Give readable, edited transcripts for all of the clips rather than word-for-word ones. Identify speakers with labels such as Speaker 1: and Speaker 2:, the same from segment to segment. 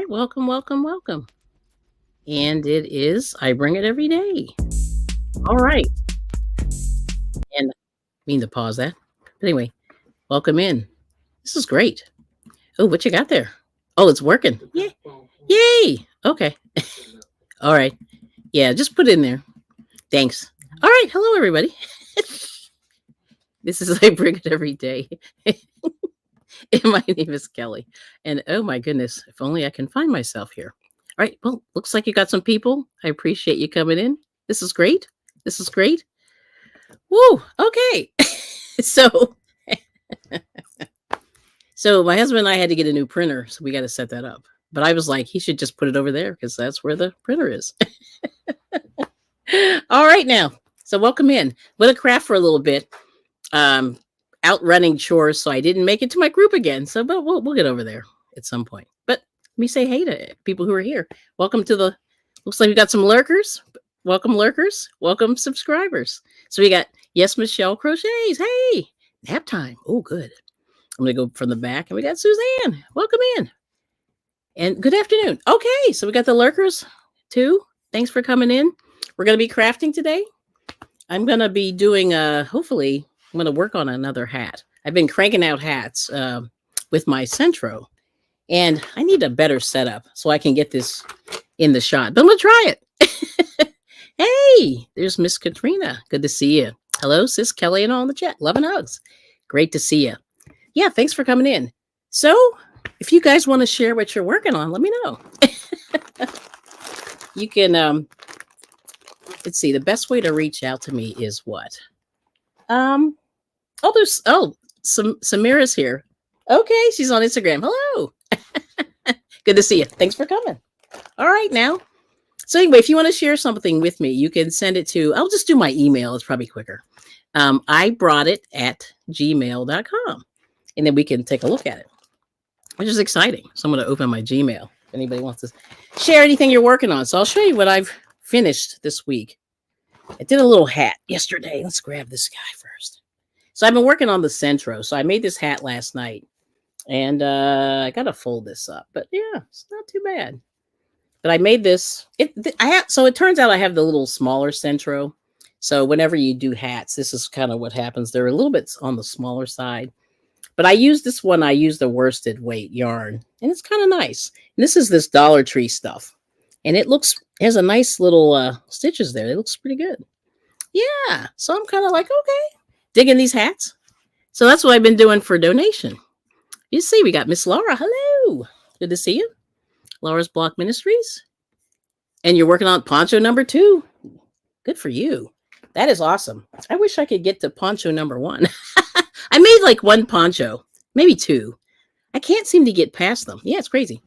Speaker 1: welcome, welcome, welcome. And it is, I bring it every day. All right. And I mean to pause that. But anyway, welcome in. This is great. Oh, what you got there? Oh, it's working. Yay. Yay. Okay. All right. Yeah, just put it in there. Thanks. All right. Hello, everybody. This is I bring it every day. My name is Kelly. And oh my goodness, if only I can find myself here. All right. Well, looks like you got some people. I appreciate you coming in. This is great. This is great. Woo. Okay. so so my husband and I had to get a new printer, so we got to set that up. But I was like, he should just put it over there because that's where the printer is. All right now. So welcome in. We'll craft for a little bit. Out running chores, so I didn't make it to my group again. So but we'll get over there at some point. But let me say hey to people who are here. Welcome to the looks like we got some lurkers. Welcome lurkers. Welcome subscribers. So we got yes, Michelle Crochets. Hey, nap time. Oh, good. I'm gonna go from the back, and we got Suzanne. Welcome in. And good afternoon. Okay, so we got the lurkers too. Thanks for coming in. We're gonna be crafting today. I'm gonna be doing hopefully I'm gonna work on another hat. I've been cranking out hats with my Centro, and I need a better setup so I can get this in the shot. But I'm gonna try it. Hey, there's Miss Katrina. Good to see you. Hello, Sis Kelly and all in the chat. Love and hugs. Great to see you. Yeah, thanks for coming in. So, if you guys want to share what you're working on, let me know. You can, let's see, the best way to reach out to me is what? Samira's here. Okay, she's on Instagram. Hello. Good to see you. Thanks for coming. All right, now. So anyway, if you want to share something with me, you can send it to, I'll just do my email. It's probably quicker. I brought it at gmail.com. And then we can take a look at it, which is exciting. So I'm going to open my Gmail if anybody wants to share anything you're working on. So I'll show you what I've finished this week. I did a little hat yesterday. Let's grab this guy first. So I've been working on the Centro. So I made this hat last night. And I got to fold this up. But yeah, it's not too bad. But I made this. So it turns out I have the little smaller Centro. So whenever you do hats, this is kind of what happens. They're a little bit on the smaller side. But I use this one. I use the worsted weight yarn. And it's kind of nice. And this is this Dollar Tree stuff. And it has a nice little stitches there. It looks pretty good. Yeah. So I'm kind of like, okay. Digging these hats. So that's what I've been doing for donation. You see, we got Miss Laura. Hello. Good to see you. Laura's Block Ministries. And you're working on poncho number 2. Good for you. That is awesome. I wish I could get to poncho number 1. I made like 1 poncho, maybe 2. I can't seem to get past them. Yeah, it's crazy.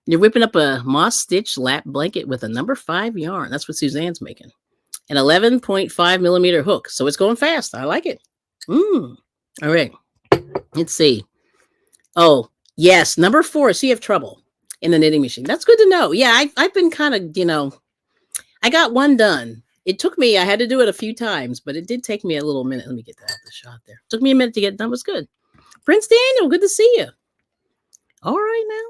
Speaker 1: You're whipping up a moss stitch lap blanket with a number 5 yarn. That's what Suzanne's making. An 11.5 millimeter hook. So it's going fast. I like it. All right. Let's see. Oh, yes. Number 4. So you have trouble in the knitting machine. That's good to know. Yeah, I've been kind of, I got 1 done. It took me, I had to do it a few times, but it did take me a little minute. Let me get that out the shot there. Took me a minute to get done. It was good. Prince Daniel, good to see you. All right now.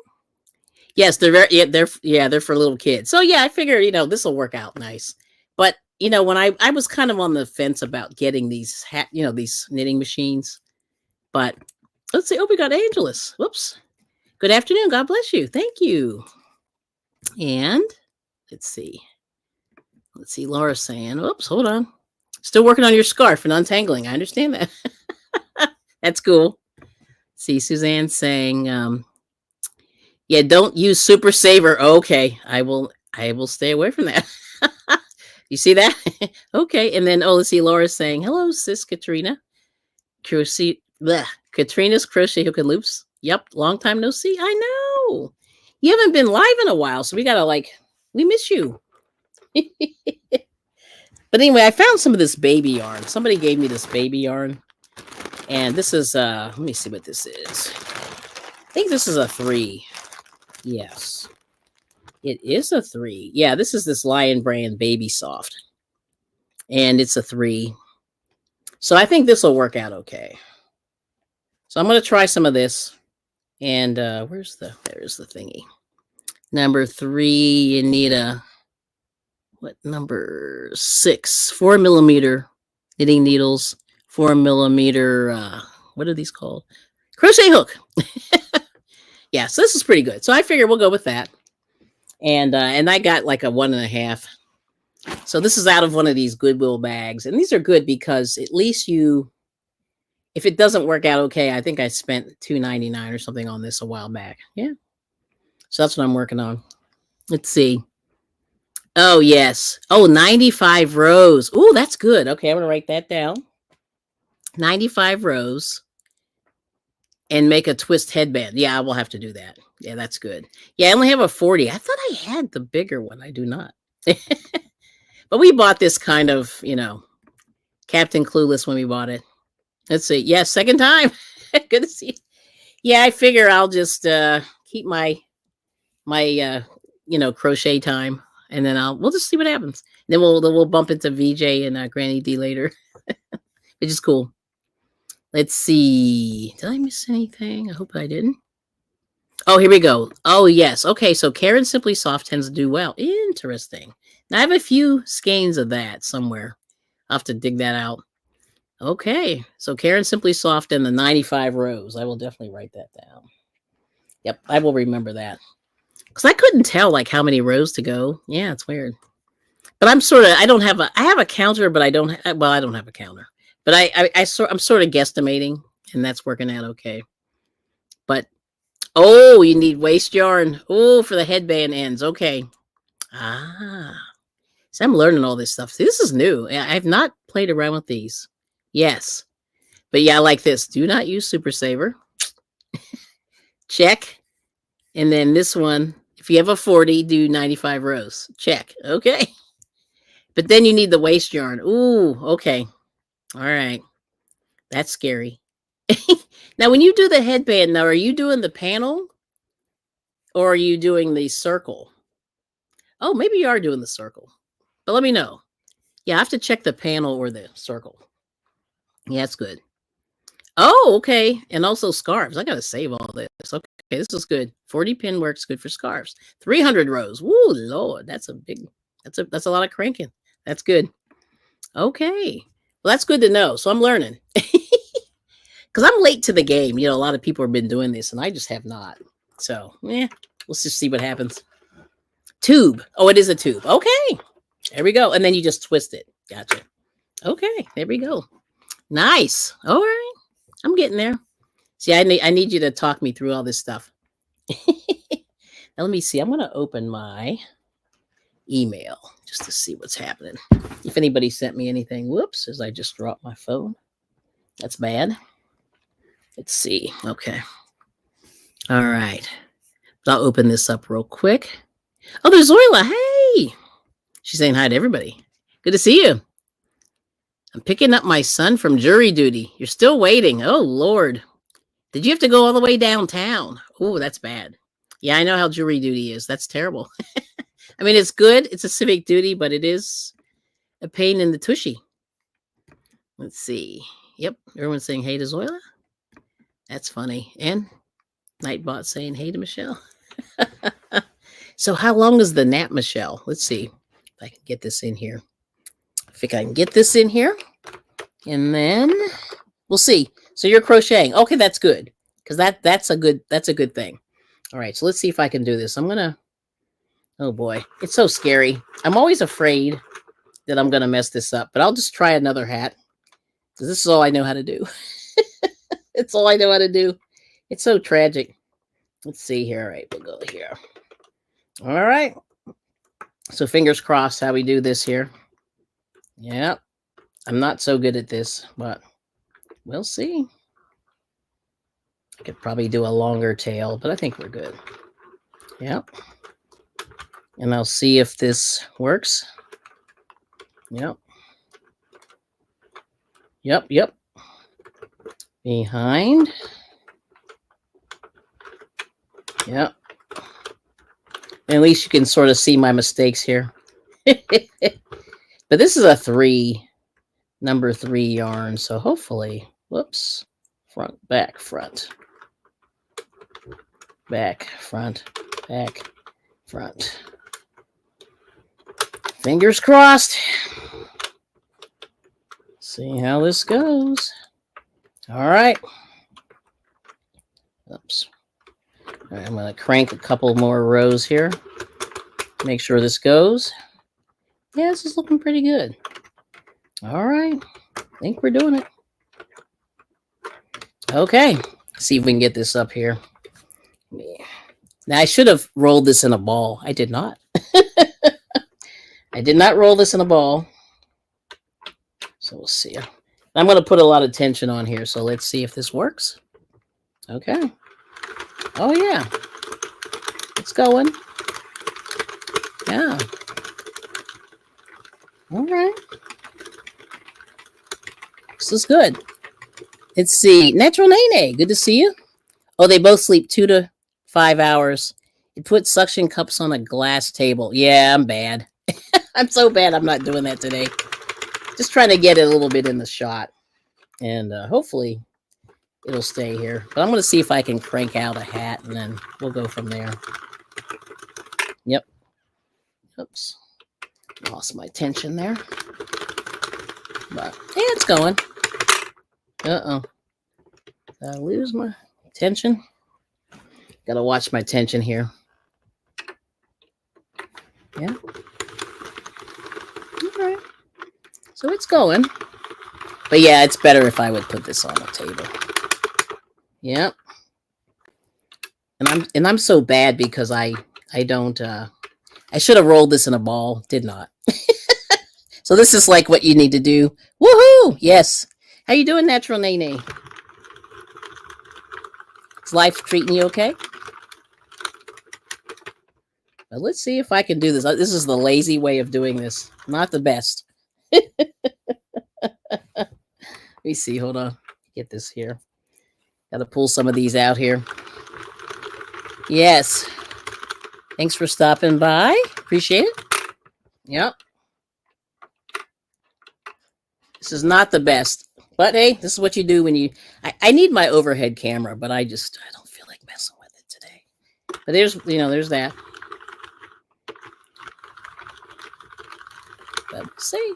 Speaker 1: Yes, they're for little kids. So yeah, I figure, this will work out nice. But, when I was kind of on the fence about getting these these knitting machines. But let's see. Oh, we got Angelus. Whoops. Good afternoon. God bless you. Thank you. And let's see. Laura's saying, oops, hold on. Still working on your scarf and untangling. I understand that. That's cool. See, Suzanne saying, yeah, don't use Super Saver. Okay, I will stay away from that. You see that? Okay, and then, let's see, Laura's saying, hello, sis Katrina. Katrina's Crochet Hook and Loops. Yep, long time no see. I know. You haven't been live in a while, so we got to we miss you. But anyway, I found some of this baby yarn. Somebody gave me this baby yarn. And this is, let me see what this is. I think this is a 3. Yes. It is a 3. Yeah, this is this Lion Brand Baby Soft. And it's a 3. So I think this will work out okay. So I'm going to try some of this. And there's the thingy. Number 3, you need a, what, number 6, 4mm knitting needles, 4mm, what are these called? Crochet hook. Yeah, so this is pretty good. So I figure we'll go with that. And I got like a 1.5. So this is out of one of these Goodwill bags. And these are good because at least you, if it doesn't work out okay, I think I spent $2.99 or something on this a while back. Yeah. So that's what I'm working on. Let's see. Oh, yes. Oh, 95 rows. Oh, that's good. Okay, I'm going to write that down. 95 rows and make a twist headband. Yeah, I will have to do that. Yeah, that's good. Yeah, I only have a 40. I thought I had the bigger one. I do not. But we bought this kind of, Captain Clueless when we bought it. Let's see. Yeah, second time. Good to see you. Yeah, I figure I'll just keep my crochet time, and then we'll just see what happens. Then we'll bump into VJ and Granny D later, which is cool. Let's see. Did I miss anything? I hope I didn't. Oh, here we go. Oh, yes. Okay, so Karen Simply Soft tends to do well. Interesting. Now, I have a few skeins of that somewhere. I'll have to dig that out. Okay, so Karen Simply Soft and the 95 rows. I will definitely write that down. Yep, I will remember that. Because I couldn't tell, like, how many rows to go. Yeah, it's weird. But I'm sort of, I have a counter, but I don't have a counter. But I'm sort of guesstimating, and that's working out okay. But, oh, you need waste yarn. Oh, for the headband ends. Okay. So I'm learning all this stuff. See, this is new. I've not played around with these. Yes. But yeah, I like this. Do not use Super Saver. Check. And then this one, if you have a 40, do 95 rows. Check. Okay. But then you need the waste yarn. Ooh, okay. All right. That's scary. Now, when you do the headband, now, are you doing the panel or are you doing the circle? Oh, maybe you are doing the circle. But let me know. Yeah, I have to check the panel or the circle. Yeah, that's good. Oh, okay. And also scarves. I got to save all this. Okay, this is good. 40 pin works good for scarves. 300 rows. Woo, Lord. That's a lot of cranking. That's good. Okay. Well, that's good to know. So I'm learning. Because I'm late to the game. A lot of people have been doing this, and I just have not. So, let's just see what happens. Tube. Oh, it is a tube. Okay. There we go. And then you just twist it. Gotcha. Okay. There we go. Nice. All right. I'm getting there. See, I need you to talk me through all this stuff. Now, let me see. I'm going to open my email just to see what's happening. If anybody sent me anything. Whoops, as I just dropped my phone. That's bad. Let's see. Okay. All right. I'll open this up real quick. Oh, there's Zoila. Hey. She's saying hi to everybody. Good to see you. I'm picking up my son from jury duty. You're still waiting. Oh, Lord. Did you have to go all the way downtown? Oh, that's bad. Yeah, I know how jury duty is. That's terrible. I mean, it's good. It's a civic duty, but it is a pain in the tushy. Let's see. Yep. Everyone's saying hey to Zoila. That's funny. And Nightbot saying hey to Michelle. So how long is the nap, Michelle? Let's see if I can get this in here. I think I can get this in here. And then we'll see. So you're crocheting. Okay, that's good. Because that's a good thing. All right, so let's see if I can do this. Oh boy, it's so scary. I'm always afraid that I'm gonna mess this up, but I'll just try another hat. Because this is all I know how to do. It's all I know how to do. It's so tragic. Let's see here. All right, we'll go here. All right. So fingers crossed how we do this here. Yeah. I'm not so good at this, but we'll see. I could probably do a longer tail, but I think we're good. Yep. And I'll see if this works. Yep. Yep. Behind. Yep. At least you can sort of see my mistakes here. But this is a number 3 yarn. So hopefully, whoops, front, back, front, back, front, back, front. Fingers crossed. See how this goes. All right. Oops. All right, I'm going to crank a couple more rows here. Make sure this goes. Yeah, this is looking pretty good. All right. I think we're doing it. Okay. Let's see if we can get this up here. Yeah. Now, I should have rolled this in a ball. I did not. I did not roll this in a ball. So we'll see. I'm going to put a lot of tension on here. So let's see if this works. Okay. Oh, yeah. It's going. Yeah. All right. This is good. Let's see. Natural Nene. Good to see you. Oh, they both sleep 2 to 5 hours. It puts suction cups on a glass table. Yeah, I'm bad. I'm so bad I'm not doing that today. Just trying to get it a little bit in the shot. And hopefully it'll stay here. But I'm going to see if I can crank out a hat, and then we'll go from there. Yep. Oops. Lost my tension there. But yeah, it's going. Uh-oh. Did I lose my tension? Got to watch my tension here. Yeah. All right. So it's going. But yeah, it's better if I would put this on the table. Yep. And I'm so bad because I don't I should have rolled this in a ball. Did not. So this is like what you need to do. Woohoo! Yes. How you doing, Natural Nene? Is life treating you okay? Well, let's see if I can do this. This is the lazy way of doing this. Not the best. Let me see. Hold on. Get this here. Got to pull some of these out here. Yes. Thanks for stopping by. Appreciate it. Yep. This is not the best. But hey, this is what you do when you... I need my overhead camera, but I don't feel like messing with it today. But there's that. But we'll see.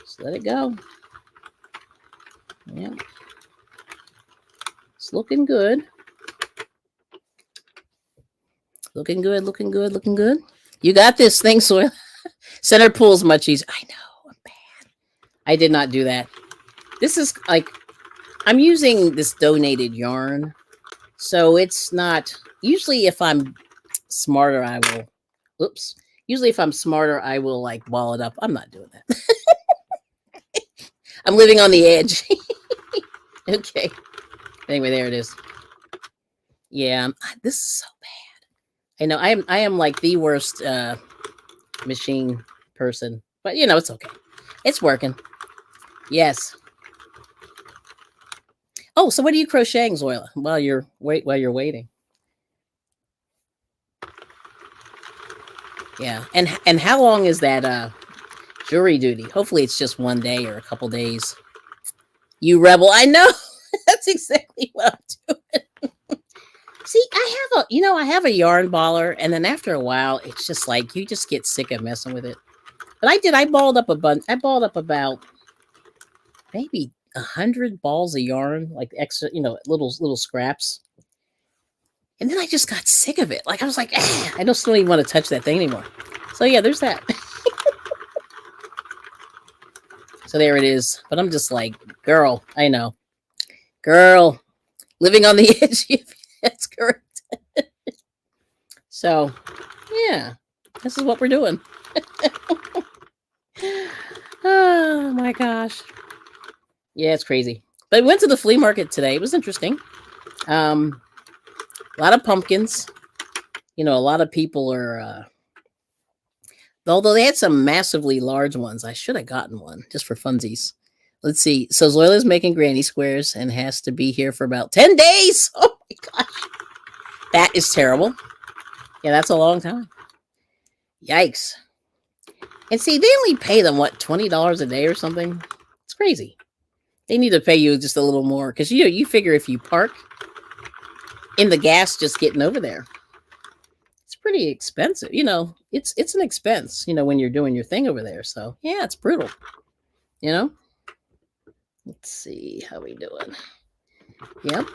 Speaker 1: Just let it go. Yeah. It's looking good. Looking good, looking good, looking good. You got this thing, Soil. Center pool's much easier. I know, I'm bad. I did not do that. This is like, I'm using this donated yarn. So it's not, usually if I'm smarter, I will, oops. Usually if I'm smarter, I will like ball it up. I'm not doing that. I'm living on the edge. Okay. Anyway, there it is. Yeah, this is so bad. I know I am like the worst machine person, but it's okay. It's working. Yes. Oh, so what are you crocheting, Zoila, while you're waiting? Yeah, and how long is that jury duty? Hopefully, it's just one day or a couple days. You rebel! I know. That's exactly what I'm doing. See, I have a yarn baller, and then after a while, it's just like you just get sick of messing with it. But I balled up a bunch. I balled up about maybe 100 balls of yarn, like extra, little scraps. And then I just got sick of it. Like I was like, I just don't even want to touch that thing anymore. So yeah, there's that. So there it is. But I'm just like, girl, I know. Girl, living on the edge. That's correct. So, yeah, this is what we're doing. Oh, my gosh. Yeah, it's crazy. But we went to the flea market today. It was interesting. A lot of pumpkins. A lot of people are... although they had some massively large ones. I should have gotten one just for funsies. Let's see. So Zoila's making granny squares and has to be here for about 10 days. Oh my gosh. That is terrible. Yeah, that's a long time. Yikes. And see, they only pay them, what, $20 a day or something? It's crazy. They need to pay you just a little more. Because you figure if you park in the gas just getting over there, it's pretty expensive. It's an expense, when you're doing your thing over there. So yeah, it's brutal, you know. Let's see how we doing. Yep.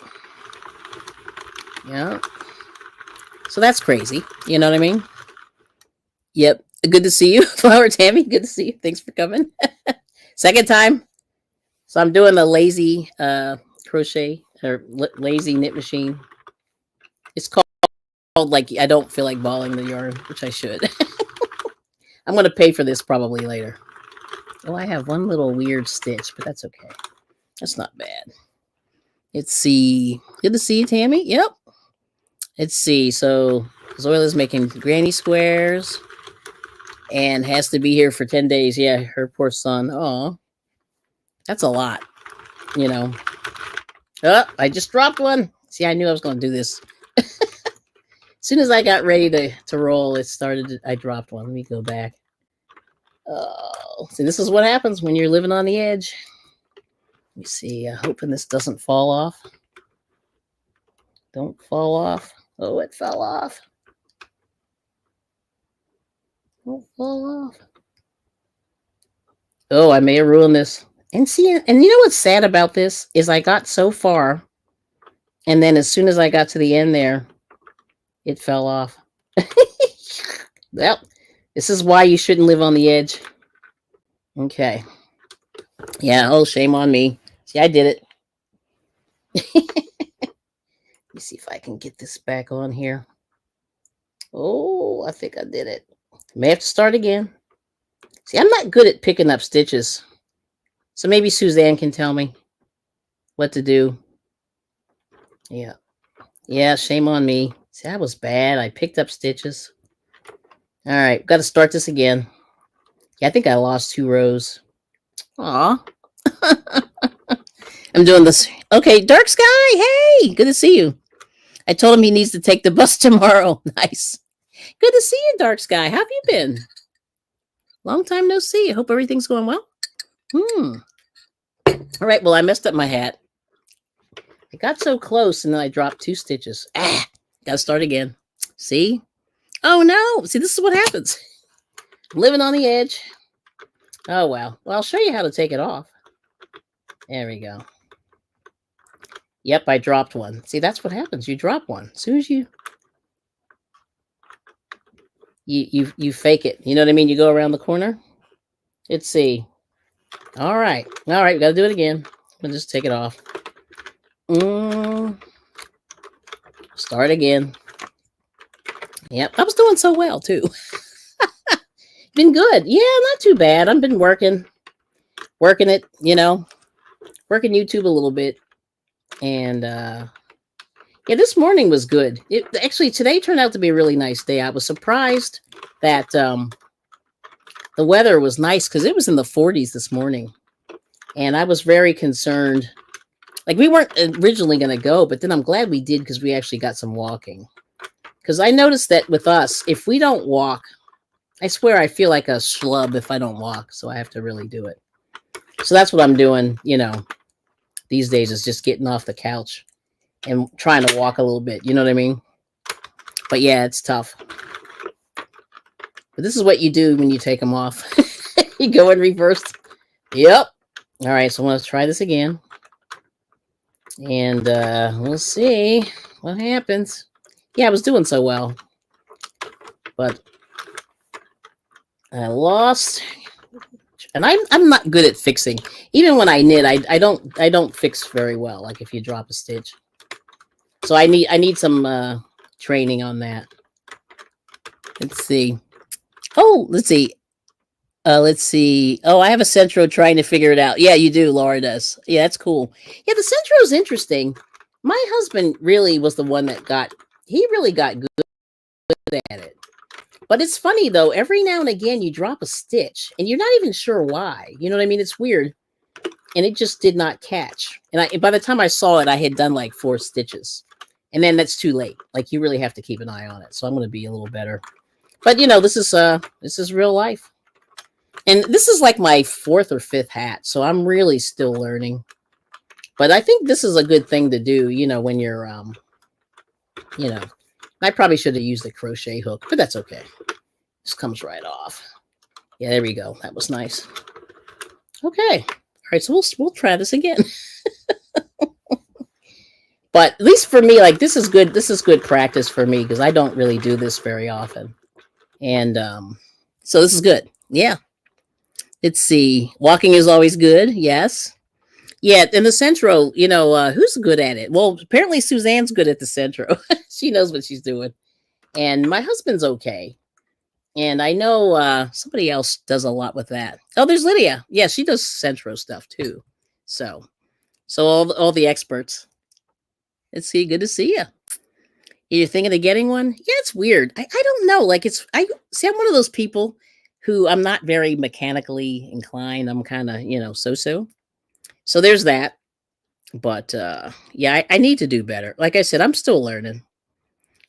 Speaker 1: Yep. So that's crazy. You know what I mean? Yep. Good to see you, Flower Tammy. Good to see you. Thanks for coming. Second time. So I'm doing the lazy crochet or lazy knit machine. It's called like I don't feel like balling the yarn, which I should. I'm going to pay for this probably later. Oh, I have one little weird stitch, but that's okay. That's not bad. Let's see. Good to see you, Tammy. Yep. Let's see. So Zoila's making granny squares and has to be here for 10 days. Yeah, her poor son. Oh, that's a lot, Oh, I just dropped one. See, I knew I was going to do this. As soon as I got ready to roll, I dropped one. Let me go back. Oh, see, this is what happens when you're living on the edge. Let me see. Hoping this doesn't fall off. Don't fall off. Oh, it fell off. Don't fall off. Oh, I may have ruined this. And see, and you know what's sad about this is I got so far, and then as soon as I got to the end there, it fell off. Well, this is why you shouldn't live on the edge. Okay. Yeah, oh, shame on me. See, I did it. Let me see if I can get this back on here. Oh, I think I did it. May have to start again. See, I'm not good at picking up stitches. So maybe Suzanne can tell me what to do. Yeah. Yeah, shame on me. See, that was bad. I picked up stitches. All right, got to start this again. Yeah, I think I lost 2 rows. Aw. I'm doing this. Okay, Dark Sky, hey, good to see you. I told him he needs to take the bus tomorrow. Nice. Good to see you, Dark Sky. How have you been? Long time no see. I hope everything's going well. All right, well, I messed up my hat. I got so close, and then I dropped 2 stitches. Got to start again. See? Oh, no. See, this is what happens. I'm living on the edge. Oh, well. Well, I'll show you how to take it off. There we go. Yep, I dropped one. See, that's what happens. You drop one. As soon as you fake it. You know what I mean? You go around the corner. Let's see. All right. All right, we got to do it again. I'm going to just take it off. Start again. Yep, I was doing so well, too. Been good. Yeah, not too bad. I've been working it, working YouTube a little bit. And, yeah, this morning was good. Actually, today turned out to be a really nice day. I was surprised that the weather was nice because it was in the 40s this morning. And I was very concerned. Like, we weren't originally going to go, but then I'm glad we did because we actually got some walking. Because I noticed that with us, if we don't walk, I swear I feel like a schlub if I don't walk. So I have to really do it. So that's what I'm doing, these days is just getting off the couch and trying to walk a little bit. You know what I mean? But yeah, it's tough. But this is what you do when you take them off. You go in reverse. Yep. All right, so I'm going to try this again. And we'll see what happens. Yeah, I was doing so well. But I lost. And I'm not good at fixing. Even when I knit, I don't fix very well, like if you drop a stitch. So I need some training on that. Let's see. Oh, let's see. Let's see. Oh, I have a Centro trying to figure it out. Yeah, you do. Laura does. Yeah, that's cool. Yeah, the Centro is interesting. My husband really was the one that really got good at it. But it's funny, though. Every now and again, you drop a stitch, and you're not even sure why. You know what I mean? It's weird. And it just did not catch. And by the time I saw it, I had done like 4 stitches. And then that's too late. Like, you really have to keep an eye on it. So I'm going to be a little better. But, this is real life. And this is like my 4th or 5th hat. So I'm really still learning. But I think this is a good thing to do, when you're, I probably should have used the crochet hook, but that's okay. Just comes right off. Yeah, there we go. That was nice. Okay. All right, so we'll try this again. But at least for me, like this is good. This is good practice for me because I don't really do this very often. And so this is good. Yeah. Let's see. Walking is always good. Yes. Yeah. In the Centro, who's good at it? Well, apparently Suzanne's good at the Centro. She knows what she's doing. And my husband's okay. And I know somebody else does a lot with that. Oh, there's Lydia. Yeah, she does Centro stuff too. So all the experts. Let's see. Good to see you. You're thinking of getting one? Yeah, it's weird. I don't know. Like I'm one of those people who I'm not very mechanically inclined. I'm kind of, so. So there's that. But yeah, I need to do better. Like I said, I'm still learning.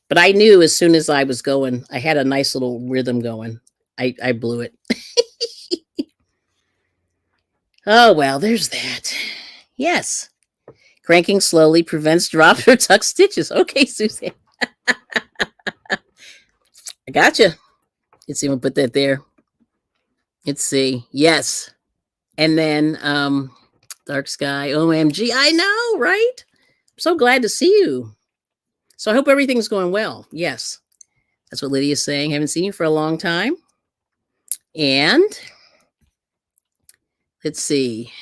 Speaker 1: But I knew as soon as I was going, I had a nice little rhythm going. I blew it. Oh, well, there's that. Yes. Cranking slowly prevents drops or tuck stitches. Okay, Suzanne. I gotcha. Let's see, we'll put that there. Let's see. Yes. And then dark sky. OMG. I know, right? I'm so glad to see you. So I hope everything's going well. Yes. That's what Lydia's saying. Haven't seen you for a long time. And let's see.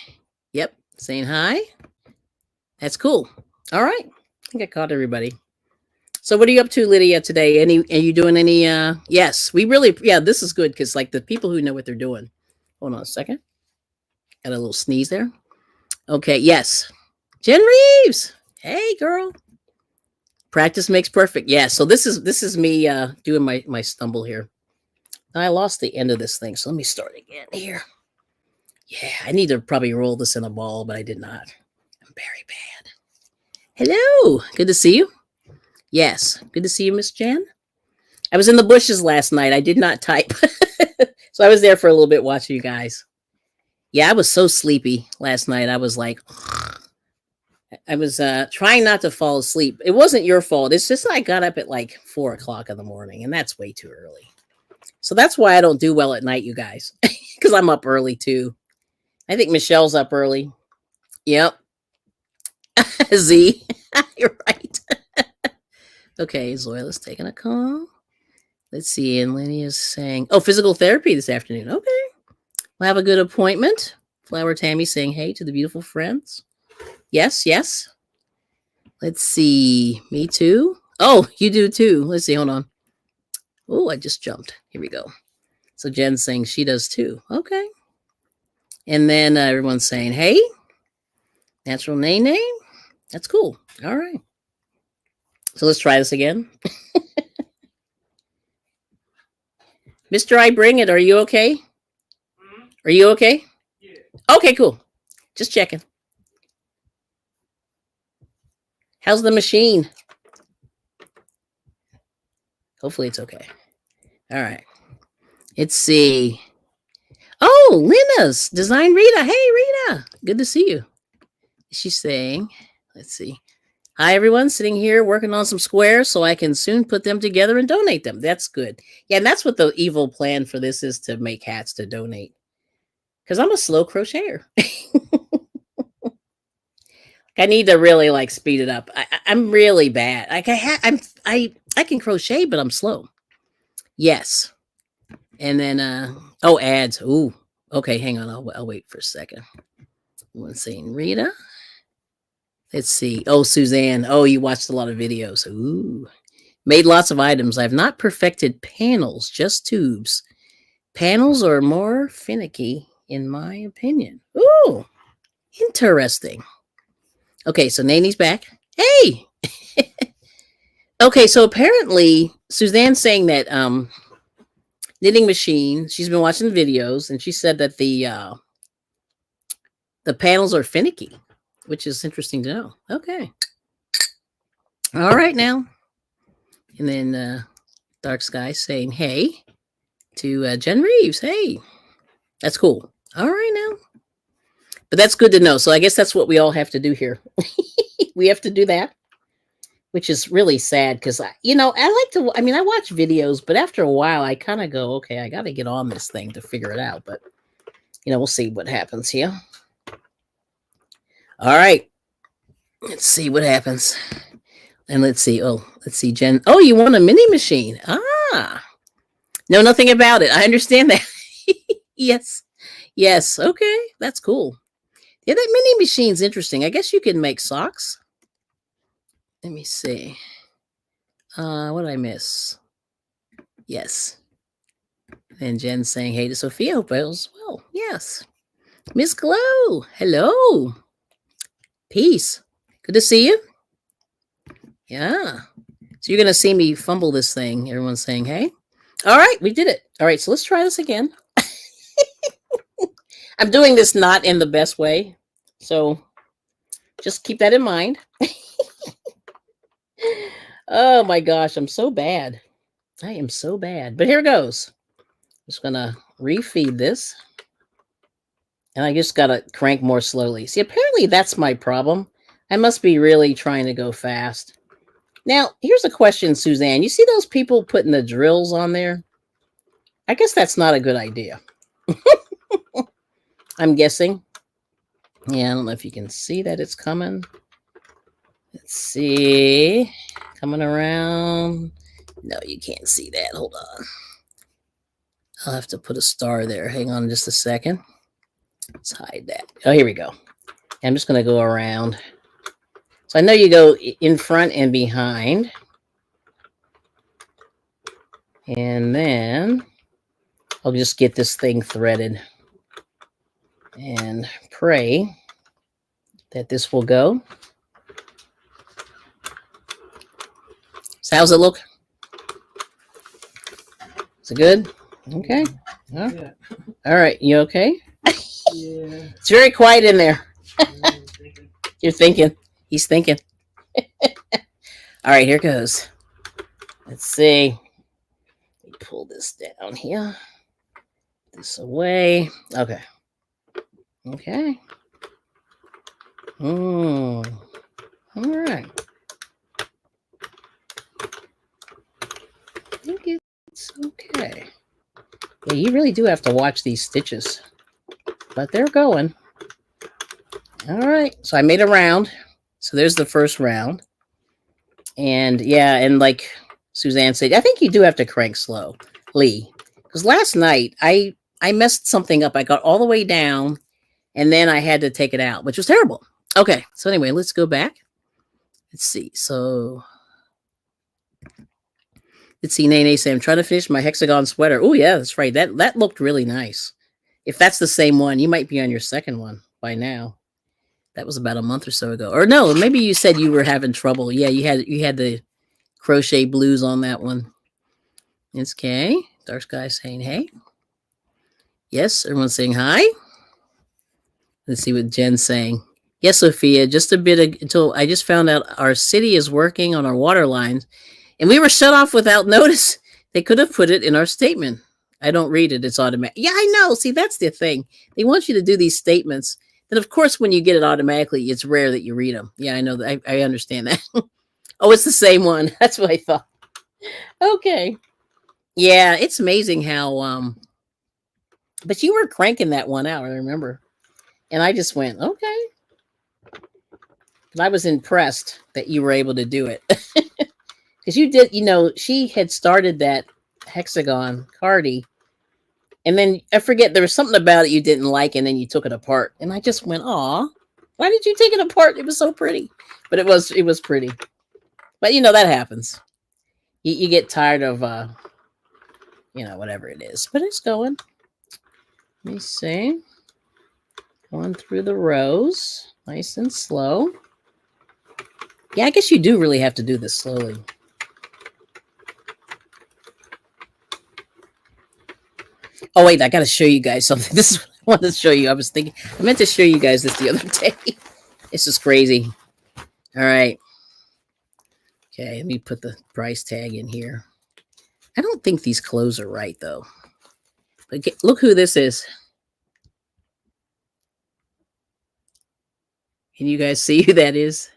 Speaker 1: Yep. Saying hi. That's cool. All right. I think I caught everybody. So what are you up to, Lydia, today? Are you doing any yes, this is good because like the people who know what they're doing. Hold on a second. Got a little sneeze there. Okay, yes. Jen Reeves. Hey, girl. Practice makes perfect. Yeah, so this is me doing my stumble here. I lost the end of this thing, so let me start again here. Yeah, I need to probably roll this in a ball, but I did not. I'm very bad. Hello. Good to see you. Yes. Good to see you, Miss Jan. I was in the bushes last night. I did not type. So I was there for a little bit watching you guys. Yeah, I was so sleepy last night. I was like, I was trying not to fall asleep. It wasn't your fault. It's just I got up at like 4 o'clock in the morning, and that's way too early. So that's why I don't do well at night, you guys, because I'm up early too. I think Michelle's up early. Yep. Z, you're right. Okay, Zoila's taking a call. Let's see. And Lydia's saying, physical therapy this afternoon. Okay. We'll have a good appointment. Flower Tammy saying hey to the beautiful friends. Yes, yes. Let's see. Me too. Oh, you do too. Let's see. Hold on. Oh, I just jumped. Here we go. So Jen's saying she does too. Okay. And then everyone's saying hey. Natural name. That's cool. All right. So let's try this again. Mr. I Bring It, are you okay? Are you okay? Yeah. Okay, cool. Just checking. How's the machine? Hopefully it's okay. All right. Let's see. Oh, Lena's Design Rita. Hey, Rita. Good to see you. She's saying, let's see. Hi, everyone. Sitting here working on some squares so I can soon put them together and donate them. That's good. Yeah, and that's what the evil plan for this is, to make hats to donate. Because I'm a slow crocheter. I need to really like speed it up. I'm really bad. Like I can crochet, but I'm slow. Yes. And then ads. Ooh. Okay, hang on. I'll wait for a second. One saying Rita. Let's see. Oh, Suzanne. Oh, you watched a lot of videos. Ooh. Made lots of items. I've not perfected panels, just tubes. Panels are more finicky, in my opinion. Ooh. Interesting. Okay, so Nani's back. Hey. Okay, so apparently Suzanne's saying that knitting machine, she's been watching the videos, and she said that the panels are finicky, which is interesting to know. Okay. All right now. And then Dark Sky saying hey to Jen Reeves. Hey. That's cool. All right now. But that's good to know. So I guess that's what we all have to do here. We have to do that. which is really sad because I like to. I mean, I watch videos, but after a while, I kind of go, okay, I got to get on this thing to figure it out. But we'll see what happens here. All right, let's see what happens, and let's see. Oh, let's see, Jen. Oh, you want a mini machine? Ah, know nothing about it. I understand that. Yes, yes. Okay, that's cool. Yeah, that mini machine's interesting. I guess you can make socks. Let me see. What did I miss? Yes. And Jen saying hey to Sophia. Hope as well. Yes. Miss Glow. Hello. Peace. Good to see you. Yeah. So you're going to see me fumble this thing. Everyone's saying hey. All right. We did it. All right. So let's try this again. I'm doing this not in the best way. So just keep that in mind. Oh my gosh. I'm so bad. I am so bad. But here goes. Just going to refeed this. And I just got to crank more slowly. See, apparently that's my problem. I must be really trying to go fast. Now, here's a question, Suzanne. You see those people putting the drills on there? I guess that's not a good idea. I'm guessing. Yeah, I don't know if you can see that it's coming. Let's see. Coming around. No, you can't see that. Hold on. I'll have to put a star there. Hang on just a second. Let's hide that. Oh, here we go. I'm just going to go around. So I know you go in front and behind. And then I'll just get this thing threaded and pray that this will go. So how's it look? Is it good? Okay. Yeah. All right. You okay? Yeah. It's very quiet in there. You're thinking. He's thinking. All right, here goes. Let's see. Let me pull this down here. This away. Okay. Okay. All right. I think it's okay. Yeah, you really do have to watch these stitches. But they're going. All right. So I made a round. So there's the first round. And yeah, and like Suzanne said, I think you do have to crank slowly. Because last night I messed something up. I got all the way down and then I had to take it out, which was terrible. Okay. So anyway, let's go back. Let's see. So let's see. Nene say, I'm trying to finish my hexagon sweater. Oh, yeah, that's right. That looked really nice. If that's the same one, you might be on your second one by now. That was about a month or so ago. Or no, maybe you said you were having trouble. Yeah, you had the crochet blues on that one. It's okay. Dark Sky saying hey. Yes, everyone's saying hi. Let's see what Jen's saying. Yes, Sophia, just a bit until I just found out our city is working on our water lines and we were shut off without notice. They could have put it in our statement. I don't read it. It's automatic. Yeah, I know. See, that's the thing. They want you to do these statements. And of course, when you get it automatically, it's rare that you read them. Yeah, I know that. I understand that. Oh, it's the same one. That's what I thought. Okay. Yeah, it's amazing how, but you were cranking that one out, I remember. And I just went, okay. And I was impressed that you were able to do it. Because you did, she had started that hexagon Cardi. And then I forget, there was something about it you didn't like, and then you took it apart. And I just went, aw, why did you take it apart? It was so pretty. But it was pretty. But that happens. You get tired of whatever it is. But it's going. Let me see. Going through the rows. Nice and slow. Yeah, I guess you do really have to do this slowly. Oh, wait, I got to show you guys something. This is what I wanted to show you. I meant to show you guys this the other day. This is crazy. All right. Okay, let me put the price tag in here. I don't think these clothes are right, though. But look who this is. Can you guys see who that is?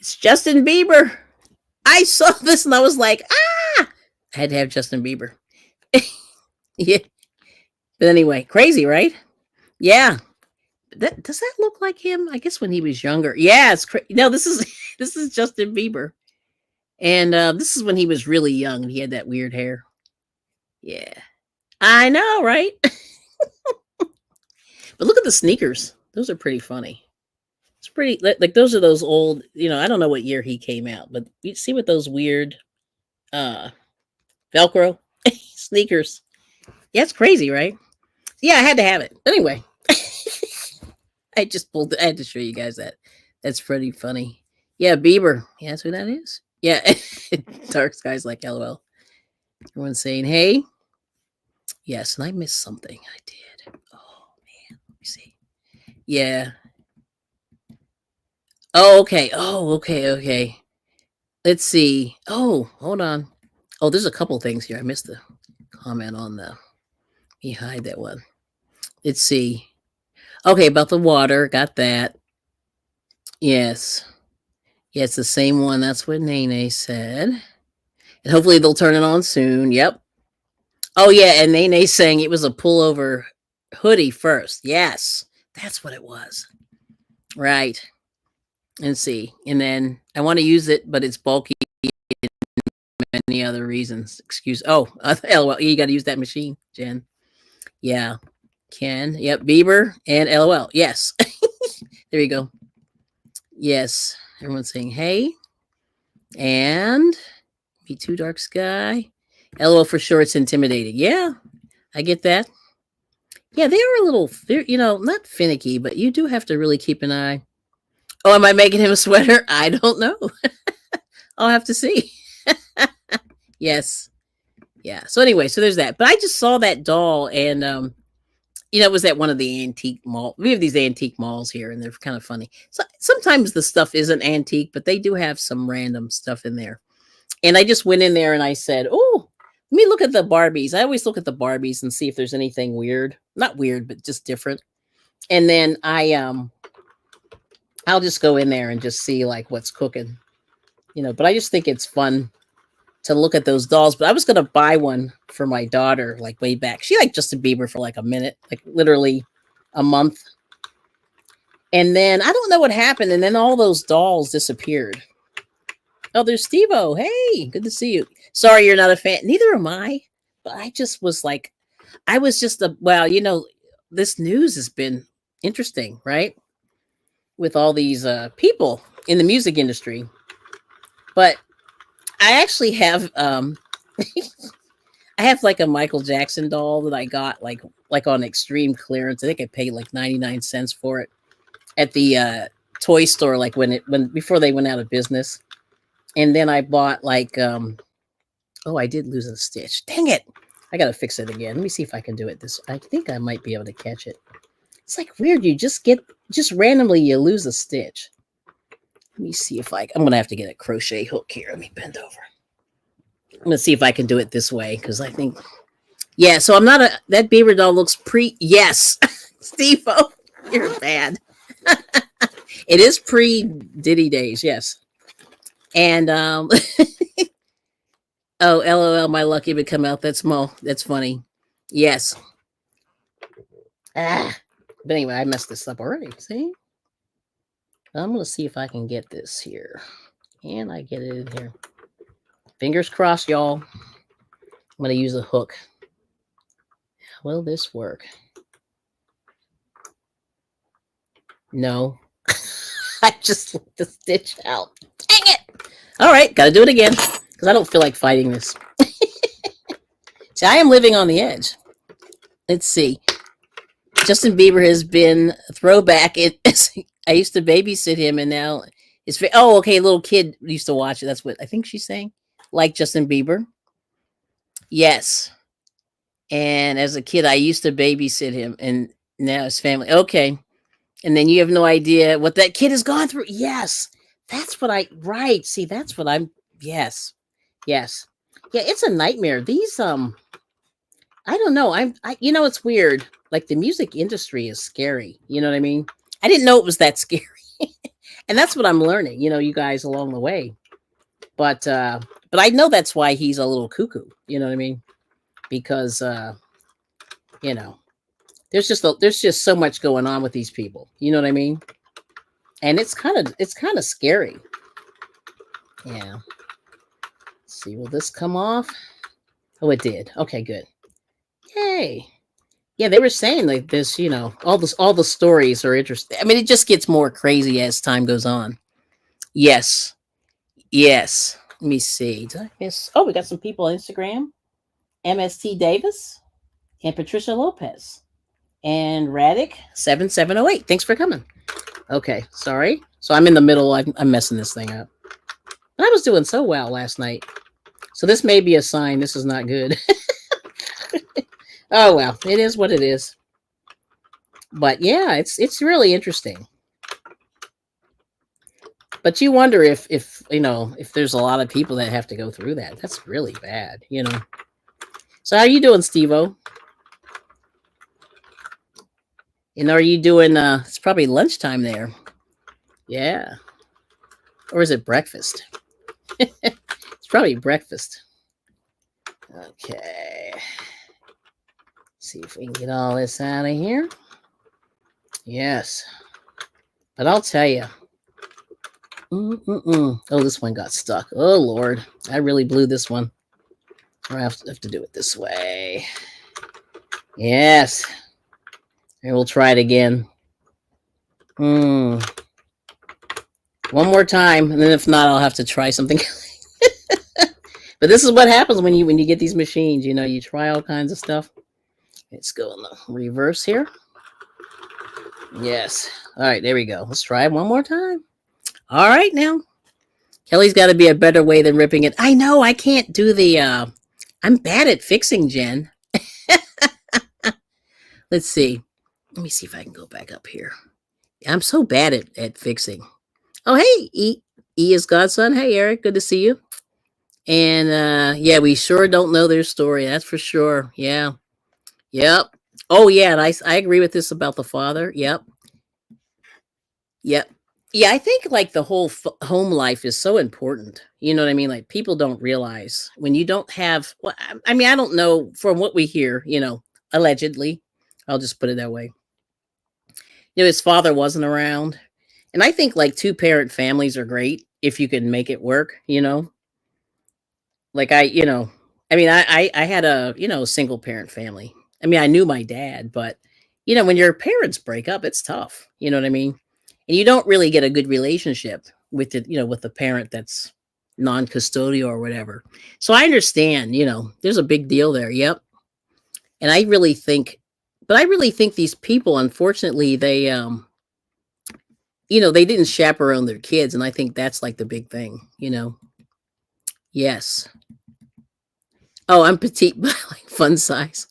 Speaker 1: It's Justin Bieber. I saw this and I was like, ah! I had to have Justin Bieber. Yeah. But anyway, crazy, right? Yeah. Does that look like him? I guess when he was younger. Yeah, it's no. This is this is Justin Bieber, and this is when he was really young. He had that weird hair. Yeah, I know, right? But look at the sneakers. Those are pretty funny. It's pretty like those are those old. I don't know what year he came out, but you see what those weird uh Velcro sneakers. Yeah, it's crazy, right? Yeah, I had to have it. Anyway, I just pulled. I had to show you guys that. That's pretty funny. Yeah, Bieber. Yeah, that's who that is. Yeah, dark skies like LOL. Everyone's saying, "Hey." Yes, and I missed something. I did. Oh man, let me see. Yeah. Oh, okay. Oh, okay. Okay. Let's see. Oh, hold on. Oh, there's a couple things here. I missed the comment on the. Let me hide that one. Let's see. Okay, about the water. Got that. Yes. Yeah, it's the same one. That's what Nene said. And hopefully they'll turn it on soon. Yep. Oh, yeah. And Nene's saying it was a pullover hoodie first. Yes. That's what it was. Right. And see. And then I want to use it, but it's bulky and many other reasons. LOL. You got to use that machine, Jen. Yeah. Ken. Yep. Bieber and LOL. Yes. There you go. Yes. Everyone's saying, hey. And me too, dark sky. LOL for sure. It's intimidating. Yeah. I get that. Yeah, they are a little, not finicky, but you do have to really keep an eye. Oh, am I making him a sweater? I don't know. I'll have to see. Yes. Yeah. So anyway, so there's that. But I just saw that doll and it was at one of the antique mall. We have these antique malls here and they're kind of funny. So sometimes the stuff isn't antique, but they do have some random stuff in there. And I just went in there and I said, oh, let me look at the Barbies. I always look at the Barbies and see if there's anything weird. Not weird, but just different. And then I'll just go in there and just see like what's cooking. But I just think it's fun to look at those dolls. But I was gonna buy one for my daughter like way back. She liked Justin Bieber for like a minute, like literally a month. And then I don't know what happened. And then all those dolls disappeared. Oh, there's Steve-O. Hey, good to see you. Sorry you're not a fan. Neither am I. But I just was like, I was just this news has been interesting, right? With all these people in the music industry. But I actually have I have like a Michael Jackson doll that I got like on extreme clearance. I think I paid like 99 cents for it at the toy store, like before they went out of business. And then I bought like I did lose a stitch. Dang it. I gotta fix it again. Let me see if I can do it I think I might be able to catch it. It's like weird. You just randomly you lose a stitch. Let me see if I'm gonna have to get a crochet hook here. Let me bend over. I'm gonna see if I can do it this way because I think, yeah. So I'm not that Bieber doll looks yes, Steve-O, you're bad. It is pre Diddy days, yes. And oh, LOL, my lucky would come out that small. That's funny. Yes. But anyway, I messed this up already. See? I'm going to see if I can get this here. Can I get it in here? Fingers crossed, y'all. I'm going to use a hook. Will this work? No. I just let the stitch out. Dang it! All right, got to do it again because I don't feel like fighting this. See, I am living on the edge. Let's see. Justin Bieber has been a throwback. I used to babysit him, and now it's okay. A little kid used to watch it. That's what I think she's saying. Like Justin Bieber. Yes. And as a kid, I used to babysit him, and now his family. Okay. And then you have no idea what that kid has gone through. Yes. That's what right. See, that's what yes. Yes. Yeah, it's a nightmare. These, I don't know. It's weird. Like the music industry is scary. You know what I mean? I didn't know it was that scary. And that's what I'm learning, you guys along the way. But I know that's why he's a little cuckoo. You know what I mean? Because you know, there's just so much going on with these people. You know what I mean? And it's kind of scary. Yeah. Let's see, will this come off? Oh, it did. Okay, good. Yay. Yeah, they were saying like this, all the stories are interesting. I mean, it just gets more crazy as time goes on. Yes. Yes. Let me see. Did I miss? Oh, we got some people on Instagram. MST Davis and Patricia Lopez and Radic 7708. Thanks for coming. Okay, sorry. So I'm in the middle. I'm messing this thing up. But I was doing so well last night. So this may be a sign this is not good. Oh well, it is what it is. But yeah, it's really interesting. But you wonder if there's a lot of people that have to go through that. That's really bad. So how are you doing, Steve-O? And are you doing it's probably lunchtime there. Yeah. Or is it breakfast? It's probably breakfast. Okay. See if we can get all this out of here. Yes. But I'll tell you. Oh, this one got stuck. Oh, Lord. I really blew this one. I have to do it this way. Yes. And we'll try it again. One more time, and then if not, I'll have to try something. But this is what happens when you get these machines. You try all kinds of stuff. Let's go in the reverse here. Yes. All right, there we go. Let's try it one more time. All right, now. Kelly's got to be a better way than ripping it. I know, I can't do the... I'm bad at fixing, Jen. Let's see. Let me see if I can go back up here. I'm so bad at fixing. Oh, hey, E is Godson. Hey, Eric, good to see you. And yeah, we sure don't know their story. That's for sure. Yeah. Yep. Oh, yeah, and I agree with this about the father. Yep. Yep. Yeah, I think like the whole home life is so important. You know what I mean? Like people don't realize when you don't have, well, I mean, I don't know from what we hear, allegedly, I'll just put it that way. His father wasn't around. And I think like two parent families are great if you can make it work. Like I mean, I had a, single parent family. I mean, I knew my dad, but when your parents break up, it's tough. You know what I mean? And you don't really get a good relationship with the parent that's non-custodial or whatever. So I understand, there's a big deal there. Yep. And I really think these people, unfortunately, they they didn't chaperone their kids, and I think that's like the big thing. Yes. Oh, I'm petite, but like fun size.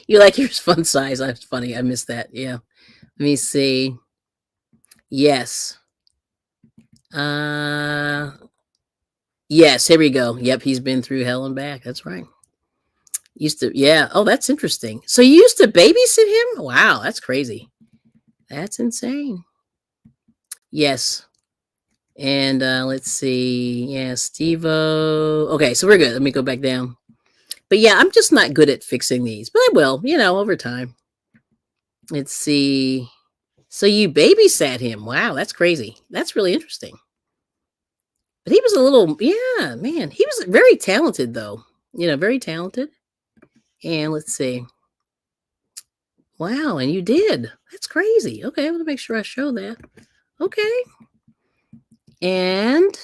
Speaker 1: You like yours fun size. That's funny. I missed that. Yeah. Let me see. Yes. Yes, here we go. Yep, he's been through hell and back. That's right. Used to, yeah. Oh, that's interesting. So you used to babysit him? Wow, that's crazy. That's insane. Yes. And let's see. Yeah, Steve-O. Okay, so we're good. Let me go back down. But yeah, I'm just not good at fixing these, but I will, over time. Let's see. So you babysat him. Wow, that's crazy. That's really interesting. But he was a little, yeah, man. He was very talented, though. Very talented. And let's see. Wow, and you did. That's crazy. Okay, I want to make sure I show that. Okay. And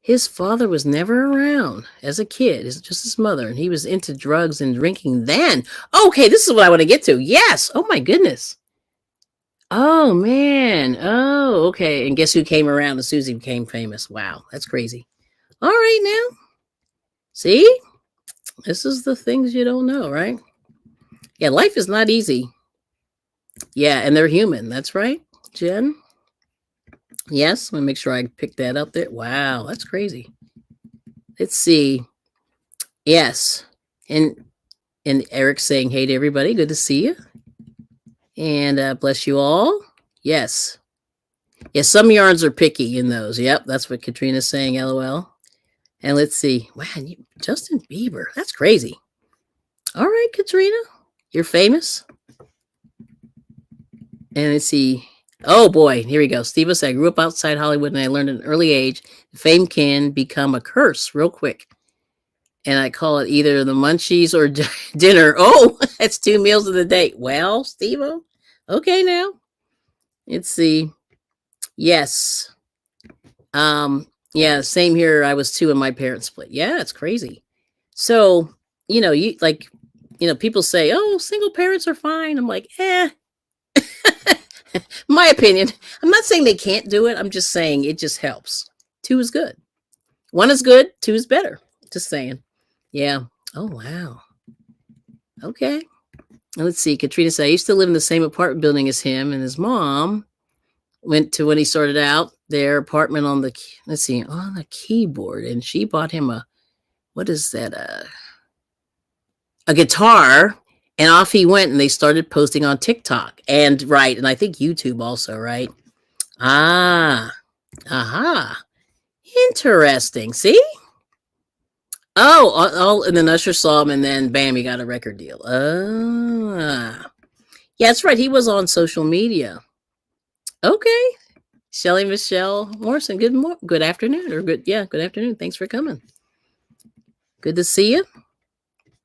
Speaker 1: his father was never around as a kid. It's just his mother. And he was into drugs and drinking then. Okay, this is what I want to get to. Yes. Oh, my goodness. Oh, man. Oh, okay. And guess who came around as soon as he became famous? Wow, that's crazy. All right, now. See? This is the things you don't know, right? Yeah, life is not easy. Yeah, and they're human. That's right, Jen. Yes, let me make sure I pick that up there. Wow, that's crazy. Let's see. Yes. And Eric saying, hey to everybody. Good to see you. And bless you all. Yes. Yeah, some yarns are picky in those. Yep, that's what Katrina's saying, LOL. And let's see. Wow, Justin Bieber. That's crazy. All right, Katrina. You're famous. And let's see. Oh boy, here we go. Steve said, I grew up outside Hollywood and I learned at an early age fame can become a curse real quick. And I call it either the munchies or dinner. Oh, that's 2 meals of the day. Well, Steve, okay now. Let's see. Yes. Yeah, same here. I was 2 and my parents split. Yeah, it's crazy. So, you like, people say, oh, single parents are fine. I'm like, my opinion. I'm not saying they can't do it. I'm just saying it just helps. 2 is good. 1 is good. 2 is better. Just saying. Yeah. Oh, wow. Okay. Let's see. Katrina said, I used to live in the same apartment building as him, and his mom went to, when he started out, their apartment on the keyboard, and she bought him what is that? A guitar, and off he went, and they started posting on TikTok and I think YouTube also, right? Aha. Interesting. See? Oh, and then Usher saw him, and then bam, he got a record deal. Yeah, that's right. He was on social media. Okay. Shelly Michelle Morrison, good afternoon, or good afternoon. Thanks for coming. Good to see you.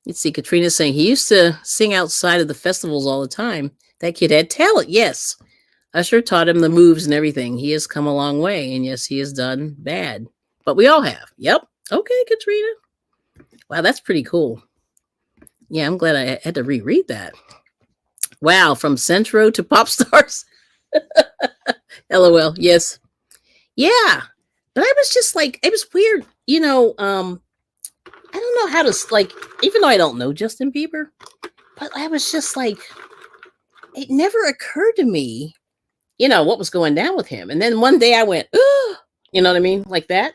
Speaker 1: Let's see, Katrina's saying he used to sing outside of the festivals all the time. That kid had talent, yes. Usher taught him the moves and everything. He has come a long way, and yes, he has done bad. But we all have. Yep. Okay, Katrina. Wow, that's pretty cool. Yeah, I'm glad I had to reread that. Wow, from Centro to pop stars. LOL. Yes. Yeah. But I was just like, it was weird. I don't know how to, even though I don't know Justin Bieber, but I was just like, it never occurred to me, what was going down with him. And then one day I went, oh, you know what I mean? Like that.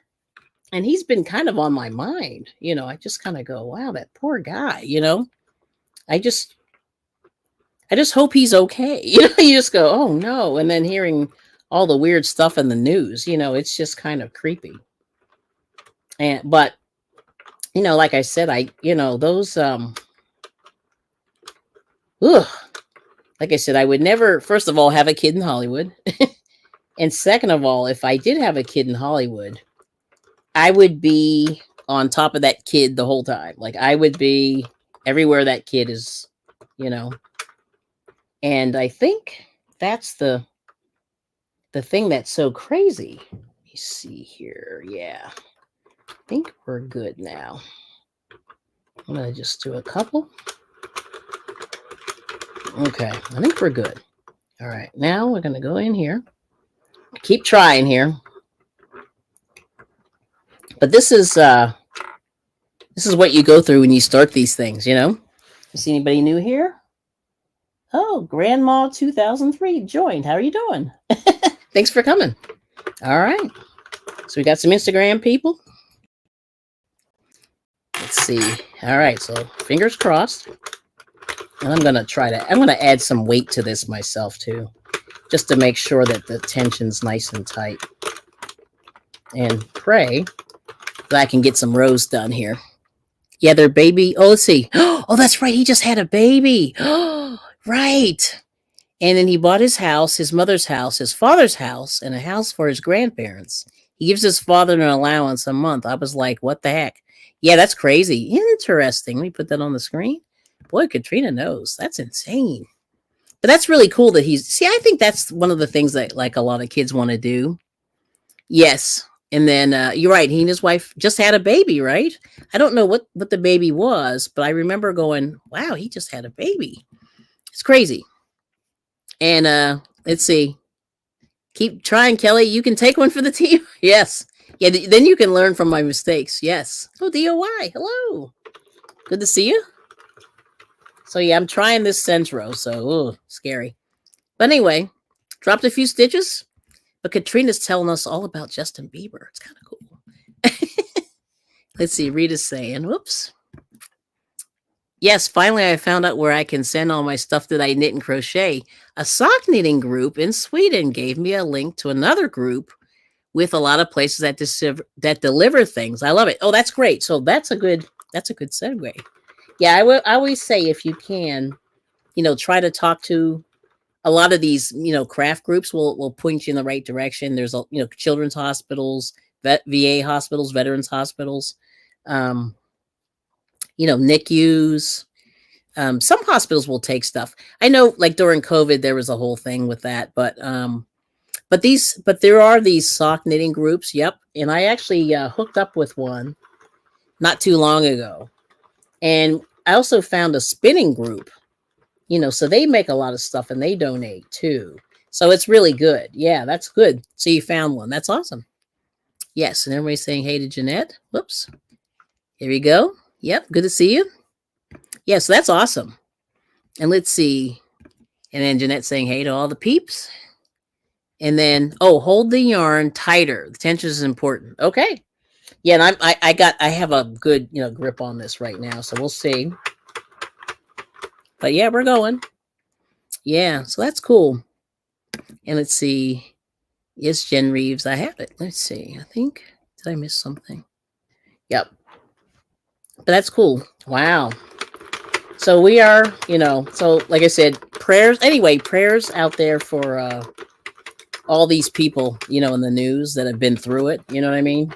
Speaker 1: And he's been kind of on my mind. I just kind of go, wow, that poor guy, I just hope he's okay. You just go, oh no. And then hearing all the weird stuff in the news, it's just kind of creepy. But like I said, those, like I said, I would never, first of all, have a kid in Hollywood. And second of all, if I did have a kid in Hollywood, I would be on top of that kid the whole time. Like I would be everywhere that kid is, and I think that's the thing that's so crazy. Let me see here. Yeah. I think we're good now. I'm going to just do a couple. Okay. I think we're good. All right. Now we're going to go in here. Keep trying here. But this is what you go through when you start these things, You see anybody new here? Oh, Grandma 2003 joined. How are you doing? Thanks for coming. All right. So we got some Instagram people. Let's see. All right. So fingers crossed. And I'm going to add some weight to this myself too, just to make sure that the tension's nice and tight. And pray that I can get some rows done here. Yeah, their baby. Oh, let's see. Oh, that's right. He just had a baby. Oh, right. And then he bought his house, his mother's house, his father's house, and a house for his grandparents. He gives his father an allowance a month. I was like, what the heck? Yeah, that's crazy. Interesting. Let me put that on the screen. Boy, Katrina knows. That's insane. But that's really cool that I think that's one of the things that like a lot of kids want to do. Yes. And then you're right. He and his wife just had a baby, right? I don't know what the baby was, but I remember going, wow, he just had a baby. It's crazy. And let's see. Keep trying, Kelly. You can take one for the team. Yes. Yeah, then you can learn from my mistakes. Yes. Oh, DOY. Hello. Good to see you. So, yeah, I'm trying this Centro. So, scary. But anyway, dropped a few stitches. But Katrina's telling us all about Justin Bieber. It's kind of cool. Let's see. Rita's saying, whoops. Yes, finally I found out where I can send all my stuff that I knit and crochet. A sock knitting group in Sweden gave me a link to another group with a lot of places that deliver things. I love it. Oh, that's great. So that's a good segue. Yeah, I always say if you can, try to talk to a lot of these, craft groups will point you in the right direction. There's children's hospitals, VA hospitals, veterans hospitals, um, NICUs. Some hospitals will take stuff. I know, like during COVID, there was a whole thing with that, but there are these sock knitting groups. Yep, and I actually hooked up with one not too long ago, and I also found a spinning group. So they make a lot of stuff and they donate too. So it's really good. Yeah, that's good. So you found one. That's awesome. Yes, and everybody's saying hey to Jeanette. Whoops. Here we go. Yep, good to see you. Yeah, so that's awesome. And let's see. And then Jeanette saying hey to all the peeps. And then, hold the yarn tighter. The tension is important. Okay. Yeah, and I have a good, grip on this right now. So we'll see. But yeah, we're going. Yeah, so that's cool. And let's see. Yes, Jen Reeves. I have it. Let's see. I think, did I miss something? Yep. But that's cool. Wow. So we are, so like I said, prayers out there for all these people, in the news that have been through it. You know what I mean?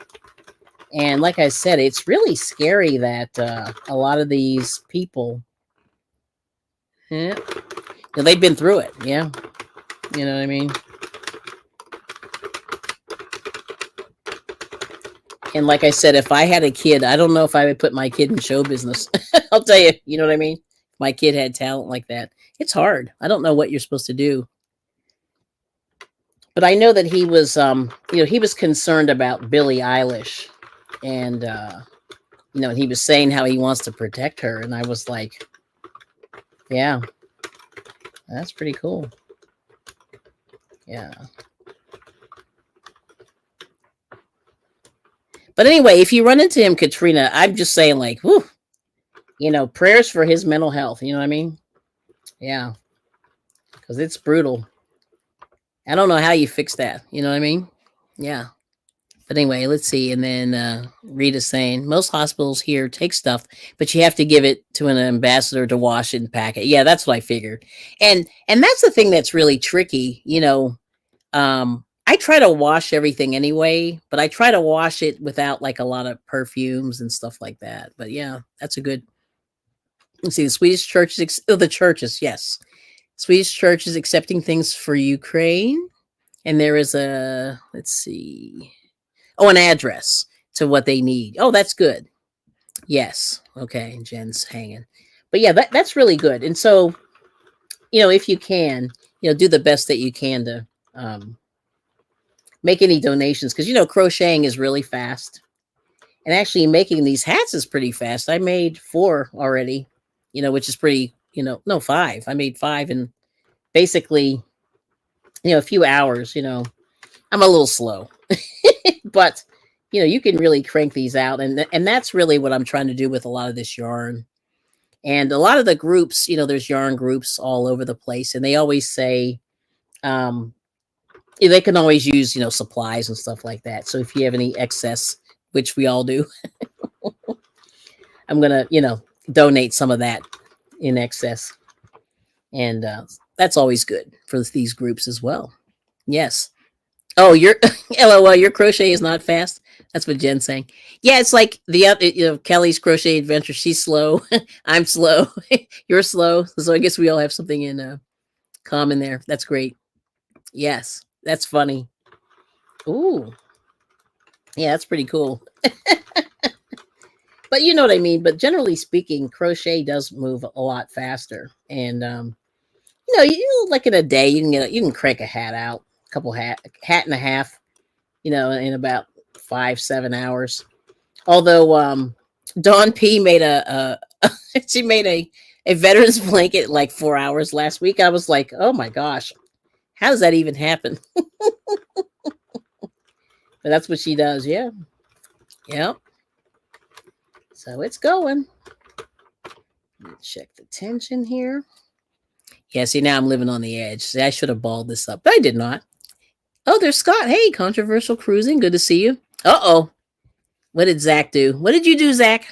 Speaker 1: And like I said, it's really scary that a lot of these people, they've been through it. Yeah. You know what I mean? And like I said, if I had a kid, I don't know if I would put my kid in show business. I'll tell you, you know what I mean? If my kid had talent like that. It's hard. I don't know what you're supposed to do. But I know that he was, he was concerned about Billie Eilish. And, he was saying how he wants to protect her. And I was like, yeah, that's pretty cool. Yeah. But anyway, if you run into him, Katrina, I'm just saying, like, whew, prayers for his mental health. You know what I mean? Yeah. Because it's brutal. I don't know how you fix that. You know what I mean? Yeah. But anyway, let's see. And then Rita's saying most hospitals here take stuff, but you have to give it to an ambassador to wash it and pack it. Yeah, that's what I figured. And that's the thing that's really tricky. I try to wash everything anyway, but I try to wash it without like a lot of perfumes and stuff like that. But yeah, that's a good. Let's see. The Swedish churches, the churches, yes. Swedish church is accepting things for Ukraine. And there is let's see. An address to what they need. Oh, that's good. Yes. Okay. Jen's hanging. But yeah, that's really good. And so, if you can, do the best that you can to make any donations because, crocheting is really fast. And actually making these hats is pretty fast. I made 4 already, which is pretty, no, 5. I made 5 in basically, a few hours, I'm a little slow, but you can really crank these out. And that's really what I'm trying to do with a lot of this yarn. And a lot of the groups, there's yarn groups all over the place. And they always say, they can always use, supplies and stuff like that. So if you have any excess, which we all do, I'm going to, donate some of that in excess. And that's always good for these groups as well. Yes. Oh, your LOL, your crochet is not fast. That's what Jen's saying. Yeah, it's like Kelly's crochet adventure. She's slow. I'm slow. You're slow. So I guess we all have something in common there. That's great. Yes, that's funny. Ooh. Yeah, that's pretty cool. But you know what I mean. But generally speaking, crochet does move a lot faster. And like in a day, you can crank a hat out, hat and a half, in about 5-7 hours. Although Dawn P made she made a veterans blanket in like 4 hours last week. I was like, oh my gosh, how does that even happen? But that's what she does. Yeah. Yep. So it's going. Check the tension here. Yeah, see, now I'm living on the edge. See, I should have balled this up, but I did not. Oh, there's Scott. Hey, controversial cruising. Good to see you. Uh-oh. What did Zach do? What did you do, Zach?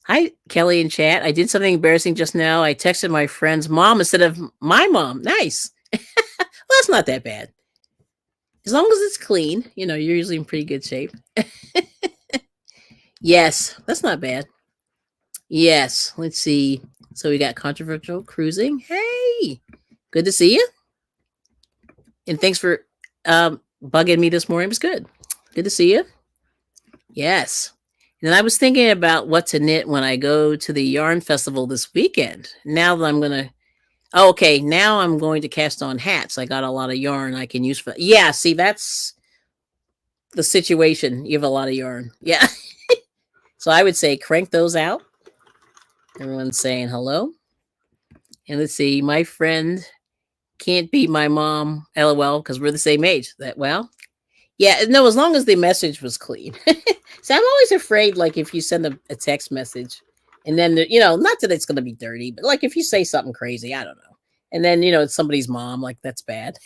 Speaker 1: Hi, Kelly in chat. I did something embarrassing just now. I texted my friend's mom instead of my mom. Nice. Well, that's not that bad. As long as it's clean, you're usually in pretty good shape. Yes, that's not bad. Yes, let's see. So we got controversial cruising. Hey, good to see you. And thanks for bugging me this morning. It was good. Good to see you. Yes. And I was thinking about what to knit when I go to the yarn festival this weekend. Now that I'm going to, okay, now I'm going to cast on hats. I got a lot of yarn I can use for, yeah, see, that's the situation. You have a lot of yarn. Yeah. So I would say crank those out. Everyone's saying hello. And let's see, my friend can't beat my mom, LOL, because we're the same age. Yeah, no, as long as the message was clean. So I'm always afraid, like, if you send a text message and then, not that it's going to be dirty, but like if you say something crazy, I don't know. And then, it's somebody's mom, like, that's bad.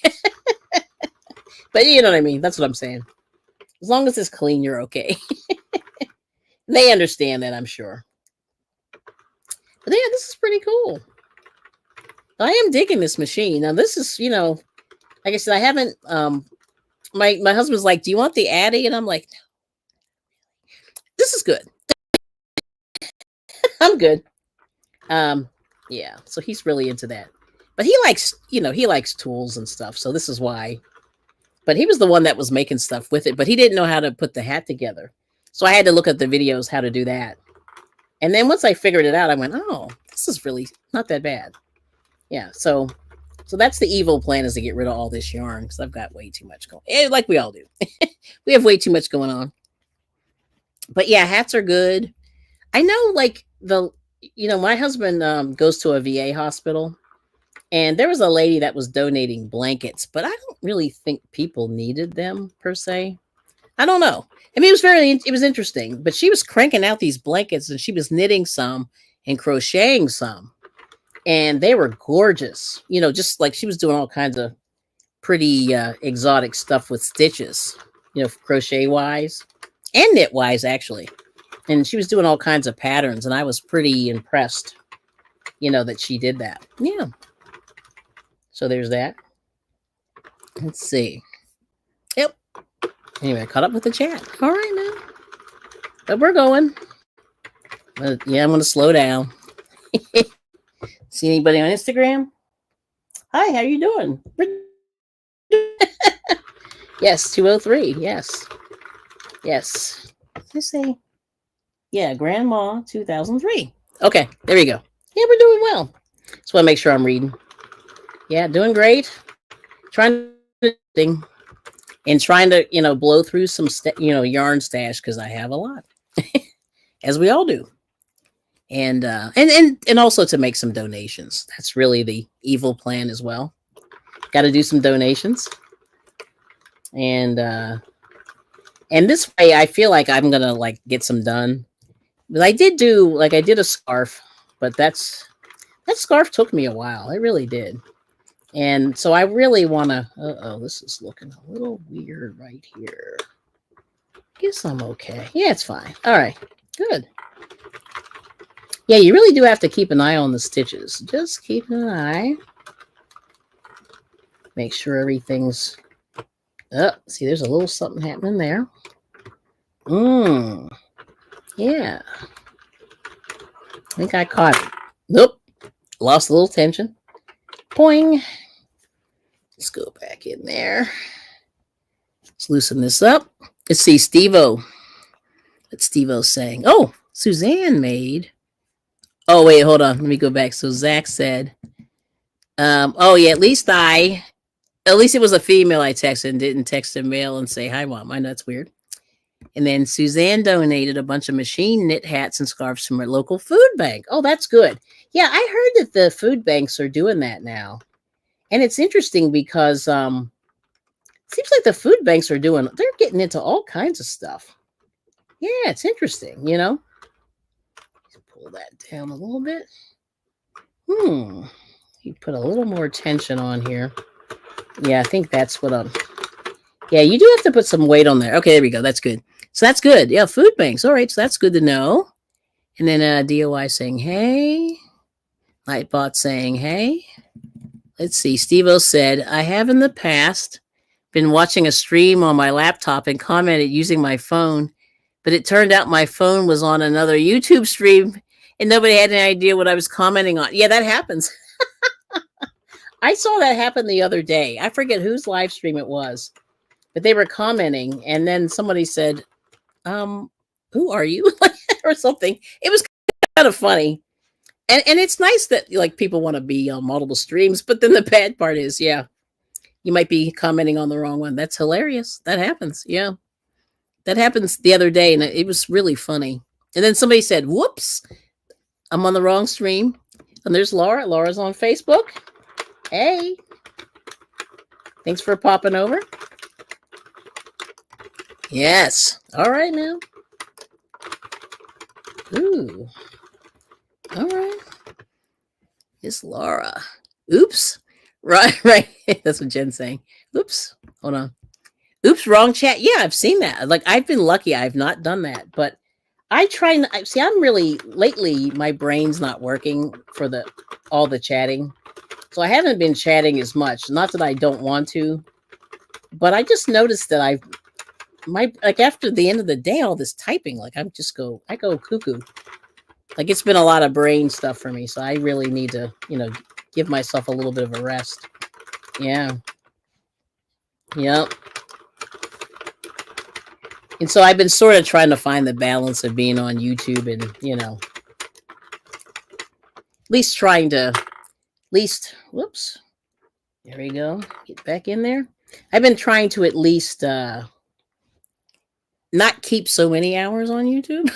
Speaker 1: But you know what I mean? That's what I'm saying. As long as it's clean, you're okay. They understand that, I'm sure. But yeah, this is pretty cool. I am digging this machine. Now, this is, like I said, I haven't, my husband's like, do you want the Addy? And I'm like, no. This is good. I'm good. Yeah, so he's really into that. But he likes tools and stuff. So this is why. But he was the one that was making stuff with it, but he didn't know how to put the hat together. So I had to look at the videos how to do that. And then once I figured it out, I went, oh, this is really not that bad. Yeah, so that's the evil plan, is to get rid of all this yarn, because I've got way too much going on. Like we all do. We have way too much going on. But yeah, hats are good. I know, like, my husband goes to a VA hospital, and there was a lady that was donating blankets, but I don't really think people needed them per se. I don't know. I mean, it was interesting, but she was cranking out these blankets, and she was knitting some and crocheting some, and they were gorgeous. Just like she was doing all kinds of pretty exotic stuff with stitches, crochet wise and knit wise, actually. And she was doing all kinds of patterns, and I was pretty impressed, that she did that. Yeah. So there's that. Let's see. Yep. Anyway, I caught up with the chat. All right, now. But we're going. Yeah, I'm going to slow down. See anybody on Instagram? Hi, how you doing? Yes, 203. Yes. Yes. Let's say, yeah, Grandma 2003. Okay, there we go. Yeah, we're doing well. Just want to make sure I'm reading. Yeah, doing great. Trying to blow through some yarn stash, because I have a lot, as we all do. And also to make some donations. That's really the evil plan as well. Got to do some donations. And this way I feel like I'm gonna get some done. But I did a scarf, but that scarf took me a while. It really did. And so I really want to, this is looking a little weird right here. Guess I'm okay. Yeah, it's fine. All right, good. Yeah, you really do have to keep an eye on the stitches. Just keep an eye. Make sure everything's up. See, there's a little something happening there. Yeah. I think I caught it. Nope. Lost a little tension. Boing. Let's go back in there. Let's loosen this up. Let's see, Steve-O. What's Steve-O saying? Oh, Suzanne made. Oh, wait, hold on. Let me go back. So Zach said, oh, yeah, at least it was a female I texted and didn't text a male and say, hi, Mom. I know that's weird. And then Suzanne donated a bunch of machine knit hats and scarves from her local food bank. Oh, that's good. Yeah, I heard that the food banks are doing that now. And it's interesting because it seems like the food banks they're getting into all kinds of stuff. Yeah, it's interesting, Pull pull that down a little bit. You put a little more tension on here. Yeah, I think that's what I'm. Yeah, you do have to put some weight on there. Okay, there we go. That's good. So that's good. Yeah, food banks. All right, so that's good to know. And then DOI saying, hey. Nightbot saying, hey. Let's see. Steve-O said, I have in the past been watching a stream on my laptop and commented using my phone, but it turned out my phone was on another YouTube stream and nobody had any idea what I was commenting on. Yeah, that happens. I saw that happen the other day. I forget whose live stream it was, but they were commenting and then somebody said, who are you? or something. It was kind of funny. And it's nice that like people want to be on multiple streams, but then the bad part is, yeah, you might be commenting on the wrong one. That's hilarious. That happens. Yeah. That happens the other day and it was really funny. And then somebody said, whoops, I'm on the wrong stream. And there's Laura. Laura's on Facebook. Hey. Thanks for popping over. Yes. All right now. Ooh. All right. It's Laura. Oops. Right. That's what Jen's saying. Oops. Hold on. Oops, wrong chat. Yeah, I've seen that. Like, I've been lucky. I've not done that. But I try. See, I'm really, lately, my brain's not working for all the chatting. So I haven't been chatting as much. Not that I don't want to. But I just noticed that like after the end of the day, all this typing, like I go cuckoo. Like it's been a lot of brain stuff for me. So I really need to, give myself a little bit of a rest. Yeah. Yep. And so I've been sort of trying to find the balance of being on YouTube and, at least, whoops. There we go. Get back in there. I've been trying to at least not keep so many hours on YouTube.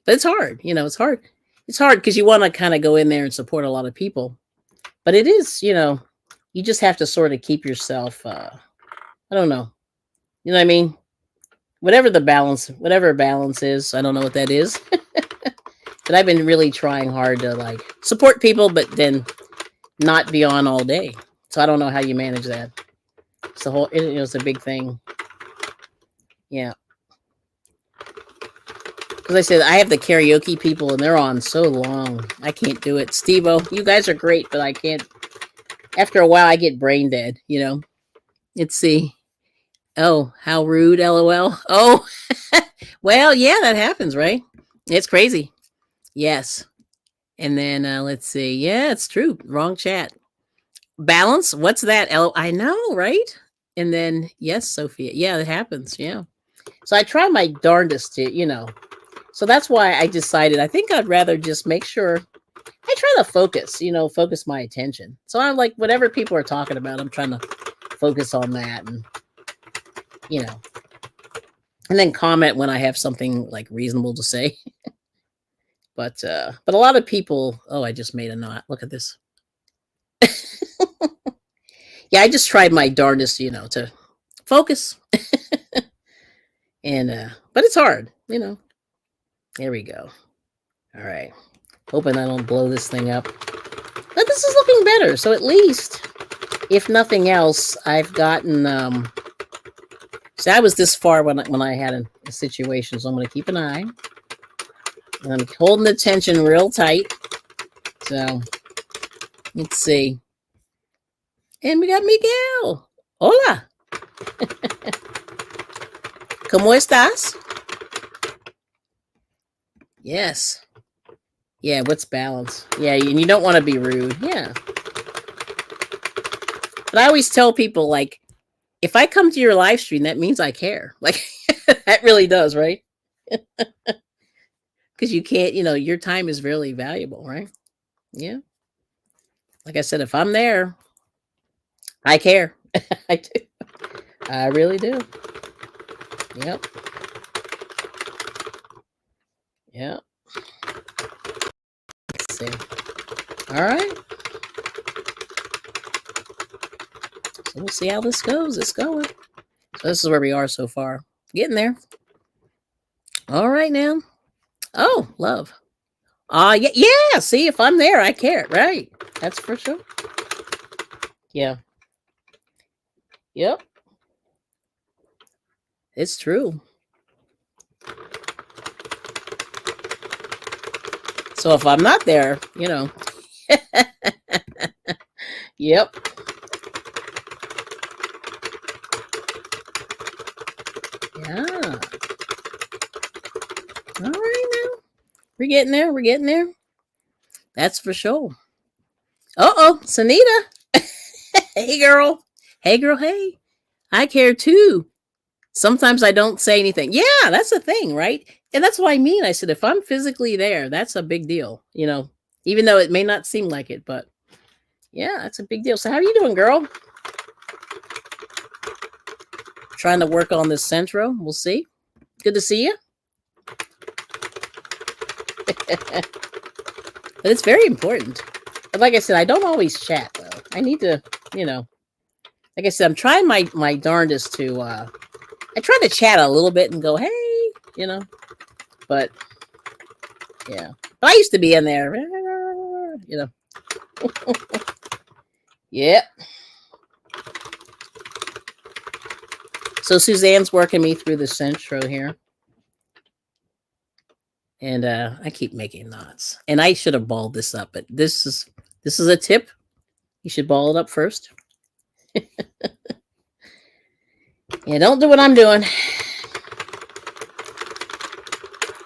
Speaker 1: But it's hard, it's hard. It's hard because you want to kind of go in there and support a lot of people. But it is, you just have to sort of keep yourself, I don't know. You know what I mean? Whatever balance is, I don't know what that is. But I've been really trying hard to like support people, but then not be on all day. So I don't know how you manage that. It's it's a big thing. Yeah. Because I said, I have the karaoke people and they're on so long. I can't do it. Steve-O, you guys are great, but I can't. After a while, I get brain dead, Let's see. Oh, how rude, LOL. Oh, well, yeah, that happens, right? It's crazy. Yes. And then let's see. Yeah, it's true. Wrong chat. Balance. What's that? I know, right? And then, yes, Sophia. Yeah, it happens. Yeah. So I try my darndest to, So that's why I decided I think I'd rather just make sure I try to focus, focus my attention. So I'm like, whatever people are talking about, I'm trying to focus on that and, and then comment when I have something like reasonable to say. But a lot of people, oh, I just made a knot. Look at this. Yeah, I just tried my darndest, to focus. And, but it's hard, There we go. All right. Hoping I don't blow this thing up. But this is looking better. So at least, if nothing else, I've gotten, so I was this far when I had a situation. So I'm going to keep an eye. And I'm holding the tension real tight. So, let's see. And we got Miguel. Hola. ¿Cómo estás? Yes. Yeah, what's balance? Yeah, and you don't want to be rude. Yeah. But I always tell people, like, if I come to your live stream, that means I care. Like, that really does, right? Because you can't, your time is really valuable, right? Yeah. Like I said, if I'm there, I care. I do. I really do. Yep. Yep. Let's see. All right. So we'll see how this goes. It's going. So this is where we are so far. Getting there. All right now. Oh, love. Yeah, yeah. See, if I'm there, I care. Right. That's for sure. Yeah. Yep. It's true. So if I'm not there, yep. Yeah. All right now. We're getting there. We're getting there. That's for sure. Uh-oh, Sanita. Hey girl. Hey girl, hey. I care too. Sometimes I don't say anything. Yeah, that's the thing, right? And that's what I mean. I said if I'm physically there, that's a big deal, even though it may not seem like it, but yeah, that's a big deal. So how are you doing, girl? Trying to work on this Centro. We'll see. Good to see you. But it's very important. But like I said, I don't always chat though. I need to, like I said, I'm trying my darndest to I try to chat a little bit and go, hey, but yeah. But I used to be in there, Yep. So Suzanne's working me through the Centro here. And I keep making knots. And I should have balled this up, but this is a tip. You should ball it up first. Yeah, don't do what I'm doing.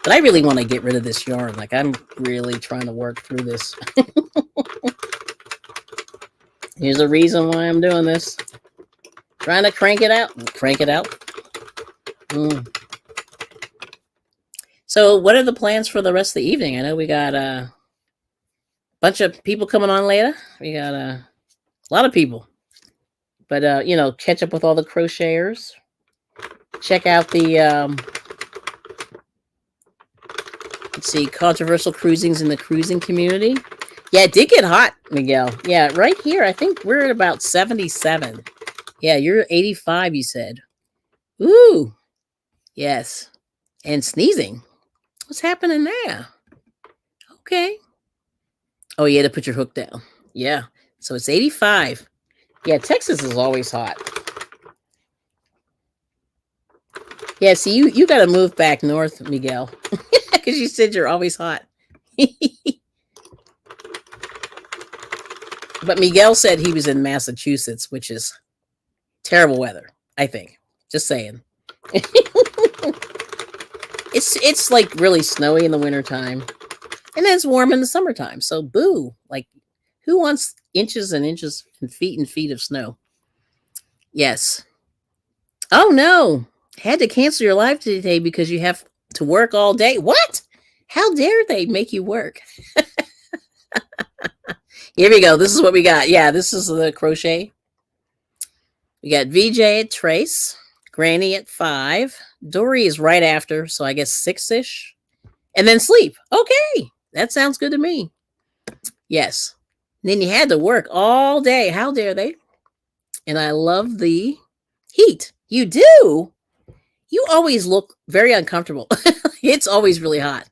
Speaker 1: But I really want to get rid of this yarn. Like, I'm really trying to work through this. Here's a reason why I'm doing this. Trying to crank it out. Crank it out. So what are the plans for the rest of the evening? I know we got a bunch of people coming on later. We got a lot of people. But, catch up with all the crocheters. Check out the, let's see, controversial cruisings in the cruising community. Yeah, it did get hot, Miguel. Yeah, right here, I think we're at about 77. Yeah, you're 85, you said. Ooh, yes. And sneezing. What's happening there? Okay. Oh, you had to put your hook down. Yeah, so it's 85. Yeah, Texas is always hot. Yeah, see, you got to move back north, Miguel, because you said you're always hot. But Miguel said he was in Massachusetts, which is terrible weather, I think. Just saying. It's like really snowy in the wintertime. And then it's warm in the summertime. So boo. Like, who wants inches and inches and feet of snow? Yes. Oh no. Had to cancel your live today because you have to work all day. What? How dare they make you work? Here we go. This is what we got. Yeah, this is the crochet. We got VJ at Trace, Granny at 5. Dory is right after, so I guess 6-ish. And then sleep. Okay. That sounds good to me. Yes. And then you had to work all day. How dare they? And I love the heat. You do? You always look very uncomfortable. It's always really hot.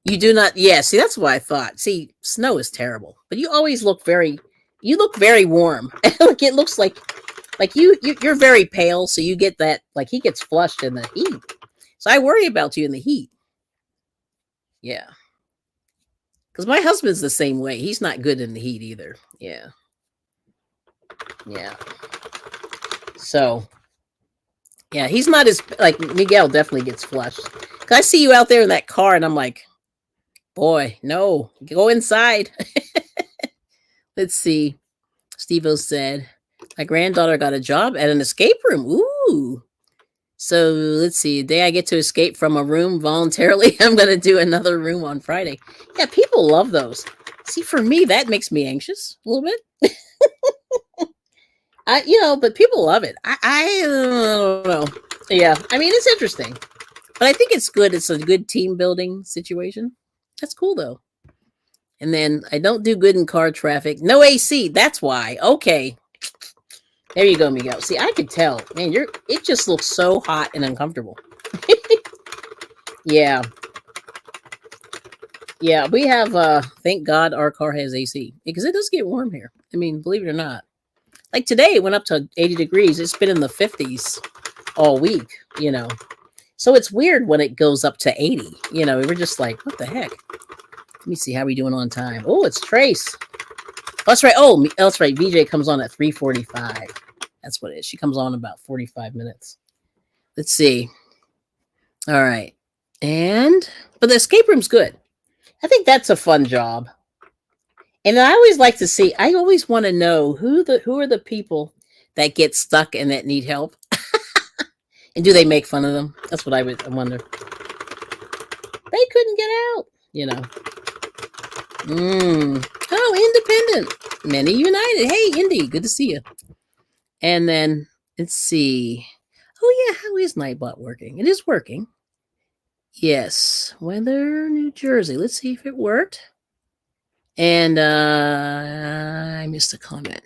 Speaker 1: You do not. Yeah, see, that's what I thought. See, snow is terrible. But you always look very warm. Like, it looks like you're very pale, so you get that, like, he gets flushed in the heat. So I worry about you in the heat. Yeah. Because my husband's the same way. He's not good in the heat either. Yeah. Yeah. So, yeah, he's not as, like, Miguel definitely gets flushed. Because I see you out there in that car, and I'm like, boy, no, go inside. Let's see. Steve-O said, my granddaughter got a job at an escape room. Ooh. So let's see. The day I get to escape from a room voluntarily, I'm going to do another room on Friday. Yeah, people love those. See, for me, that makes me anxious a little bit. But people love it. I don't know. Yeah, I mean, it's interesting. But I think it's good. It's a good team building situation. That's cool, though. And then I don't do good in car traffic. No AC. That's why. Okay. There you go, Miguel. See, I could tell. Man, it just looks so hot and uncomfortable. Yeah. Yeah, we have thank God our car has AC because it does get warm here. I mean, believe it or not. Like today it went up to 80 degrees. It's been in the 50s all week, you know. So it's weird when it goes up to 80. You know, we're just like, what the heck? Let me see how we doing on time. Oh, it's Trace. Oh, that's right. Oh, that's right. VJ comes on at 3:45. That's what it is. She comes on about 45 minutes. Let's see. All right. But the escape room's good. I think that's a fun job. And I always like to see, I always want to know who are the people that get stuck and that need help. And do they make fun of them? That's what I wonder. They couldn't get out, you know. Oh, independent. Many united. Hey, Indy, good to see you. And then let's see. Oh yeah, how is Nightbot working? It is working. Yes, Weather, New Jersey. Let's see if it worked. And I missed a comment.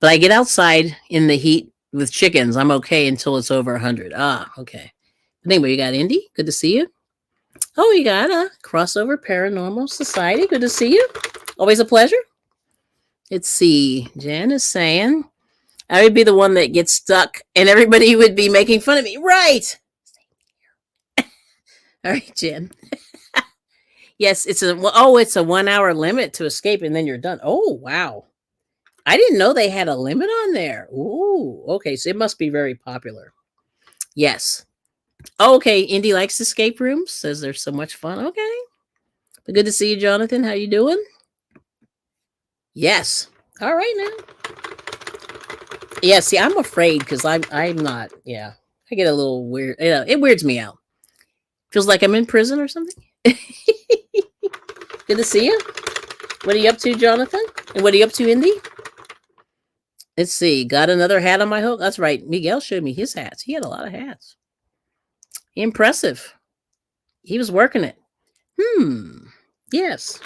Speaker 1: But I get outside in the heat with chickens. I'm okay until it's over 100. Ah, okay. But anyway, you got Indy. Good to see you. Oh, you got a Crossover Paranormal Society. Good to see you. Always a pleasure. Let's see. Jen is saying I would be the one that gets stuck and everybody would be making fun of me. Right. All right, Jen. Yes, it's a 1 hour limit to escape and then you're done. Oh, wow. I didn't know they had a limit on there. Ooh, okay. So it must be very popular. Yes. Oh, okay. Indy likes escape rooms. Says they're so much fun. Okay. But good to see you, Jonathan. How you doing? Yes. All right now. Yeah, see, I'm afraid because I'm not. Yeah. I get a little weird. It weirds me out. Feels like I'm in prison or something. Good to see you. What are you up to, Jonathan? And what are you up to, Indy? Let's see. Got another hat on my hook. That's right. Miguel showed me his hats. He had a lot of hats. Impressive. He was working it. Yes.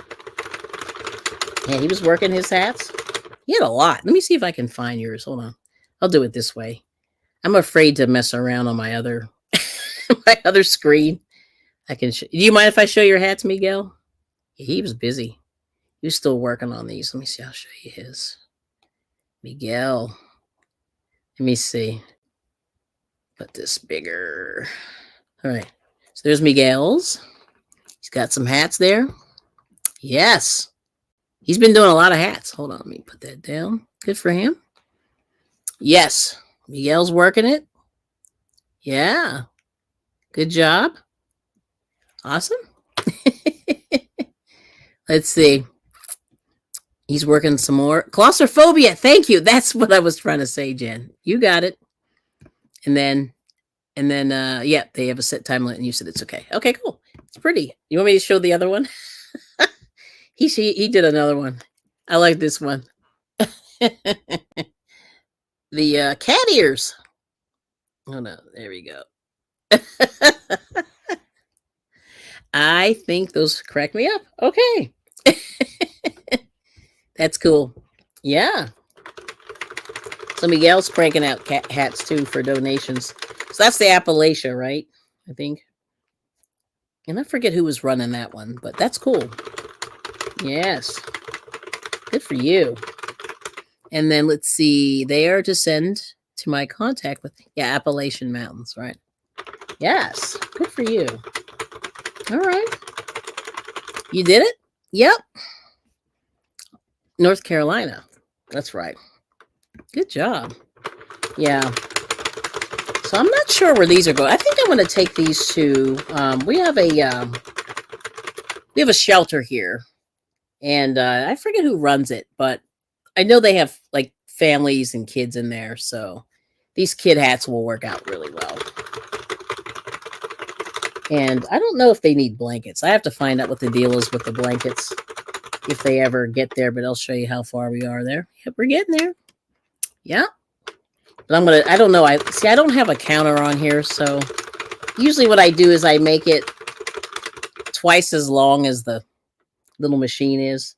Speaker 1: Yeah, he was working his hats. He had a lot. Let me see if I can find yours. Hold on. I'll do it this way. I'm afraid to mess around on my other my other screen. I can. Do you mind if I show your hats, Miguel? He was busy. He was still working on these. Let me see. I'll show you his. Miguel. Let me see. Put this bigger. All right. So there's Miguel's. He's got some hats there. Yes. He's been doing a lot of hats. Hold on. Let me put that down. Good for him. Yes. Miguel's working it. Yeah. Good job. Awesome. Let's see. He's working some more. Claustrophobia. Thank you. That's what I was trying to say, Jen. You got it. And then, yeah, they have a set time limit and you said it's okay. Okay, cool. It's pretty. You want me to show the other one? He did another one. I like this one. The cat ears. Oh no, there we go. I think those crack me up. Okay. That's cool. Yeah. So Miguel's cranking out cat hats too for donations. So that's the Appalachia, right? I think. And I forget who was running that one, but that's cool. Yes. Good for you. And then let's see. They are to send to my contact with, Appalachian Mountains, right? Yes. Good for you. All right. You did it? Yep. North Carolina. That's right. Good job. Yeah. So I'm not sure where these are going. I think I'm going to take these to, we have a shelter here. And I forget who runs it, but I know they have like families and kids in there. So these kid hats will work out really well. And I don't know if they need blankets. I have to find out what the deal is with the blankets if they ever get there, but I'll show you how far we are there. Yep, we're getting there. Yeah. But I don't know. I don't have a counter on here. So usually what I do is I make it twice as long as the little machine is.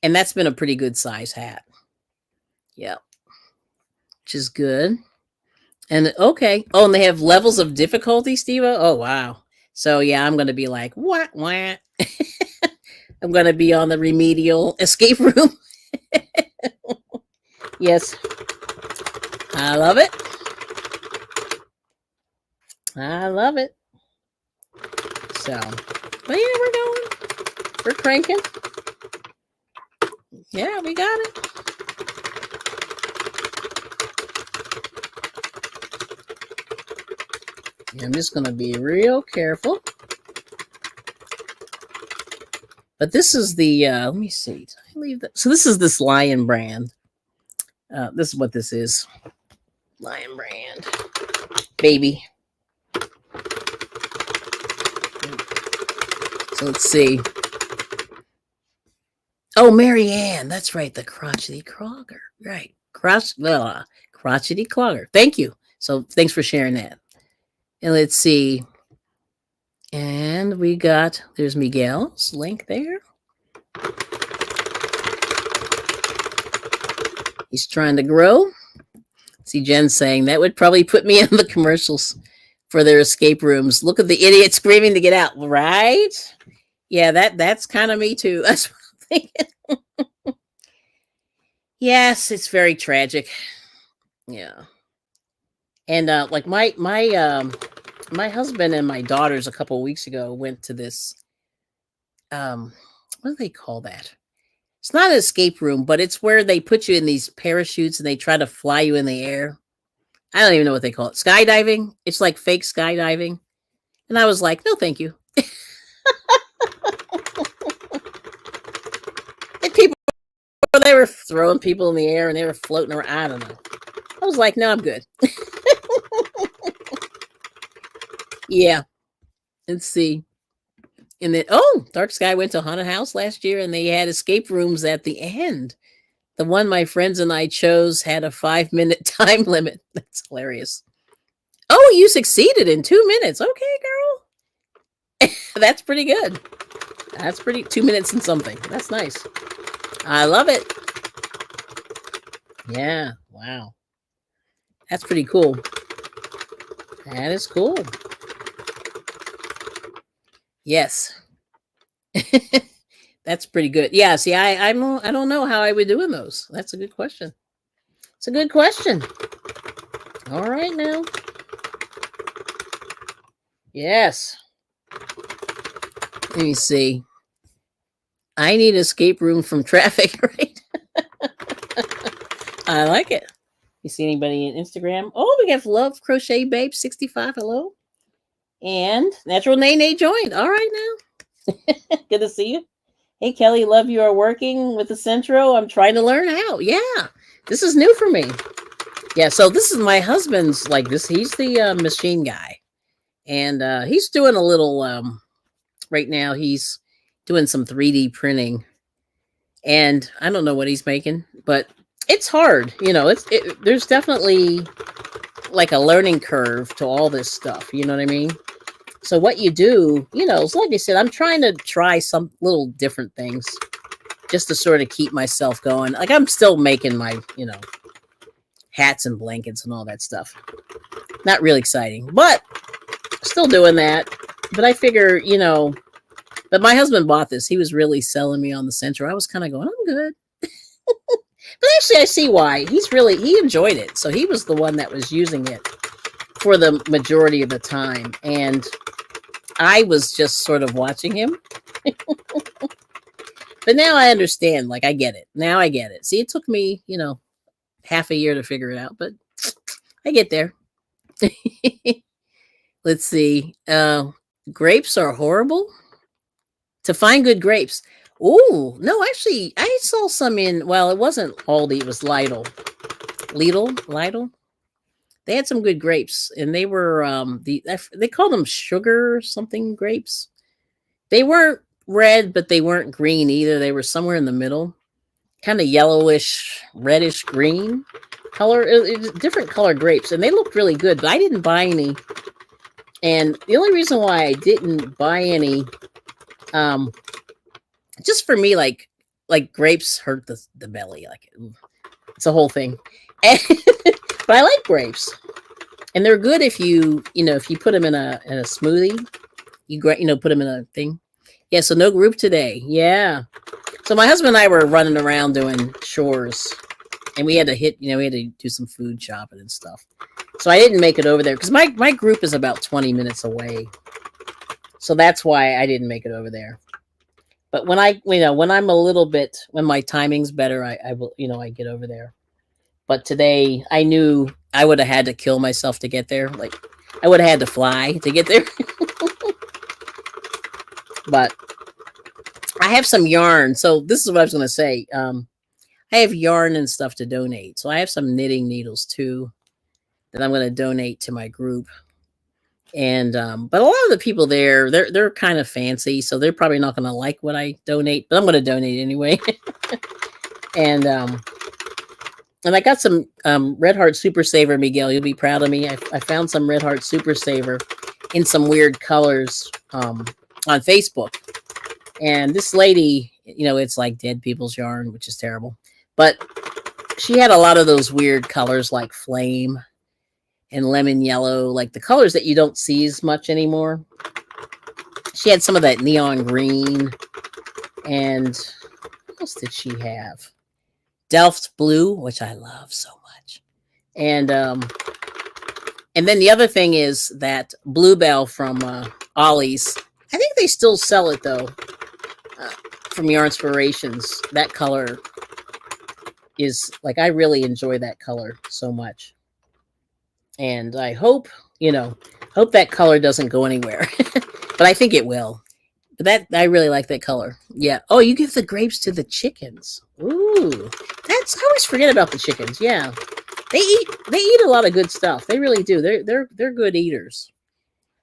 Speaker 1: And that's been a pretty good size hat. Yeah. Which is good. And okay. Oh, and they have levels of difficulty, Steve. Oh, wow. So yeah, I'm going to be like, what? I'm going to be on the remedial escape room. Yes. I love it. I love it. So, but yeah, we're going. We're cranking. Yeah, we got it. I'm just going to be real careful. But this is the, let me see. I leave that. So this is this Lion brand. This is what this is. Lion brand. Baby. So let's see. Oh, Marianne. That's right. The crotchety clogger. Right. Crotchety clogger. Thank you. So thanks for sharing that. And let's see. And we got, there's Miguel's link there. He's trying to grow. See, Jen saying that would probably put me in the commercials for their escape rooms. Look at the idiot screaming to get out, right? Yeah, that's kind of me too. That's what I'm thinking. Yes, it's very tragic. Yeah. And like my husband and my daughters a couple of weeks ago went to this what do they call that? It's not an escape room, but it's where they put you in these parachutes and they try to fly you in the air. I don't even know what they call it. Skydiving. It's like fake skydiving. And I was like, no, thank you. And people, they were throwing people in the air and they were floating around. I don't know. I was like, no, I'm good. Yeah. Let's see. And then, Dark Sky went to Haunted House last year and they had escape rooms at the end. The one my friends and I chose had a 5-minute time limit. That's hilarious. Oh, you succeeded in 2 minutes. Okay, girl. That's pretty good. That's pretty, 2 minutes and something. That's nice. I love it. Yeah. Wow. That's pretty cool. That is cool. Yes. That's pretty good. Yeah, see, I don't know how I would do in those. That's a good question. It's a good question. All right now. Yes. Let me see. I need escape room from traffic, right? I like it. You see anybody in Instagram? Oh, we have Love Crochet Babe 65. Hello. And Natural Nene joined. All right now. Good to see you. Hey, Kelly, love you are working with the Centro. I'm trying to learn how. Yeah, this is new for me. Yeah, so this is my husband's like this. He's the machine guy. And he's doing a little, right now, he's doing some 3D printing. And I don't know what he's making, but it's hard. You know, there's definitely like a learning curve to all this stuff. You know what I mean? So what you do, you know, it's like I said, I'm trying to try some little different things just to sort of keep myself going. Like I'm still making my, you know, hats and blankets and all that stuff. Not really exciting, but still doing that. But I figure, you know, but my husband bought this. He was really selling me on the Centro. I was kind of going, I'm good. But actually, I see why. He enjoyed it. So he was the one that was using it for the majority of the time. And I was just sort of watching him. But now I understand. Like, I get it. Now I get it. See, it took me, you know, half a year to figure it out. But I get there. Let's see. Grapes are horrible. To find good grapes. Oh, no, actually, I saw some in, well, it wasn't Aldi, it was Lidl. They had some good grapes, and they were, they called them sugar something grapes. They weren't red, but they weren't green either. They were somewhere in the middle, kind of yellowish, reddish green color. It was different color grapes, and they looked really good, but I didn't buy any. And the only reason why I didn't buy any, just for me, like grapes hurt the belly. Like it's a whole thing. And, but I like grapes, and they're good if you put them in a smoothie. You put them in a thing. Yeah, so no group today. Yeah. So my husband and I were running around doing chores, and we had to we had to do some food shopping and stuff. So I didn't make it over there because my group is about 20 minutes away. So that's why I didn't make it over there. But when when I'm a little bit, when my timing's better, I will, I get over there. But today I knew I would have had to kill myself to get there. Like I would have had to fly to get there. But I have some yarn. So this is what I was going to say. I have yarn and stuff to donate. So I have some knitting needles too that I'm going to donate to my group. And but a lot of the people there, they're kind of fancy, so they're probably not going to like what I donate, but I'm going to donate anyway. and I got some Red Heart Super Saver, Miguel. You'll be proud of me. I found some Red Heart Super Saver in some weird colors on Facebook. And this lady, it's like dead people's yarn, which is terrible. But she had a lot of those weird colors like flame and lemon yellow, like the colors that you don't see as much anymore. She had some of that neon green. And what else did she have? Delft blue, which I love so much. And then the other thing is that Bluebell from Ollie's. I think they still sell it though. From Yarn Inspirations. That color is like, I really enjoy that color so much. And I hope that color doesn't go anywhere. But I think it will. But I really like that color. Yeah. Oh, you give the grapes to the chickens. Ooh. I always forget about the chickens. Yeah. They eat a lot of good stuff. They really do. They're good eaters.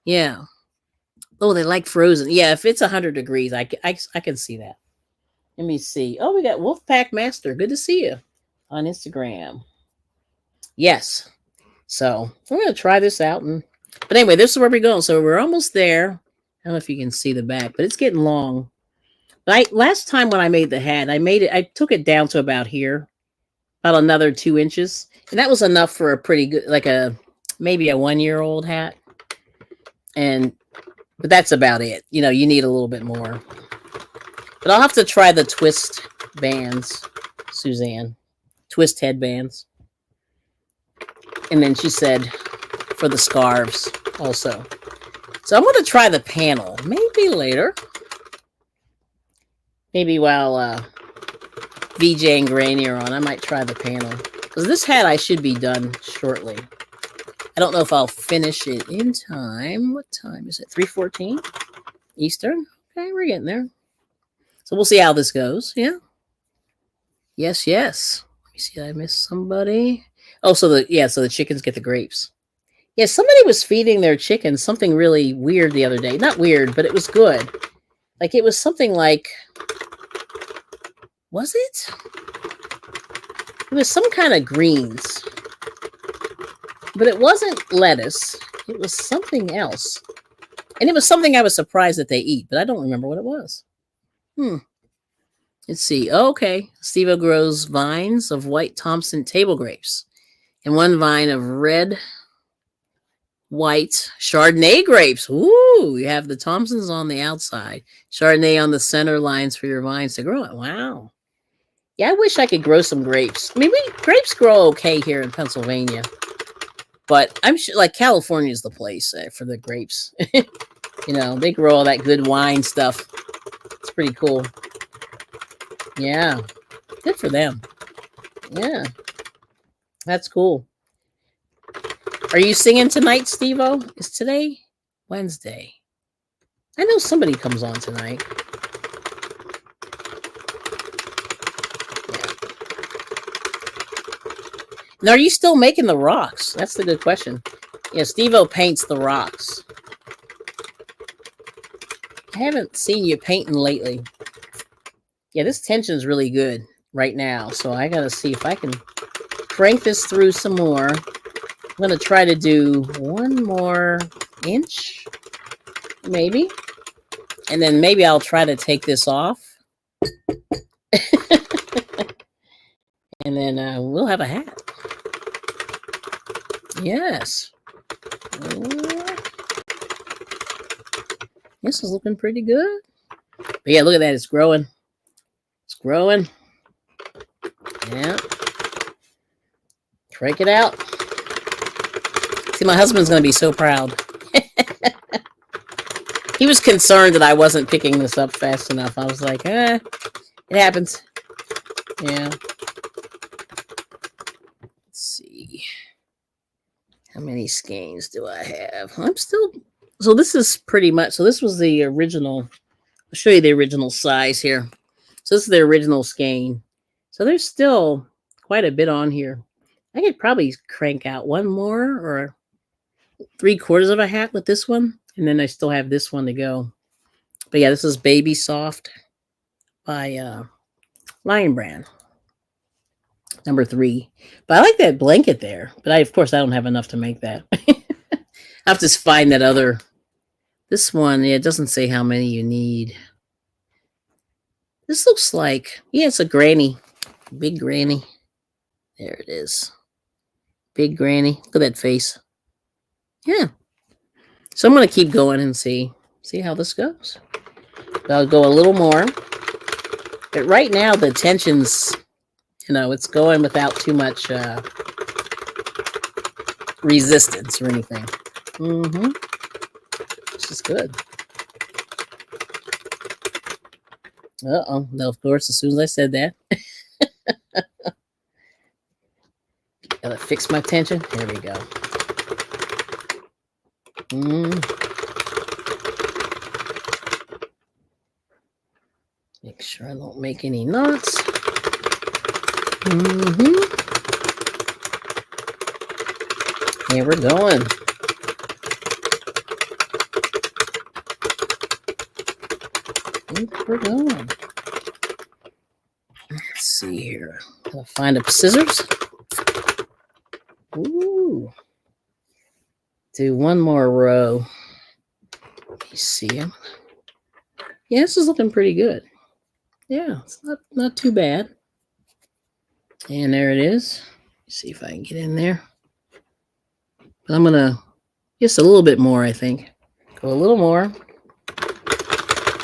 Speaker 1: Yeah. Oh, they like frozen. Yeah, if it's 100 degrees, I can see that. Let me see. Oh, we got Wolfpack Master. Good to see you on Instagram. Yes. So we're going to try this out. But anyway, this is where we're going. So we're almost there. I don't know if you can see the back, but it's getting long. But last time when I made the hat, I took it down to about here, about another 2 inches. And that was enough for a pretty good, like maybe a 1-year-old hat. But that's about it. You need a little bit more. But I'll have to try the twist bands, Suzanne. Twist headbands. And then she said for the scarves also. So I'm going to try the panel. Maybe later. Maybe while VJ and Granny are on, I might try the panel. Because this hat I should be done shortly. I don't know if I'll finish it in time. What time is it? 3:14 Eastern? Okay, we're getting there. So we'll see how this goes. Yeah. Yes. Let me see. Did I miss somebody? Oh, so the chickens get the grapes. Yeah, somebody was feeding their chickens something really weird the other day. Not weird, but it was good. Like it was something like, was it? It was some kind of greens. But it wasn't lettuce. It was something else. And it was something I was surprised that they eat, but I don't remember what it was. Let's see. Oh, okay. Steve grows vines of white Thompson table grapes and 1 vine of red, white Chardonnay grapes. Ooh, you have the Thompsons on the outside, Chardonnay on the center lines for your vines to grow it. Wow. Yeah, I wish I could grow some grapes. I mean, grapes grow okay here in Pennsylvania. But I'm sure, like, California is the place for the grapes. They grow all that good wine stuff. It's pretty cool. Yeah. Good for them. Yeah. That's cool. Are you singing tonight, Steve-O? Is today Wednesday? I know somebody comes on tonight. Now, are you still making the rocks? That's the good question. Yeah, Steve-O paints the rocks. I haven't seen you painting lately. Yeah, this tension's really good right now. So I got to see if I can crank this through some more. I'm going to try to do 1 more inch, maybe. And then maybe I'll try to take this off. And then we'll have a hat. Yes. This is looking pretty good. But yeah, look at that. It's growing. It's growing. Yeah. Crank it out. See, my husband's going to be so proud. He was concerned that I wasn't picking this up fast enough. I was like, it happens. Yeah. Let's see. How many skeins do I have? I'm still... So this is pretty much... So this was the original... I'll show you the original size here. So this is the original skein. So there's still quite a bit on here. I could probably crank out one more or 3/4 of a hat with this one. And then I still have this one to go. But yeah, this is Baby Soft by Lion Brand. Number 3. But I like that blanket there. But of course, I don't have enough to make that. I have to find that other... This one, yeah, it doesn't say how many you need. This looks like... Yeah, it's a granny. Big granny. There it is. Big granny. Look at that face. Yeah. So I'm going to keep going and see how this goes. I'll go a little more. But right now, the tension's, it's going without too much resistance or anything. This is good. Uh-oh. No, of course, as soon as I said that. Gotta fix my tension. Here we go. Make sure I don't make any knots. Here we're going. We're going. Let's see here. Gotta find up scissors. Ooh. Do one more row. Let me see him. Yeah, this is looking pretty good. Yeah, it's not too bad. And there it is. Let's see if I can get in there. But I'm gonna just a little bit more, I think. Go a little more.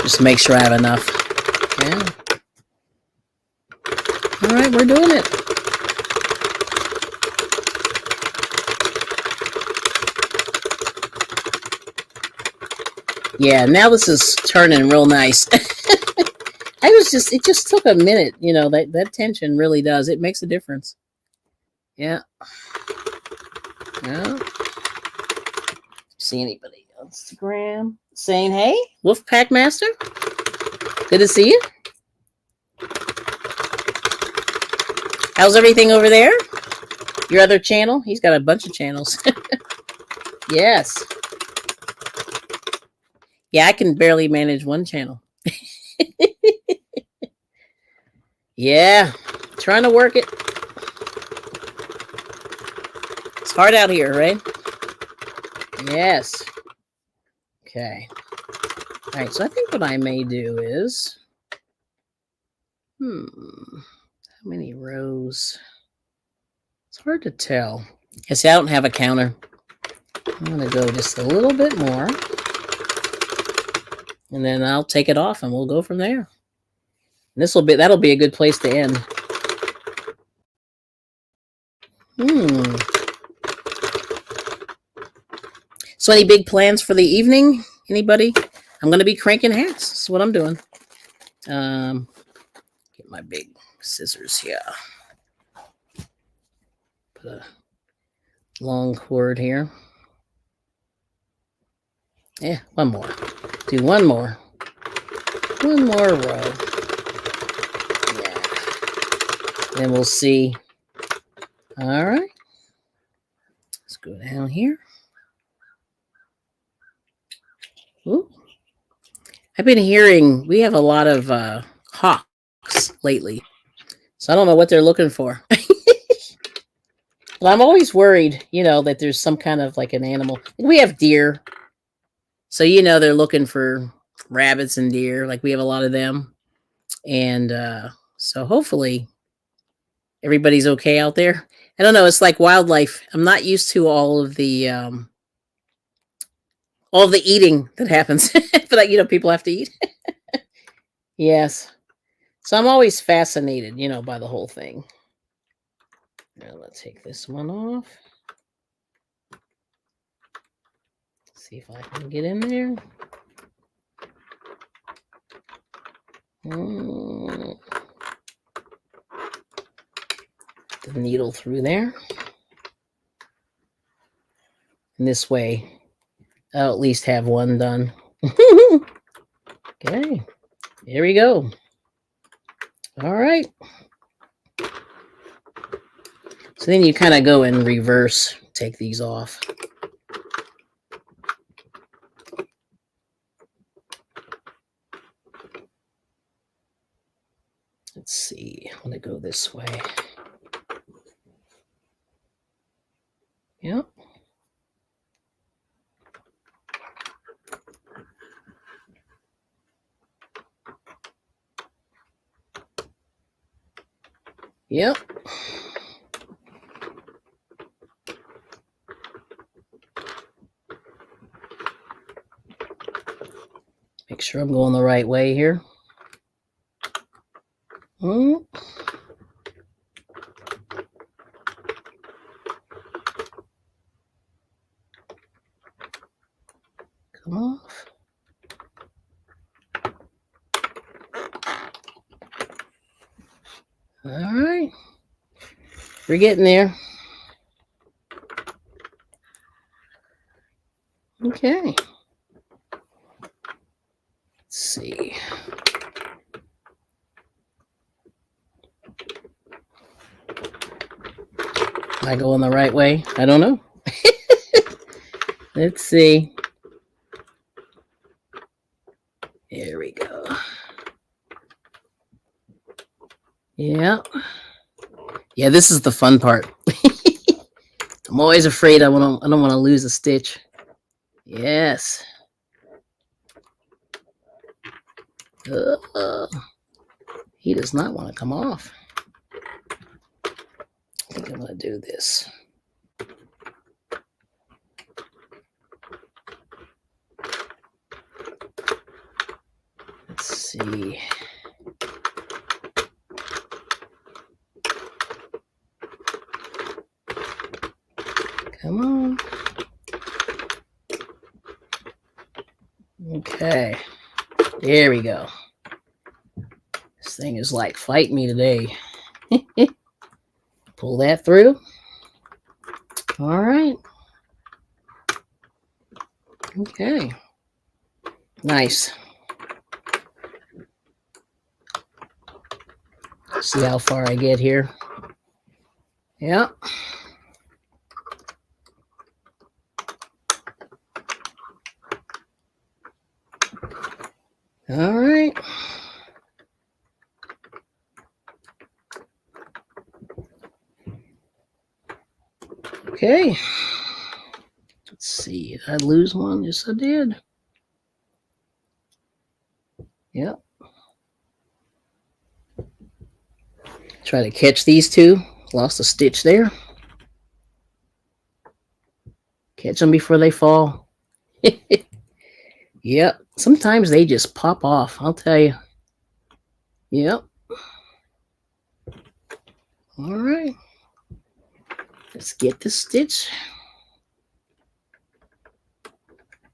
Speaker 1: Just to make sure I have enough. Yeah. All right, we're doing it. Yeah, now this is turning real nice. It just took a minute, that tension really does. It makes a difference. Yeah. Yeah. See anybody on Instagram saying, hey, Wolfpack Master? Good to see you. How's everything over there? Your other channel? He's got a bunch of channels. Yes. Yeah, I can barely manage one channel. Yeah, trying to work it. It's hard out here, right? Yes. Okay. All right, so I think what I may do is... How many rows? It's hard to tell. I see I don't have a counter. I'm going to go just a little bit more. And then I'll take it off and we'll go from there. And that'll be a good place to end. So any big plans for the evening? Anybody? I'm going to be cranking hats. That's what I'm doing. Get my big scissors here. Put a long cord here. Yeah, one more. Do one more. One more row. Yeah. Then we'll see. All right. Let's go down here. Ooh. I've been hearing we have a lot of hawks lately. So I don't know what they're looking for. But I'm always worried, that there's some kind of like an animal. We have deer. So, they're looking for rabbits and deer. Like we have a lot of them. And so hopefully everybody's okay out there. I don't know. It's like wildlife. I'm not used to all of the eating that happens. But, people have to eat. Yes. So I'm always fascinated, by the whole thing. Now let's take this one off. See if I can get in there. The needle through there. And this way, I'll at least have one done. Okay, here we go. All right. So then you kind of go in reverse, take these off. Let's see, I want to go this way. Yep. Yep. Make sure I'm going the right way here. Come off. All right. We're getting there. Okay. Let's see. Am I going the right way? I don't know. Let's see. There we go. Yeah. Yeah, this is the fun part. I'm always afraid I don't want to lose a stitch. Yes. He does not want to come off. I think I'm going to do this. Let's see. Come on. Okay. There we go. This thing is like fighting me today. Pull that through. All right. Okay. Nice. See how far I get here. Yep. All right. Okay. Let's see. Did I lose one? Yes, I did. Yep. Try to catch these two. Lost a stitch there. Catch them before they fall. Yep. Sometimes they just pop off. I'll tell you. Yep. All right. Let's get the stitch.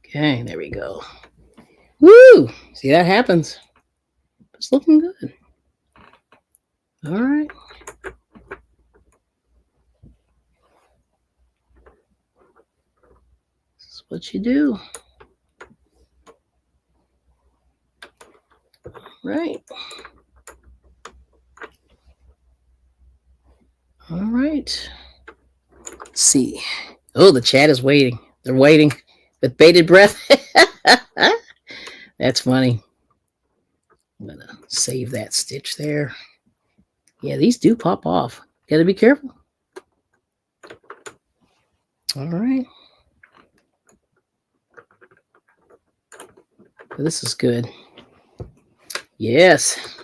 Speaker 1: Okay, there we go. Woo! See, that happens. It's looking good. All right. This is what you do. Right. All right. Let's see. Oh, the chat is waiting. They're waiting with bated breath. That's funny. I'm going to save that stitch there. Yeah, these do pop off. Got to be careful. All right. This is good. Yes.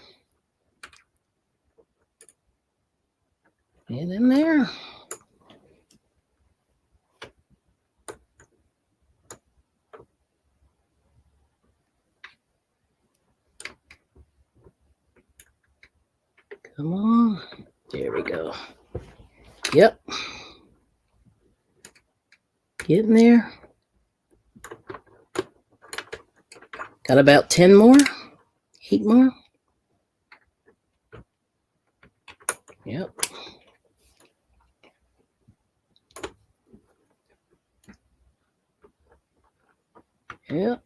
Speaker 1: And in there. Yep. Getting there. Got about 10 more. 8 more. Yep. Yep.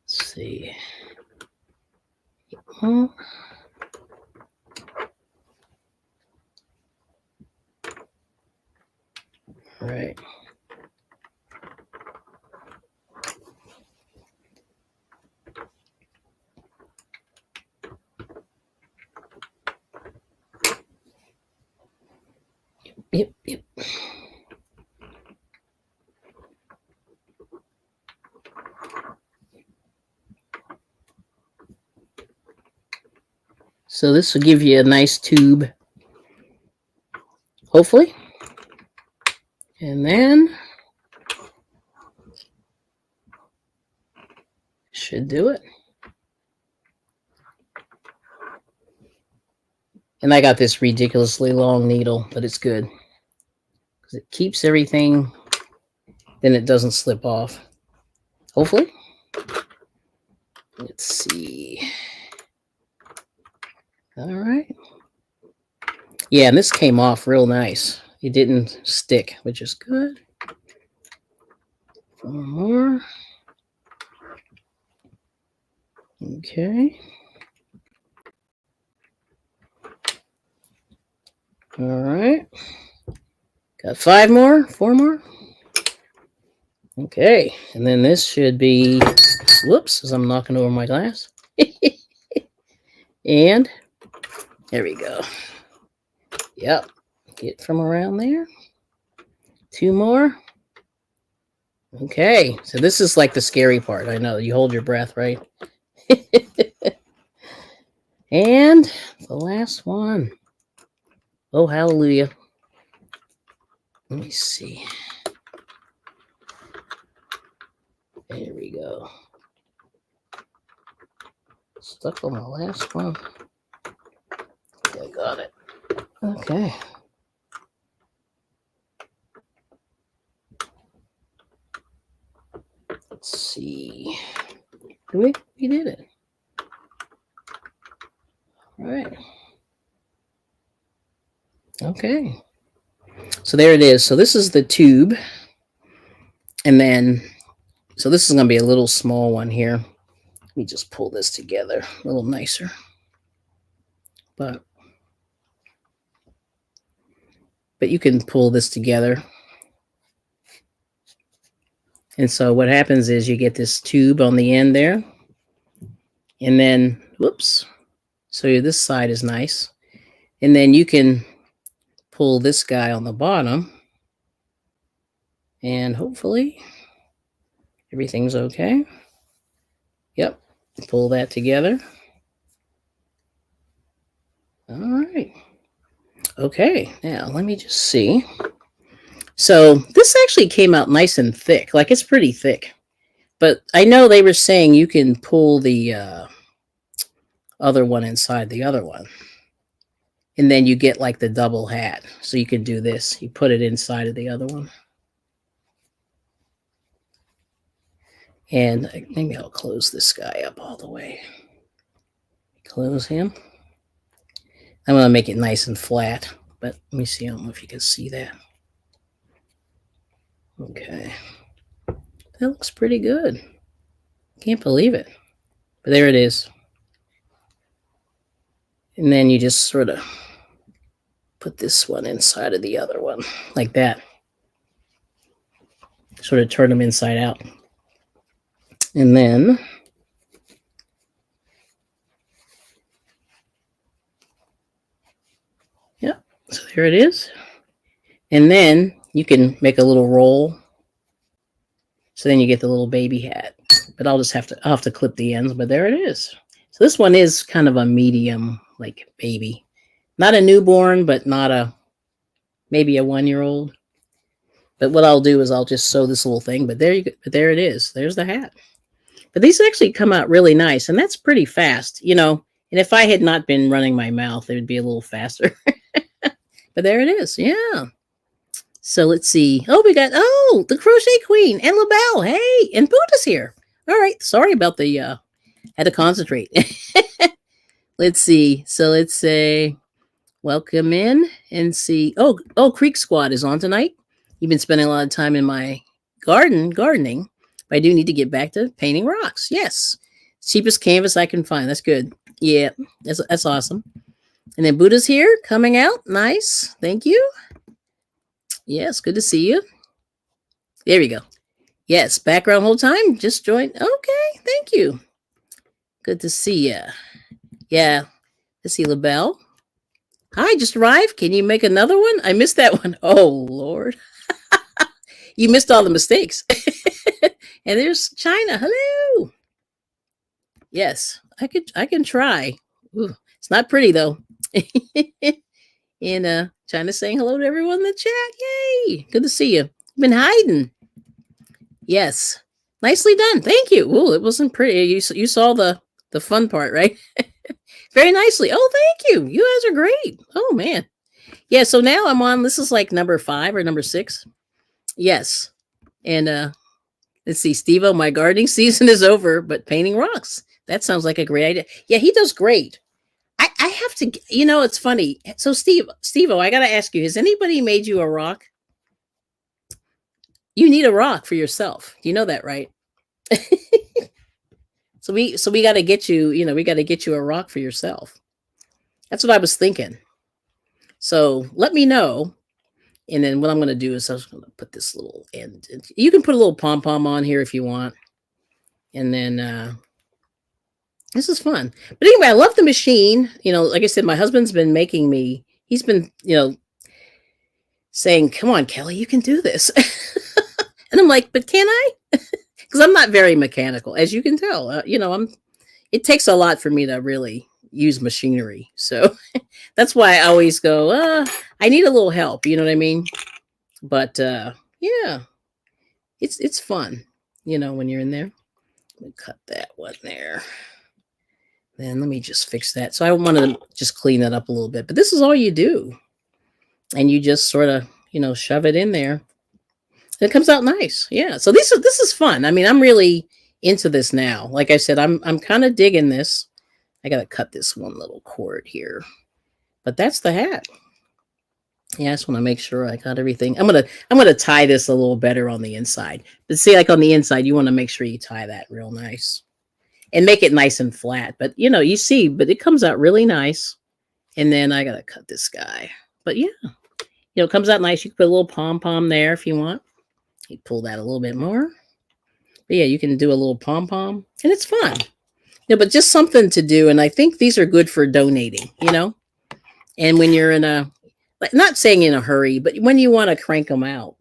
Speaker 1: Let's see. 8 more. All right. Yep. So this will give you a nice tube, hopefully. And then should do it. And I got this ridiculously long needle, but it's good because it keeps everything, then it doesn't slip off. Hopefully. Let's see. All right. Yeah, and this came off real nice. It didn't stick, which is good. 4 more. Okay. All right. Got 5 more, 4 more. Okay. And then this should be, whoops, as I'm knocking over my glass. And there we go. Yep. Get from around there. 2 more. Okay. So this is like the scary part. I know. You hold your breath, right? And the last one. Oh, hallelujah. Let me see. There we go. Stuck on the last one. I got it. Okay. Let's see. We did it. All right. Okay. So there it is. So this is the tube. And then, so this is going to be a little small one here. Let me just pull this together a little nicer. But you can pull this together. And so what happens is you get this tube on the end there. And then, whoops. So this side is nice. And then you can pull this guy on the bottom. And hopefully everything's okay. Yep. Pull that together. All right. Okay. Now let me just see. So this actually came out nice and thick. Like it's pretty thick. But I know they were saying you can pull the other one inside the other one. And then you get like the double hat. So you can do this. You put it inside of the other one. And maybe I'll close this guy up all the way. Close him. I'm going to make it nice and flat. But let me see. I don't know if you can see that. Okay. That looks pretty good. Can't believe it. But there it is. And then you just sort of put this one inside of the other one. Like that. Sort of turn them inside out. And then yeah, so there it is. And then you can make a little roll. So then you get the little baby hat. But I'll have to clip the ends, but there it is. So this one is kind of a medium, like baby. Not a newborn, but not a maybe a 1-year-old. But what I'll do is I'll just sew this little thing. But there you go. But there it is. There's the hat. But these actually come out really nice, and that's pretty fast. You know, And if I had not been running my mouth, it would be a little faster. But there it is. Yeah. So let's see. Oh, we got the Crochet Queen and LaBelle. Hey, and Buddha's here. All right. Sorry about the had to concentrate. Let's see. So let's say welcome in and see. Oh, Creek Squad is on tonight. You've been spending a lot of time in my gardening. But I do need to get back to painting rocks. Yes. Cheapest canvas I can find. That's good. Yeah, that's awesome. And then Buddha's here coming out. Nice. Thank you. Yes, good to see you. There we go. Yes, background whole time. Just joined. Okay, thank you. Good to see you. Yeah, to see LaBelle. Hi, just arrived. Can you make another one? I missed that one. Oh, Lord. You missed all the mistakes. And there's China. Hello. Yes, I can try. Ooh, it's not pretty though. And China saying hello to everyone in the chat. Yay! Good to see you. You've been hiding. Yes. Nicely done. Thank you. Ooh, it wasn't pretty. You saw the fun part, right? Very nicely. Oh, thank you. You guys are great. Oh man. Yeah, so now I'm on, this is like number 5 or number 6. Yes. And let's see, Steve-O, my gardening season is over, but painting rocks. That sounds like a great idea. Yeah, he does great. I have to, it's funny. So Steve-O, I got to ask you, has anybody made you a rock? You need a rock for yourself. You know that, right? So we got to get you, we got to get you a rock for yourself. That's what I was thinking. So let me know. And then what I'm going to do is I'm going to put this little end. You can put a little pom-pom on here if you want. And then this is fun. But anyway, I love the machine. Like I said, my husband's been making me, he's been, saying, come on, Kelly, you can do this. And I'm like, but can I? Because I'm not very mechanical, as you can tell. It takes a lot for me to really use machinery. So that's why I always go, I need a little help. You know what I mean? But yeah, it's fun, when you're in there. Let me cut that one there. Then let me just fix that. So I want to just clean that up a little bit. But this is all you do. And you just sort of, shove it in there. And it comes out nice. Yeah. So this is fun. I mean, I'm really into this now. Like I said, I'm kind of digging this. I got to cut this one little cord here. But that's the hat. Yeah, I just want to make sure I got everything. I'm gonna tie this a little better on the inside. But see, like on the inside, you want to make sure you tie that real nice. And make it nice and flat. But you see, but it comes out really nice. And then I gotta cut this guy. But yeah, it comes out nice. You can put a little pom-pom there if you want. You pull that a little bit more. But yeah, you can do a little pom-pom. And it's fun. But just something to do. And I think these are good for donating, And when you're in a, like, not saying in a hurry, but when you want to crank them out.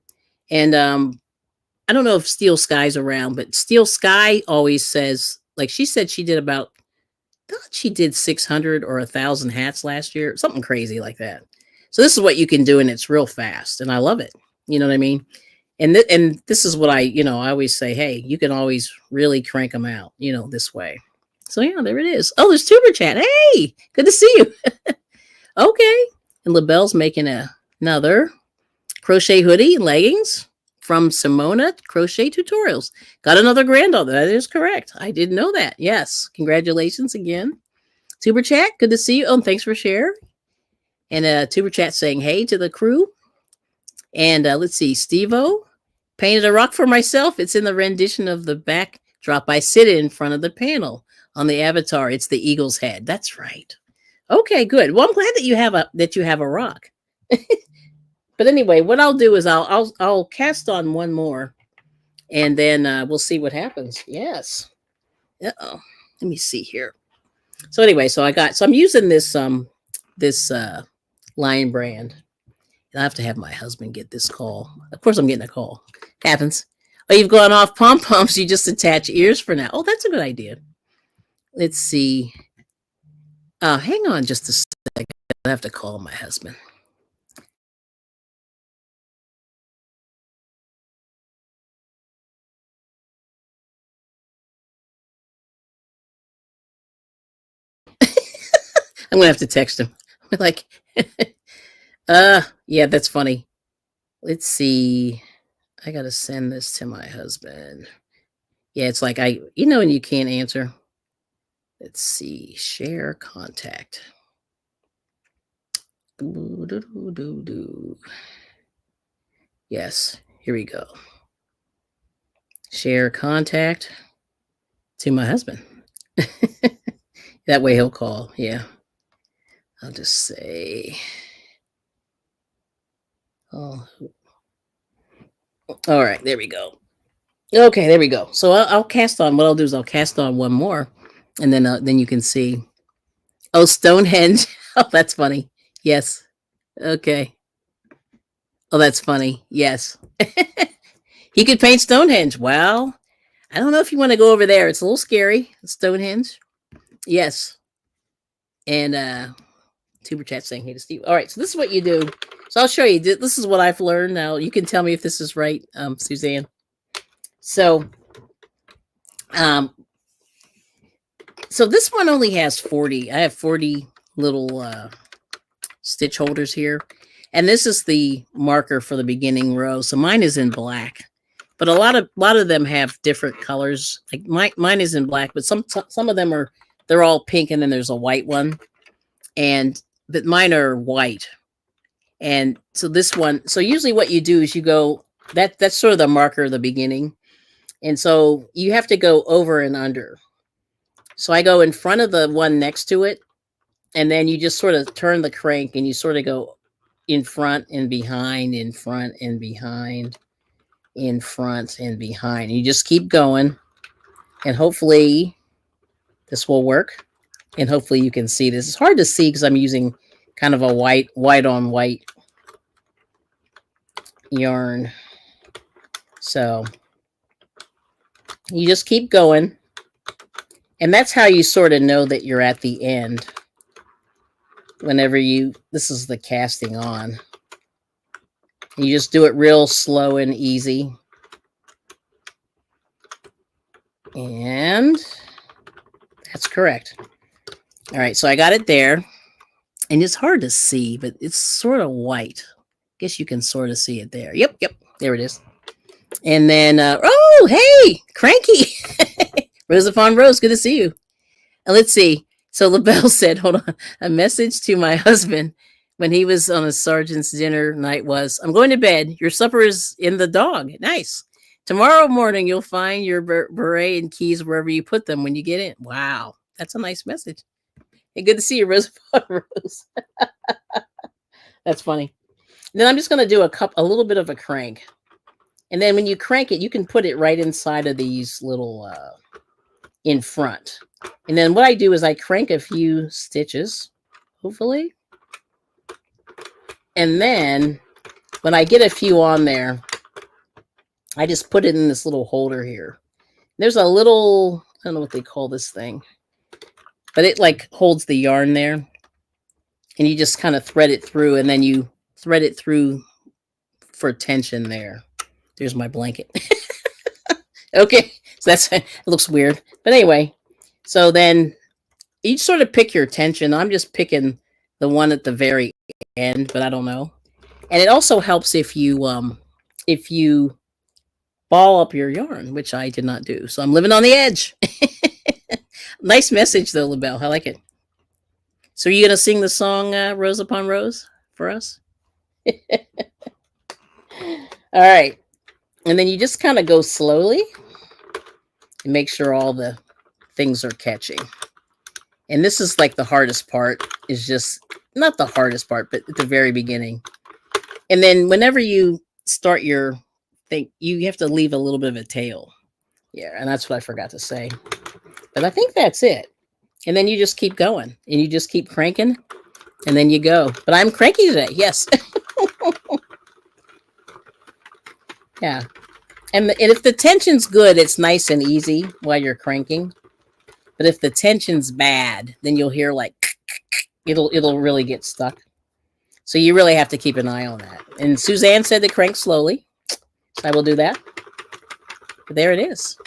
Speaker 1: And I don't know if Steel Sky's around, but Steel Sky always says, like she said she did about, I thought she did 600 or 1,000 hats last year, something crazy like that. So this is what you can do, and it's real fast, and I love it. You know what I mean? And this is what I always say, hey, you can always really crank them out, this way. So yeah, there it is. Oh, there's Tuber Chat. Hey, good to see you. Okay. And LaBelle's making another crochet hoodie, leggings from Simona Crochet Tutorials. Got another granddaughter. That is correct. I didn't know that. Yes. Congratulations again. Tuber Chat, good to see you. Oh, and thanks for sharing. And Tuber Chat saying hey to the crew. And let's see, Steve-O painted a rock for myself. It's in the rendition of the backdrop. I sit in front of the panel on the avatar. It's the eagle's head. That's right. Okay, good. Well, I'm glad that you have a rock. But anyway, what I'll do is I'll cast on one more, and then we'll see what happens. Yes. Uh-oh. Let me see here. So anyway, so I'm using this Lion brand. And I have to have my husband get this call. Of course, I'm getting a call. Happens. Oh, you've gone off pom-poms. You just attach ears for now. Oh, that's a good idea. Let's see. Hang on just a second. I have to call my husband. I'm gonna have to text him. Like, yeah, that's funny. Let's see. I gotta send this to my husband. Yeah, it's like when you can't answer. Let's see. Share contact. Yes, here we go. Share contact to my husband. That way he'll call. Yeah. I'll just say, oh, all right, there we go. Okay, there we go. So I'll cast on. What I'll do is I'll cast on one more, and then you can see. Oh, Stonehenge. Oh, that's funny. Yes. Okay. Oh, that's funny. Yes. He could paint Stonehenge. Well, I don't know if you want to go over there. It's a little scary. Stonehenge. Yes. And Tuber Chat saying hey to Steve. All right, so this is what you do. So I'll show you. This is what I've learned. Now you can tell me if this is right, Suzanne. So this one only has 40. I have 40 little stitch holders here. And this is the marker for the beginning row. So mine is in black. But a lot of them have different colors. Like mine is in black, but some of them they're all pink, and then there's a white one. But mine are white. And so this one, so usually what you do is you go, that's sort of the marker of the beginning. And so you have to go over and under. So I go in front of the one next to it, and then you just sort of turn the crank and you sort of go in front and behind, in front and behind, in front and behind. You just keep going, and hopefully this will work. And hopefully you can see this. It's hard to see because I'm using kind of a white on white yarn. So you just keep going. And that's how you sort of know that you're at the end. Whenever this is the casting on. You just do it real slow and easy. And that's correct. All right, so I got it there. And it's hard to see, but it's sort of white. Guess you can sort of see it there. Yep, there it is. And then, oh, hey, Cranky. Rose upon Rose, good to see you. And let's see. So LaBelle said, hold on, a message to my husband when he was on a sergeant's dinner night was, I'm going to bed. Your supper is in the dog. Nice. Tomorrow morning, you'll find your beret and keys wherever you put them when you get in. Wow. That's a nice message. Hey, good to see you, Rose upon Rose. That's funny. And then I'm just going to do a little bit of a crank. And then when you crank it, you can put it right inside of these little in front. And then what I do is I crank a few stitches, hopefully. And then when I get a few on there, I just put it in this little holder here. There's a little, I don't know what they call this thing, but it like holds the yarn there. And you just kind of thread it through, and then you thread it through for tension there. There's my blanket. Okay, so it looks weird. But anyway, so then you sort of pick your tension. I'm just picking the one at the very end, but I don't know. And it also helps if you ball up your yarn, which I did not do. So I'm living on the edge. Nice message though, LaBelle. I like it. So are you going to sing the song Rose Upon Rose for us? All right. And then you just kind of go slowly and make sure all the things are catching. And this is like the hardest part, is just not the hardest part, but at the very beginning. And then whenever you start your thing, you have to leave a little bit of a tail. Yeah, and that's what I forgot to say. But I think that's it. And then you just keep going, and you just keep cranking, and then you go. But I'm cranky today, yes. Yeah. And if the tension's good, it's nice and easy while you're cranking. But if the tension's bad, then you'll hear like it'll really get stuck. So you really have to keep an eye on that. And Suzanne said to crank slowly. So I will do that. But there it is.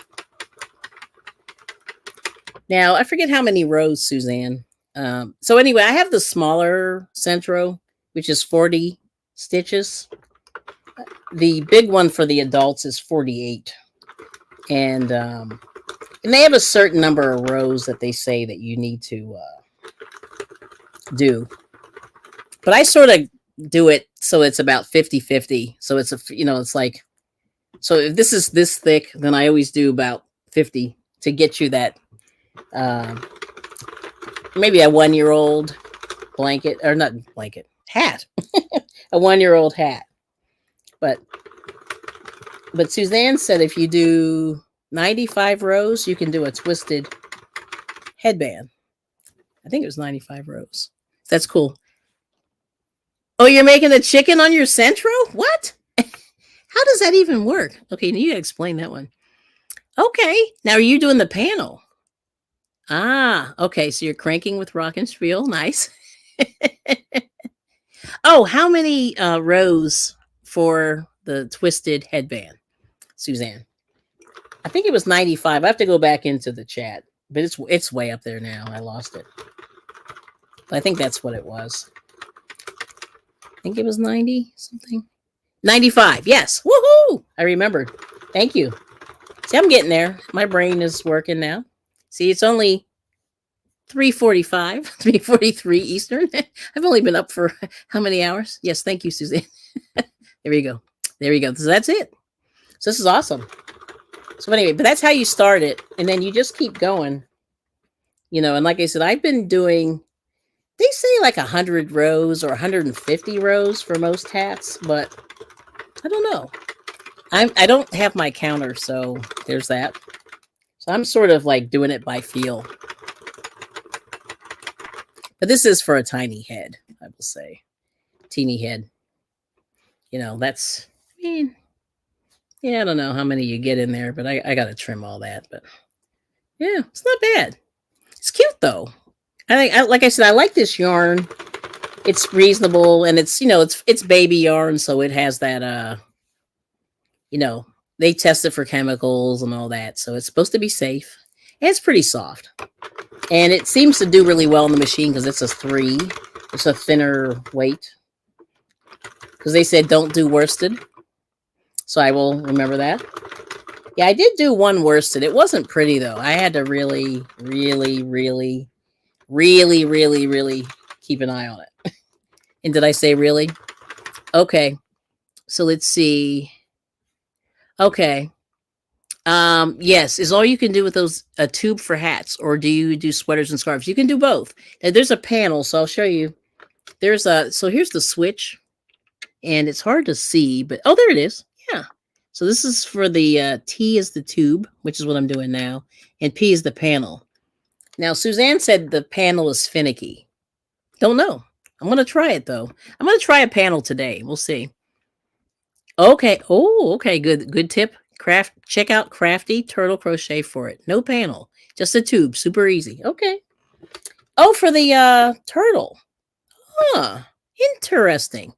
Speaker 1: Now, I forget how many rows, Suzanne. So anyway, I have the smaller Centro, which is 40 stitches. The big one for the adults is 48. And they have a certain number of rows that they say that you need to do. But I sort of do it so it's about 50-50. So it's it's like, so if this is this thick, then I always do about 50 to get you that maybe a 1-year-old blanket, or not blanket, hat. A 1-year-old hat. But Suzanne said if you do 95 rows, you can do a twisted headband. I think it was 95 rows. That's cool. Oh, you're making the chicken on your Centro? What? How does that even work? Okay, you need to explain that one. Okay, now are you doing the panel? Ah, okay, so you're cranking with rock and spiel. Nice. Oh, how many rows for the twisted headband, Suzanne? I think it was 95. I have to go back into the chat, but it's way up there now. I lost it. But I think that's what it was. I think it was 90 something. 95. Yes. Woohoo! I remembered. Thank you. See, I'm getting there. My brain is working now. See, it's only 3:45, 3:43 Eastern. I've only been up for how many hours? Yes, thank you, Suzanne. There you go. There you go. So that's it. So this is awesome. So anyway, but that's how you start it. And then you just keep going. And like I said, I've been doing, they say like 100 rows or 150 rows for most hats, but I don't know. I don't have my counter, so there's that. So I'm sort of like doing it by feel. But this is for a tiny head, I will say. Teeny head. That's, I don't know how many you get in there, but I got to trim all that. But yeah, it's not bad. It's cute, though. Like I said, I like this yarn. It's reasonable, and it's baby yarn, so it has that, they test it for chemicals and all that, so it's supposed to be safe. And it's pretty soft. And it seems to do really well in the machine because it's a 3. It's a thinner weight. Because they said don't do worsted. So I will remember that. Yeah, I did do one worsted. It wasn't pretty, though. I had to really, really, really, really, really, really keep an eye on it. And did I say really? Okay. So let's see. Okay. Yes, is all you can do with those a tube for hats, or do you do sweaters and scarves? You can do both. Now, there's a panel, so I'll show you. So here's the switch, and it's hard to see, but oh, there it is. Yeah. So this is for the T is the tube, which is what I'm doing now, and P is the panel. Now, Suzanne said the panel is finicky. Don't know. I'm going to try it, though. I'm going to try a panel today. We'll see. Okay. Oh, okay. Good tip. Check out Crafty Turtle Crochet for it. No panel. Just a tube. Super easy. Okay. Oh, for the turtle. Huh. Interesting.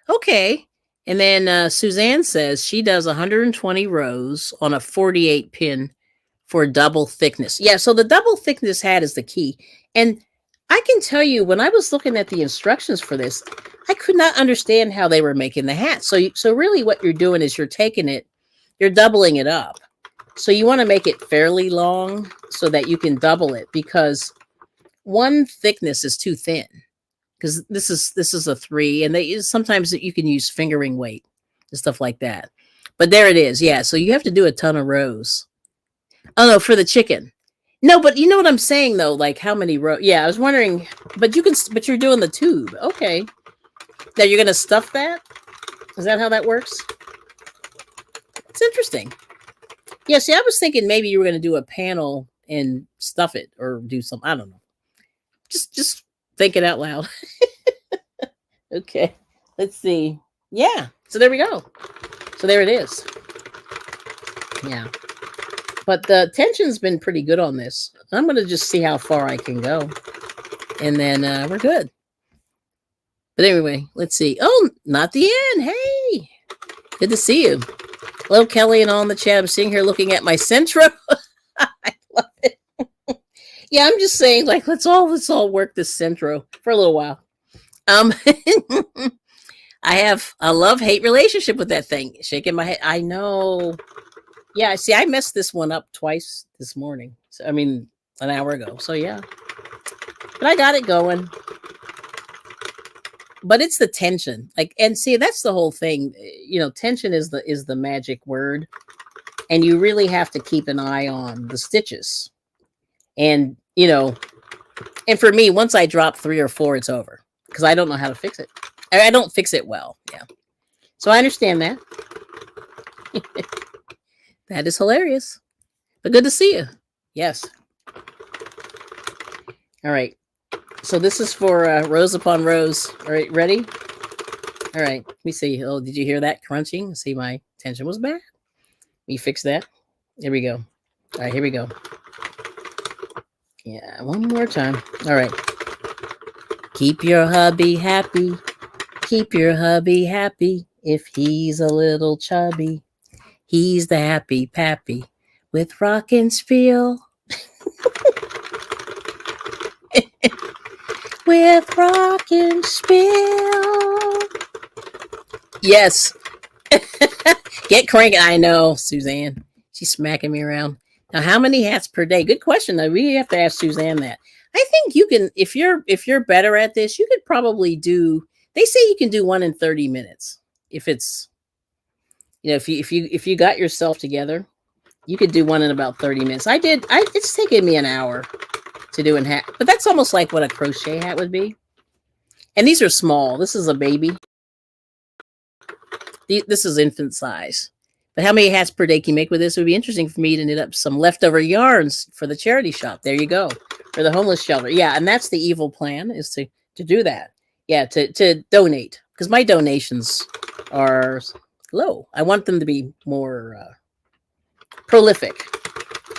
Speaker 1: Okay. And then Suzanne says she does 120 rows on a 48 pin for double thickness. Yeah, so the double thickness hat is the key. And I can tell you, when I was looking at the instructions for this, I could not understand how they were making the hat. So really what you're doing is you're taking it, you're doubling it up. So you want to make it fairly long so that you can double it, because one thickness is too thin. Because this is a 3, and sometimes you can use fingering weight and stuff like that. But there it is. Yeah, so you have to do a ton of rows. Oh no, for the chicken. No, but you know what I'm saying though, like how many rows? Yeah, I was wondering, but you're doing the tube. Okay. Now you're gonna stuff that? Is that how that works? It's interesting. Yeah, see, I was thinking maybe you were gonna do a panel and stuff it or do some, I don't know. Just think it out loud. Okay. Let's see. Yeah. So there we go. So there it is. Yeah. But the tension's been pretty good on this. I'm going to just see how far I can go. And then we're good. But anyway, let's see. Oh, not the end. Hey. Good to see you. Hello, Kelly, and all in the chat. I'm sitting here looking at my Centro. I love it. Yeah, I'm just saying, like, let's all work this centro for a little while. Um, I have a love-hate relationship with that thing. Shaking my head. I know. Yeah, see, I messed this one up twice this morning. So, I mean, an hour ago. So yeah, but I got it going. But it's the tension, like, and see, that's the whole thing. Tension is the magic word, and you really have to keep an eye on the stitches. And and for me, once I drop 3 or 4, it's over because I don't know how to fix it. I don't fix it well. Yeah, so I understand that. That is hilarious. But good to see you. Yes. All right. So this is for rows upon rows. All right, ready? All right. Let me see. Oh, did you hear that crunching? See, my tension was bad. Let me fix that. Here we go. All right, here we go. Yeah, one more time. All right. Keep your hubby happy. Keep your hubby happy. If he's a little chubby, he's the happy pappy with rock and spiel. With rock and spill. Yes. Get cranking. I know, Suzanne. She's smacking me around. Now, how many hats per day? Good question. I really have to ask Suzanne that. I think you can, if you're better at this, you could probably do. They say you can do one in 30 minutes. If it's, if you got yourself together, you could do one in about 30 minutes. It's taken me an hour to do a hat, but that's almost like what a crochet hat would be. And these are small. This is a baby. This is infant size. But how many hats per day can you make with this? It would be interesting for me to knit up some leftover yarns for the charity shop. There you go. For the homeless shelter. Yeah, and that's the evil plan, is to do that. Yeah, to donate. Because my donations are low. I want them to be more prolific.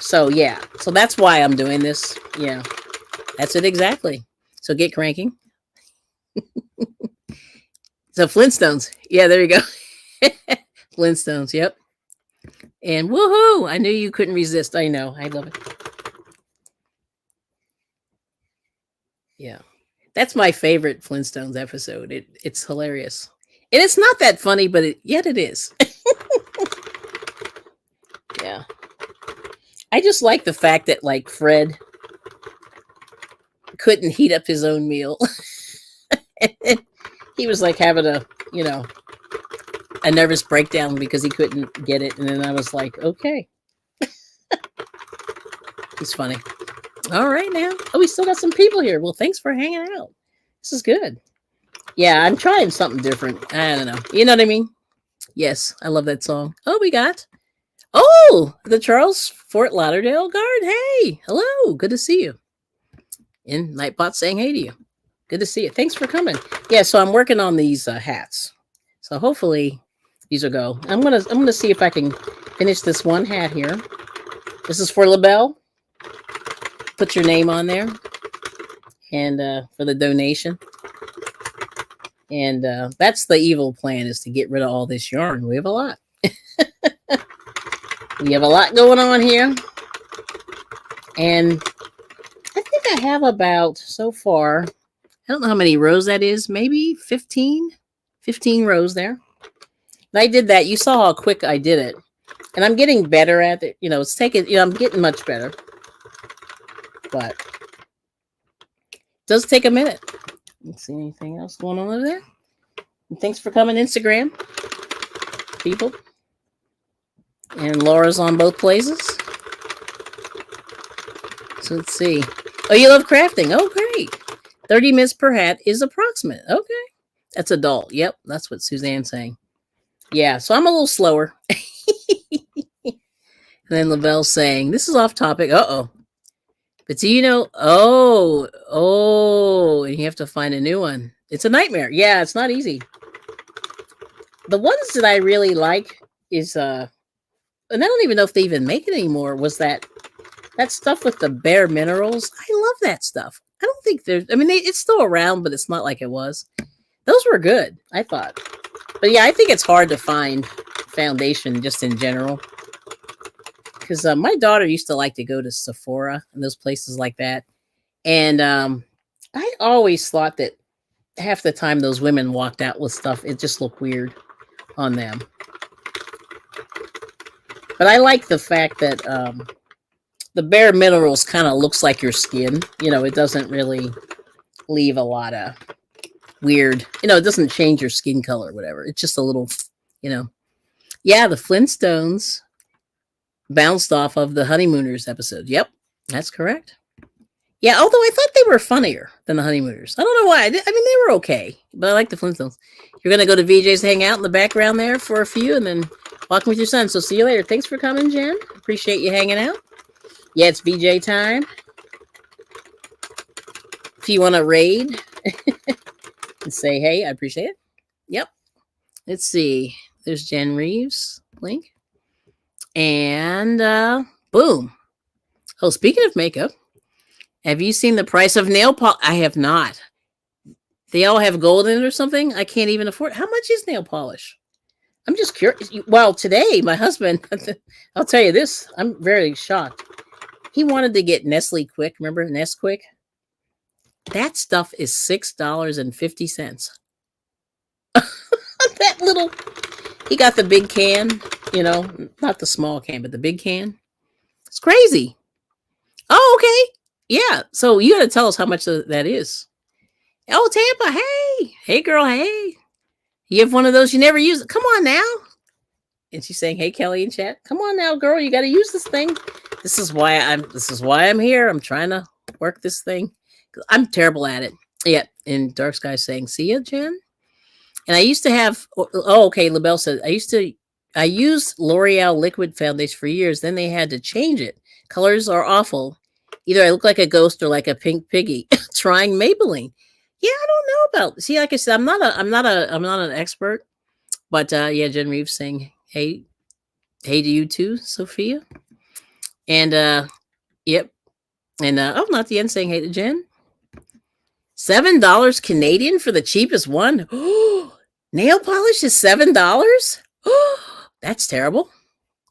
Speaker 1: So yeah, so that's why I'm doing this. Yeah, that's it exactly. So get cranking. So Flintstones. Yeah, there you go. Flintstones. Yep. And woohoo! I knew you couldn't resist. I know. I love it. Yeah, that's my favorite Flintstones episode. It's hilarious, and it's not that funny, but yet it is. Yeah. I just like the fact that, like, Fred couldn't heat up his own meal. He was like having a nervous breakdown because he couldn't get it. And then I was like, okay. He's funny. All right now. Oh, we still got some people here. Well, thanks for hanging out. This is good. Yeah, I'm trying something different. I don't know. You know what I mean? Yes, I love that song. Oh, we got the Charles Fort Lauderdale Guard. Hey, hello. Good to see you. And Nightbot saying hey to you. Good to see you. Thanks for coming. Yeah, so I'm working on these hats. So hopefully these will go. I'm gonna see if I can finish this one hat here. This is for LaBelle. Put your name on there, and for the donation. And that's the evil plan, is to get rid of all this yarn. We have a lot. We have a lot going on here. And I think I have about, so far, I don't know how many rows that is, maybe 15 rows there. And I did that. You saw how quick I did it. And I'm getting better at it. It's taking, I'm getting much better. But it does take a minute. Let's see anything else going on over there. And thanks for coming, Instagram people. And Laura's on both places. So let's see. Oh, you love crafting. Oh, great. 30 minutes per hat is approximate. Okay. That's adult. Yep. That's what Suzanne's saying. Yeah. So I'm a little slower. And then Lavelle's saying, this is off topic. Uh-oh. But do you know? Oh, and you have to find a new one. It's a nightmare. Yeah, it's not easy. The ones that I really like is, and I don't even know if they even make it anymore, was that stuff with the bare minerals. I love that stuff. I don't think there's, it's still around, but it's not like it was. Those were good, I thought. But yeah, I think it's hard to find foundation just in general. because my daughter used to like to go to Sephora and those places like that. And I always thought that half the time those women walked out with stuff, it just looked weird on them. But I like the fact that the bare minerals kind of looks like your skin. It doesn't really leave a lot of weird, it doesn't change your skin color or whatever. It's just a little, yeah, the Flintstones bounced off of the Honeymooners episode. Yep, that's correct. Yeah, although I thought they were funnier than the Honeymooners. I don't know why. I mean, they were okay, but I like the Flintstones. You're going to go to VJ's hang out in the background there for a few and then walking with your son. So see you later. Thanks for coming, Jen. Appreciate you hanging out. Yeah, it's VJ time. If you want to raid and say, hey, I appreciate it. Yep. Let's see. There's Jen Reeves link. And boom. Oh, speaking of makeup, have you seen the price of nail polish? I have not. They all have gold in it or something? I can't even afford. How much is nail polish? I'm just curious. Well, today, my husband, I'll tell you this. I'm very shocked. He wanted to get Nestle Quick. Remember Nesquik? That stuff is $6.50. That little, he got the big can, not the small can, but the big can. It's crazy. Oh, okay. Yeah. So you got to tell us how much that is. Oh, Tampa. Hey, girl. Hey, you have one of those. You never use it. Come on now. And she's saying, hey, Kelly in chat. Come on now, girl. You got to use this thing. This is why I'm here. I'm trying to work this thing. I'm terrible at it. Yeah. And Dark Sky saying, see ya, Jen. And I used to have, okay. LaBelle said, I used L'Oreal liquid foundation for years. Then they had to change it. Colors are awful. Either I look like a ghost or like a pink piggy. Trying Maybelline. Yeah, I don't know about. See, like I said, I'm not an expert. But yeah, Jen Reeves saying, hey to you too, Sophia. And yep. And not the end saying hey to Jen. $7 Canadian for the cheapest one. Nail polish is $7. That's terrible.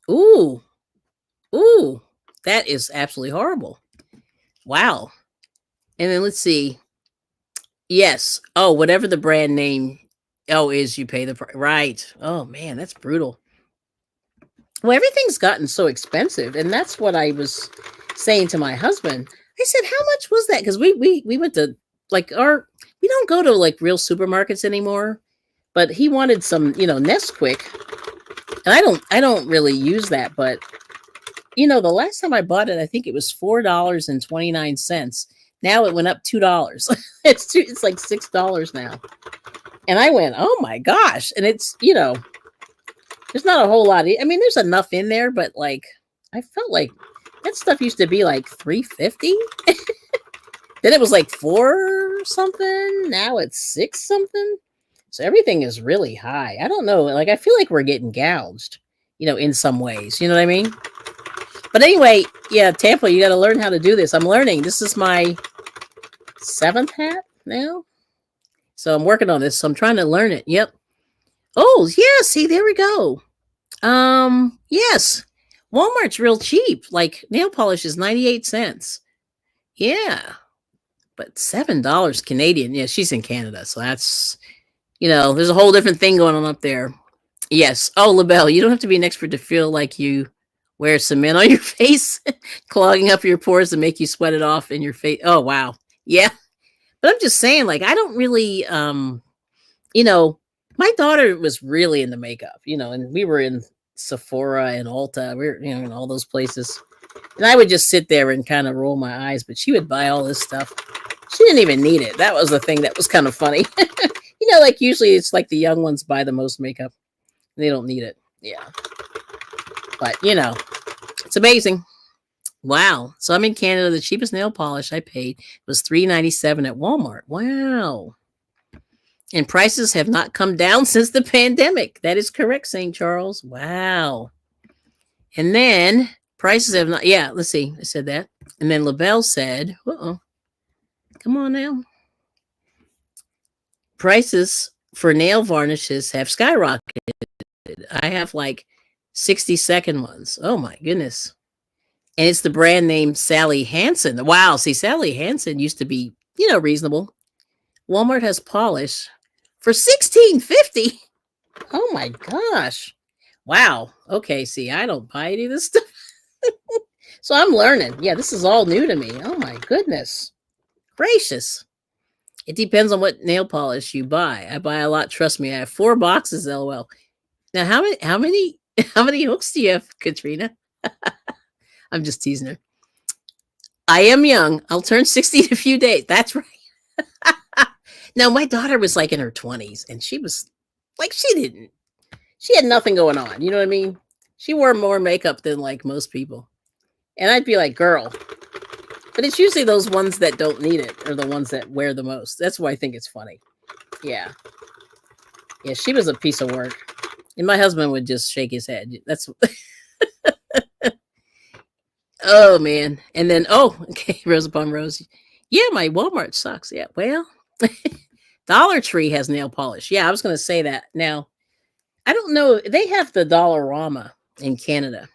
Speaker 1: Ooh, that is absolutely horrible. Wow. And then let's see. Yes. Oh, whatever the brand name is, you pay the price. Right. Oh man, that's brutal. Well, everything's gotten so expensive, and that's what I was saying to my husband. I said, "How much was that?" Because we went to we don't go to like real supermarkets anymore, but he wanted some, Nesquik, and I don't really use that, but the last time I bought it, I think it was $4.29. Now it went up $2. It's like $6 now, and I went, oh my gosh! And it's there's not a whole lot. I mean, there's enough in there, but like I felt like that stuff used to be like $3.50. Then it was like $4 something. Now it's $6 something. So everything is really high. I don't know. Like I feel like we're getting gouged, in some ways. You know what I mean? But anyway, yeah, Tampa, you got to learn how to do this. I'm learning. This is my 7th hat now. So I'm working on this. So I'm trying to learn it. Yep. Oh, yeah. See, there we go. Yes. Walmart's real cheap. Like nail polish is 98 cents. Yeah. But $7 Canadian. Yeah, she's in Canada. So that's, there's a whole different thing going on up there. Yes. Oh, LaBelle, you don't have to be an expert to feel like you wear cement on your face, clogging up your pores to make you sweat it off in your face. Oh, wow. Yeah. But I'm just saying, like, I don't really, my daughter was really into makeup, and we were in Sephora and Ulta. We were, in all those places. And I would just sit there and kind of roll my eyes, but she would buy all this stuff. She didn't even need it. That was the thing that was kind of funny. Like usually it's like the young ones buy the most makeup. They don't need it. Yeah. But, it's amazing. Wow. So I'm in Canada. The cheapest nail polish I paid was $3.97 at Walmart. Wow. And prices have not come down since the pandemic. That is correct, St. Charles. Wow. And then prices have not. Yeah, let's see. I said that. And then LaBelle said, come on now. Prices for nail varnishes have skyrocketed. I have like 60-second ones. Oh my goodness. And it's the brand name Sally Hansen. Wow, see, Sally Hansen used to be, reasonable. Walmart has polish for $16.50. Oh my gosh. Wow. Okay, see, I don't buy any of this stuff. So I'm learning. Yeah, this is all new to me. Oh my goodness. Gracious. It depends on what nail polish you buy. I buy a lot, trust me. I have 4 boxes, LOL. Now, how many hooks do you have, Katrina? I'm just teasing her. I am young. I'll turn 60 in a few days. That's right. Now, my daughter was like in her 20s, and she was like, she had nothing going on. You know what I mean? She wore more makeup than like most people. And I'd be like, girl. But it's usually those ones that don't need it are the ones that wear the most. That's why I think it's funny. Yeah. Yeah, she was a piece of work. And my husband would just shake his head. That's oh man. And then okay, Rose upon Rose. Yeah, my Walmart sucks. Yeah. Well, Dollar Tree has nail polish. Yeah, I was gonna say that. Now, I don't know. They have the Dollarama in Canada.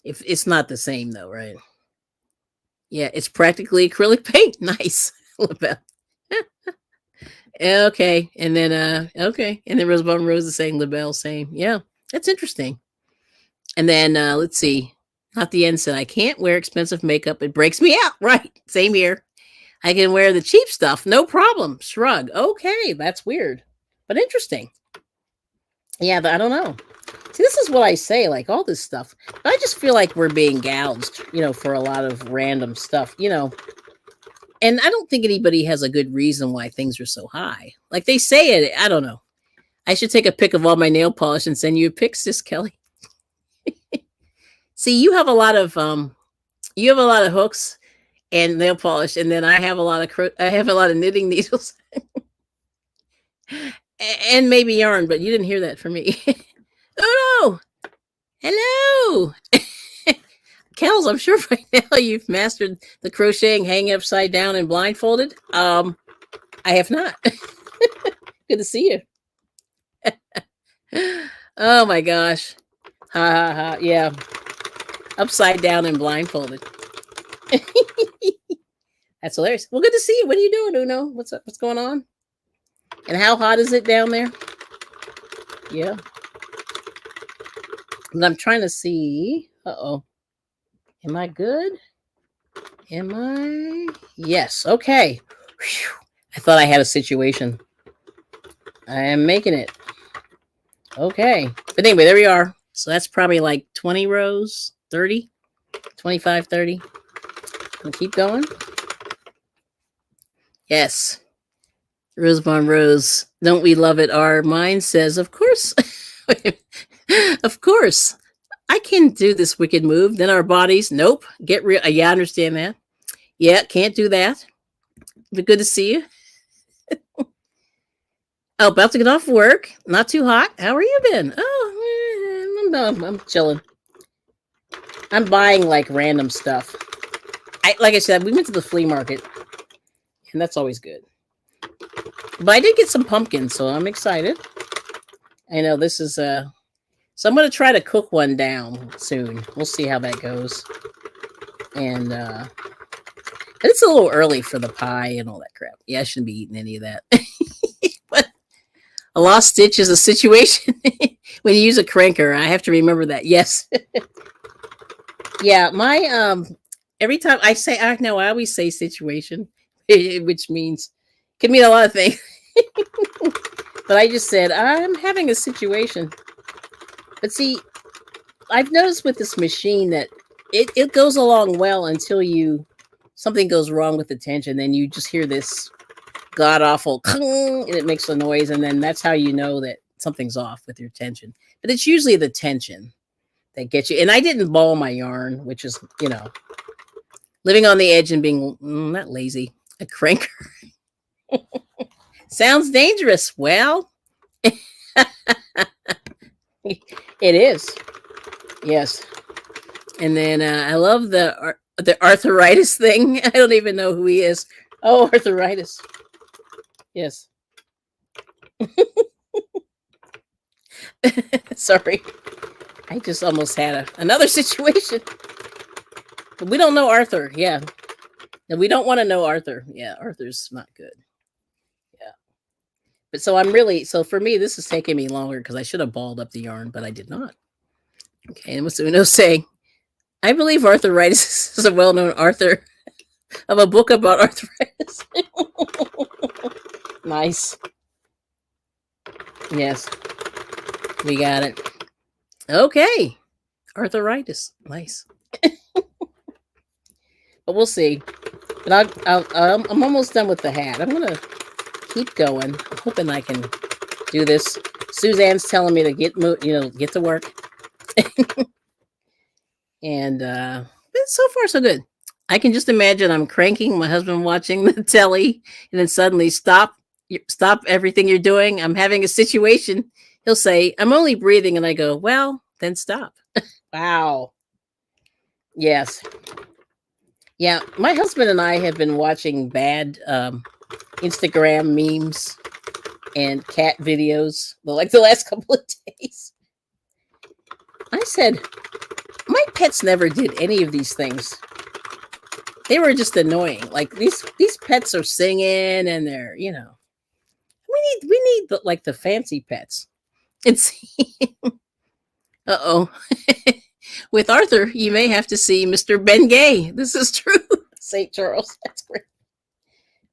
Speaker 1: If it's not the same though, right? Yeah, it's practically acrylic paint. Nice. Okay. And then okay. And then Rosebud Rose is saying LaBelle, same. Yeah, that's interesting. And then let's see. Not the ensign. I can't wear expensive makeup. It breaks me out. Right. Same here. I can wear the cheap stuff. No problem. Shrug. Okay. That's weird. But interesting. Yeah, but I don't know. See, this is what I say, like all this stuff. I just feel like we're being gouged, for a lot of random stuff, And I don't think anybody has a good reason why things are so high. Like they say it, I don't know. I should take a pic of all my nail polish and send you a pic, sis Kelly. See, you have a lot of hooks and nail polish, and then I have a lot of knitting needles. And maybe yarn, but you didn't hear that from me. Oh no. Hello. Kels, I'm sure right now you've mastered the crocheting hanging upside down and blindfolded. I have not. Good to see you. Oh my gosh. Ha ha ha. Yeah. Upside down and blindfolded. That's hilarious. Well, good to see you. What are you doing, Uno? What's up? What's going on? And how hot is it down there? Yeah. And I'm trying to see. Uh-oh. Am I good? Am I? Yes. Okay. Whew. I thought I had a situation. I am making it. Okay. But anyway, there we are. So that's probably like 20 rows, 30, 25, 30. Gonna keep going. Yes. Rose upon Rose. Don't we love it? Our mind says, of course. Of course. I can do this wicked move. Then our bodies, nope. Get real. Yeah, I understand that. Yeah, can't do that. But good to see you. Oh, about to get off work. Not too hot. How are you been? Oh, I'm chilling. I'm buying like random stuff. Like I said, we went to the flea market, and that's always good. But I did get some pumpkins, so I'm excited. I know this is so I'm going to try to cook one down soon. We'll see how that goes. And it's a little early for the pie and all that crap. Yeah, I shouldn't be eating any of that. But a lost stitch is a situation when you use a cranker. I have to remember that. Yes. Yeah, my every time I say, I always say situation, which means can mean a lot of things. But I just said I'm having a situation. But see, I've noticed with this machine that it goes along well until something goes wrong with the tension. Then you just hear this god awful and it makes a noise, and then that's how you know that something's off with your tension. But it's usually the tension that gets you. And I didn't ball my yarn, which is living on the edge and being not lazy, a cranker. Sounds dangerous. Well. It is. Yes. And then I love the arthritis thing. I don't even know who he is. Oh, arthritis. Yes. Sorry. I just almost had another situation. We don't know Arthur. Yeah. And we don't want to know Arthur. Yeah, Arthur's not good. Yeah. But so for me, this is taking me longer because I should have balled up the yarn, but I did not. Okay, and what's Uno saying? I believe arthritis is a well-known author of a book about arthritis. Nice. Yes. We got it. Okay. Arthritis. Nice. But we'll see. But I'm almost done with the hat. I'm going to keep going. I'm hoping I can do this. Suzanne's telling me to get to work. And so far so good. I can just imagine I'm cranking, my husband watching the telly, and then suddenly stop everything you're doing. I'm having a situation. He'll say, I'm only breathing. And I go, well, then stop. Wow. Yes. Yeah. My husband and I have been watching bad Instagram memes and cat videos like the last couple of days. I said, my pets never did any of these things. They were just annoying. Like these pets are singing and they're, we need like the fancy pets. It's uh-oh. With Arthur, you may have to see Mr. Ben Gay. This is true. St. Charles. That's great.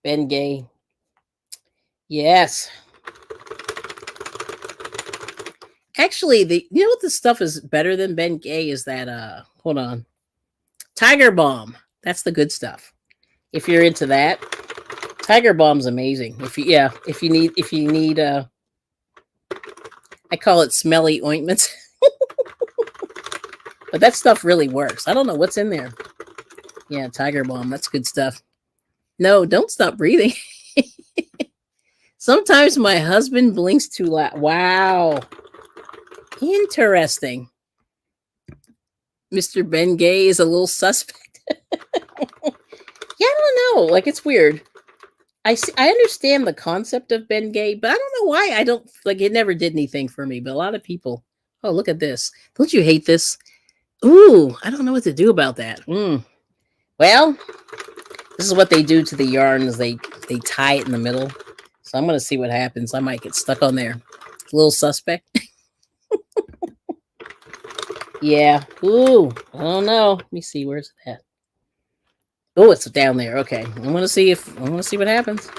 Speaker 1: Ben Gay. Yes. Actually, you know what the stuff is better than Ben Gay is that hold on. Tiger Balm. That's the good stuff. If you're into that, Tiger Balm's amazing. If you need I call it smelly ointments. But that stuff really works. I don't know what's in there. Yeah, Tiger Balm. That's good stuff. No, don't stop breathing. Sometimes my husband blinks too loud. Wow. Interesting. Mr. Ben Gay is a little suspect. Yeah, I don't know. Like, it's weird. I understand the concept of Ben Gay, but I don't know why I don't, like, it never did anything for me. But a lot of people, oh, look at this. Don't you hate this? Ooh, I don't know what to do about that. Well, this is what they do to the yarn is they tie it in the middle. So I'm going to see what happens. I might get stuck on there. A little suspect. Yeah. Ooh, I don't know. Let me see. Where's it at? Oh, it's down there. Okay. I want to see what happens.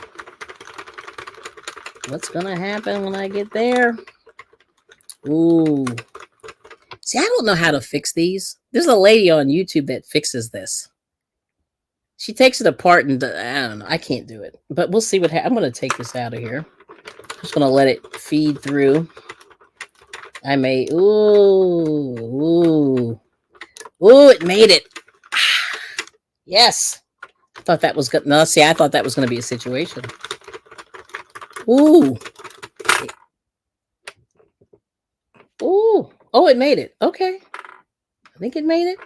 Speaker 1: What's going to happen when I get there? Ooh. See, I don't know how to fix these. There's a lady on YouTube that fixes this. She takes it apart and I don't know. I can't do it. But we'll see what happens. I'm going to take this out of here. I'm just going to let it feed through. I may. Ooh, it made it. Yes. I thought that was good. No, see, I thought that was going to be a situation. Ooh. Ooh. Oh, it made it. Okay. I think it made it.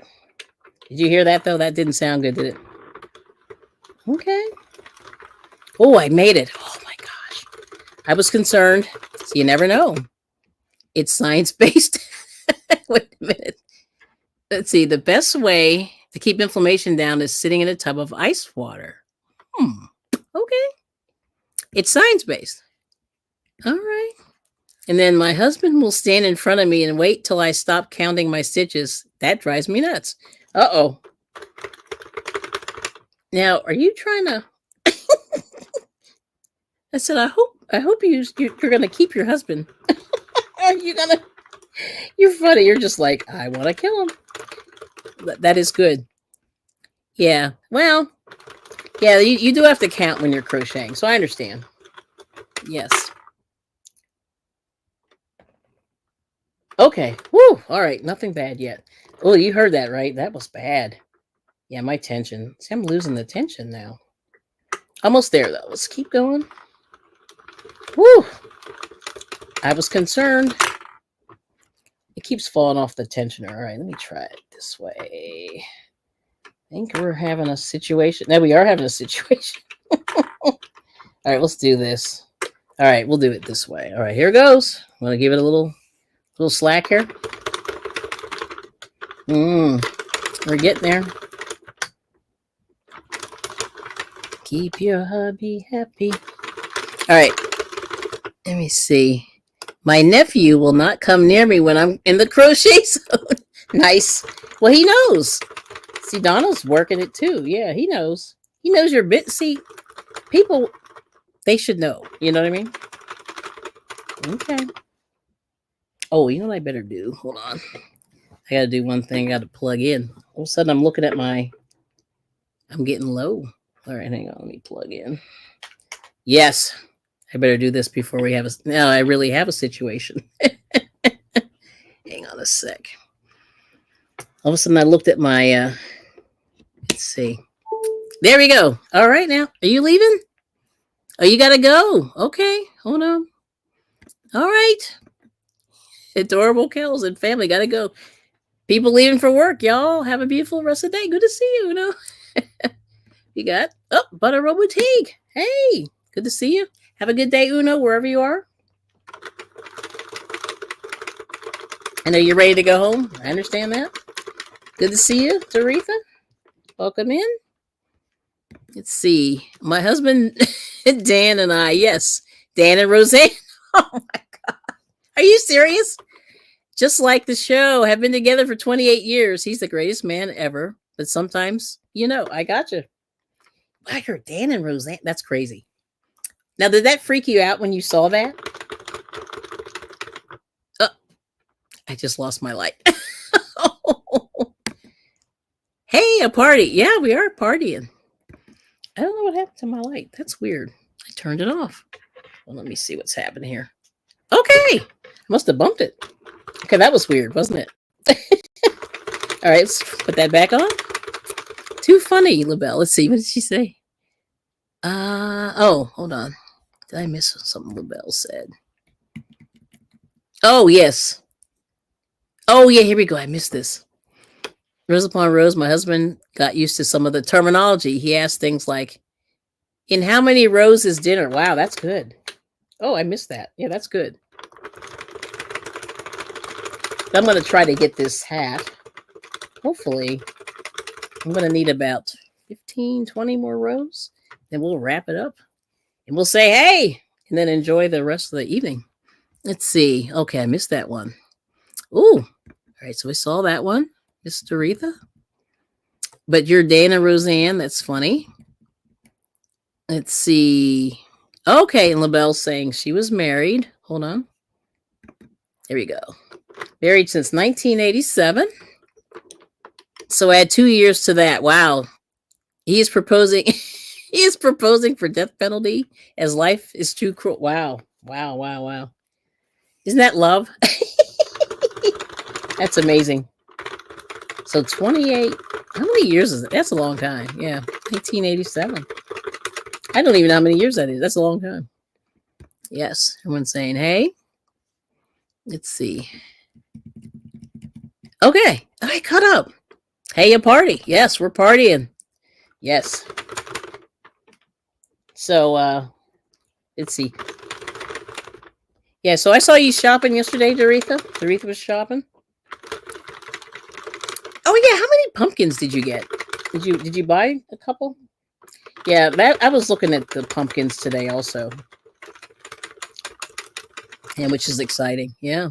Speaker 1: Did you hear that, though? That didn't sound good, did it? Okay. Oh, I made it. Oh, my gosh. I was concerned. So you never know. It's science-based. Wait a minute. Let's see. The best way to keep inflammation down is sitting in a tub of ice water. Okay. It's science-based. All right. And then my husband will stand in front of me and wait till I stop counting my stitches. That drives me nuts. Uh-oh. Now, are you trying to... I said, I hope you're going to keep your husband. Are you going to... You're funny. You're just like, I want to kill him. That is good. Yeah. Well, yeah, you do have to count when you're crocheting. So I understand. Yes. Okay. Woo. All right. Nothing bad yet. Oh, you heard that, right? That was bad. Yeah, my tension. See, I'm losing the tension now. Almost there, though. Let's keep going. Woo. I was concerned. It keeps falling off the tensioner. All right, let me try it this way. I think we're having a situation. No, we are having a situation. All right, let's do this. All right, we'll do it this way. All right, here it goes. I'm going to give it a little slack here. We're getting there. Keep your hubby happy. All right. Let me see. My nephew will not come near me when I'm in the crochet zone. Nice. Well, he knows. See, Donald's working it too. Yeah, he knows. He knows your bit. See, people, they should know. You know what I mean? Okay. Oh, you know what I better do? Hold on. I got to do one thing. I got to plug in. All of a sudden, I'm looking at I'm getting low. All right, hang on. Let me plug in. Yes. I better do this before we have now I really have a situation. Hang on a sec. All of a sudden I looked at my, let's see. There we go. All right now. Are you leaving? Oh, you got to go. Okay. Hold on. All right. Adorable Kells and family got to go. People leaving for work, y'all. Have a beautiful rest of the day. Good to see you, you know. You got, Butter Roll Boutique. Hey, good to see you. Have a good day, Uno, wherever you are. I know you're ready to go home. I understand that. Good to see you, Taretha. Welcome in. Let's see. My husband, Dan, and I. Yes, Dan and Roseanne. Oh, my God. Are you serious? Just like the show. Have been together for 28 years. He's the greatest man ever. But sometimes, I got you. I heard Dan and Roseanne. That's crazy. Now, did that freak you out when you saw that? Oh, I just lost my light. Hey, a party. Yeah, we are partying. I don't know what happened to my light. That's weird. I turned it off. Well, let me see what's happening here. Okay. I must have bumped it. Okay, that was weird, wasn't it? All right, let's put that back on. Too funny, LaBelle. Let's see. What did she say? Oh, hold on. Did I miss something LaBelle said? Oh, yes. Oh, yeah, here we go. I missed this. Rose upon rose, my husband got used to some of the terminology. He asked things like, in how many rows is dinner? Wow, that's good. Oh, I missed that. Yeah, that's good. I'm going to try to get this hat. Hopefully, I'm going to need about 15, 20 more rows. Then we'll wrap it up. And we'll say, hey, and then enjoy the rest of the evening. Let's see. Okay, I missed that one. Ooh. All right, so we saw that one, Miss Doretha. But you're Dana Roseanne. That's funny. Let's see. Okay, and LaBelle's saying she was married. Hold on. There we go. Married since 1987. So add 2 years to that. Wow. He is proposing... He is proposing for death penalty as life is too cruel. Wow. Wow, wow, wow. Isn't that love? That's amazing. So 28, how many years is it? That's a long time. Yeah, 1987. I don't even know how many years that is. That's a long time. Yes, everyone's saying, hey. Let's see. Okay, I caught up. Hey, a party. Yes, we're partying. Yes. So, let's see. Yeah, so I saw you shopping yesterday, Doretha. Doretha was shopping. Oh yeah, how many pumpkins did you get? Did you buy a couple? Yeah, I was looking at the pumpkins today also. And which is exciting. Yeah.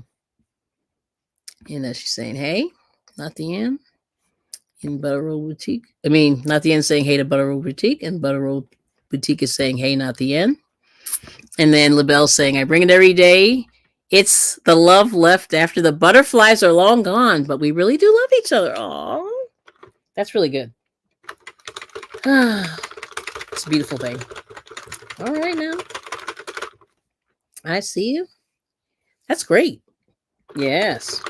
Speaker 1: And she's saying, hey, not the end. In Butter Roll Boutique. I mean, not the end saying hey to Butter Roll Boutique, and Butter Roll Boutique is saying, hey, not the end. And then LaBelle saying, I bring it every day. It's the love left after the butterflies are long gone, but we really do love each other. Aww. That's really good. It's a beautiful thing. All right now. I see you. That's great. Yes.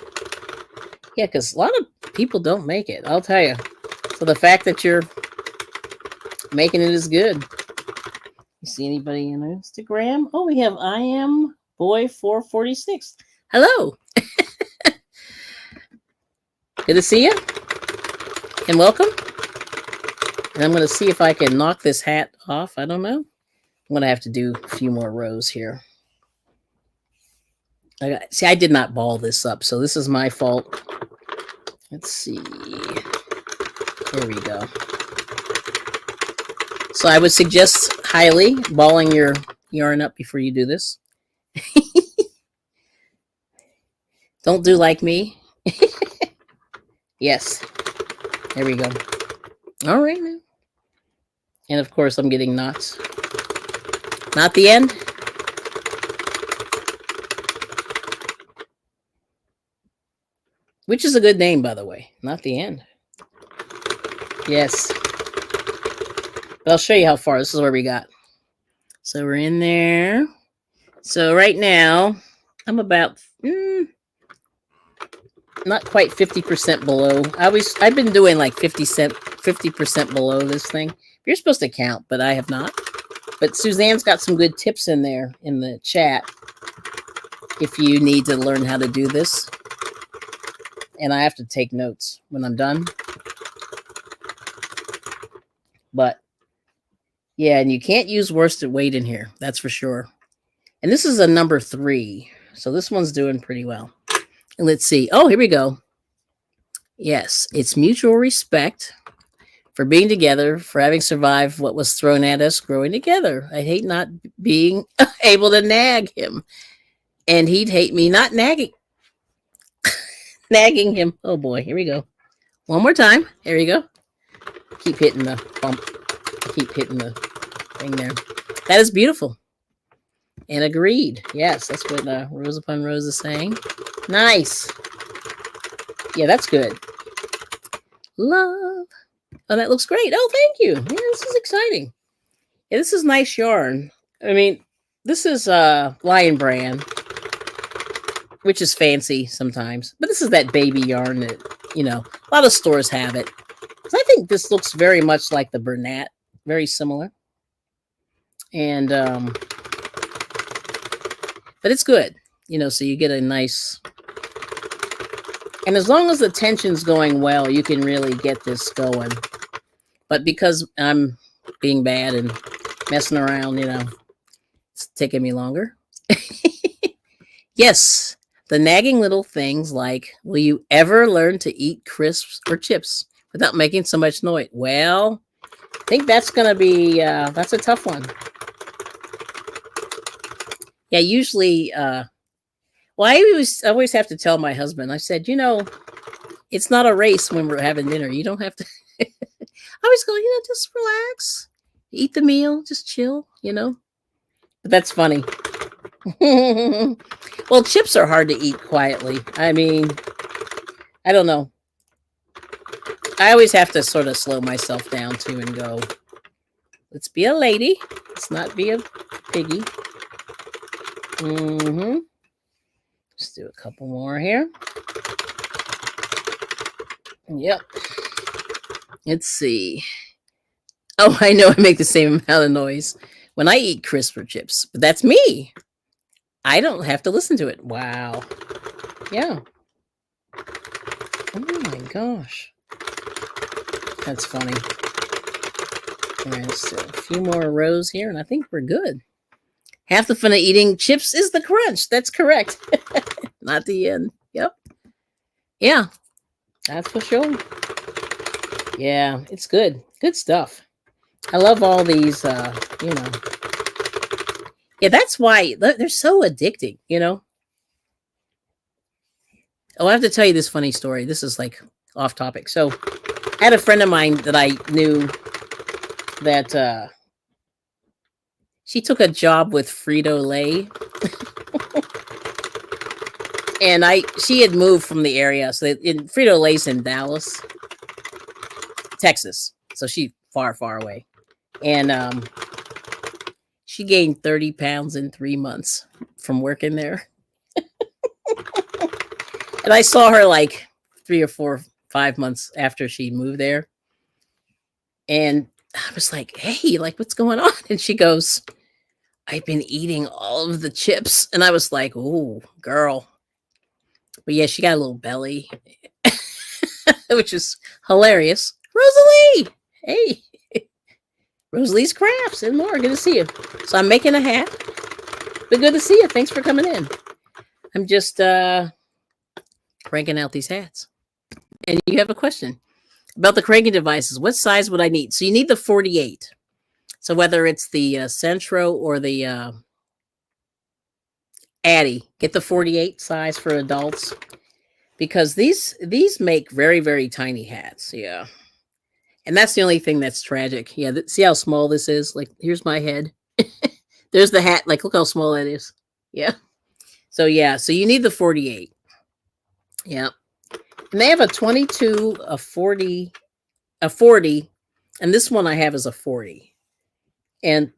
Speaker 1: Yeah, because a lot of people don't make it. I'll tell you. So the fact that you're making it is good. You see anybody on Instagram? Oh, we have I am boy 446. Hello. Good to see you. And welcome. And I'm going to see if I can knock this hat off. I don't know. I'm going to have to do a few more rows here. See, I did not ball this up, so this is my fault. Let's see. There we go. So I would suggest highly balling your yarn up before you do this. Don't do like me. Yes. There we go. All right now. And of course, I'm getting knots. Not the end. Which is a good name, by the way. Not the end. Yes. But I'll show you how far. This is where we got. So we're in there. So right now, I'm about not quite 50% below. I've been doing like 50% below this thing. You're supposed to count, but I have not. But Suzanne's got some good tips in there in the chat if you need to learn how to do this. And I have to take notes when I'm done. But yeah, and you can't use worsted weight in here. That's for sure. And this is a number 3. So this one's doing pretty well. And let's see. Oh, here we go. Yes, it's mutual respect for being together, for having survived what was thrown at us growing together. I hate not being able to nag him. And he'd hate me not nagging him. Oh boy, here we go. One more time. There you go. Keep hitting the bump. Keep hitting the thing there. That is beautiful. And agreed. Yes, that's what Rose Upon Rose is saying. Nice. Yeah, that's good. Love. Oh, that looks great. Oh, thank you. Yeah, this is exciting. Yeah, this is nice yarn. I mean, this is Lion Brand, which is fancy sometimes. But this is that baby yarn that, a lot of stores have it. So I think this looks very much like the Bernat. Very similar. And, but it's good. So you get a nice... And as long as the tension's going well, you can really get this going. But because I'm being bad and messing around, it's taking me longer. Yes, the nagging little things like, will you ever learn to eat crisps or chips without making so much noise? Well, I think that's going to be, that's a tough one. Yeah, usually... Well, I always have to tell my husband, I said, it's not a race when we're having dinner. You don't have to. I always go, just relax, eat the meal, just chill, But that's funny. Well, chips are hard to eat quietly. I mean, I don't know. I always have to sort of slow myself down too and go, let's be a lady. Let's not be a piggy. Mm-hmm. Let's do a couple more here. Yep. Let's see. Oh, I know I make the same amount of noise when I eat crisp or chips, but that's me. I don't have to listen to it. Wow. Yeah. Oh my gosh. That's funny. All right, let's do a few more rows here, and I think we're good. Half the fun of eating chips is the crunch. That's correct. Not the end. Yep. Yeah. That's for sure. Yeah, it's good. Good stuff. I love all these, Yeah, that's why they're so addicting, Oh, I have to tell you this funny story. This is like off topic. So I had a friend of mine that I knew that she took a job with Frito-Lay. And she had moved from the area. So Frito-Lay's in Dallas, Texas. So she's far, far away. And she gained 30 pounds in 3 months from working there. And I saw her like 3 or 4, 5 months after she moved there. And I was like, hey, like, what's going on? And she goes, I've been eating all of the chips. And I was like, oh, girl. But yeah, she got a little belly, which is hilarious. Rosalie! Hey. Rosalie's Crafts and more. Good to see you. So I'm making a hat. But good to see you. Thanks for coming in. I'm just cranking out these hats. And you have a question about the cranking devices. What size would I need? So you need the 48. So whether it's the Centro or the Addy, get the 48 size for adults because these make very very tiny hats. Yeah, and that's the only thing that's tragic. Yeah, see how small this is? Like here's my head. There's the hat. Like look how small that is. Yeah. So yeah, so you need the 48. Yeah. And they have a 22, a 40, a 40, and this one I have is a 40. And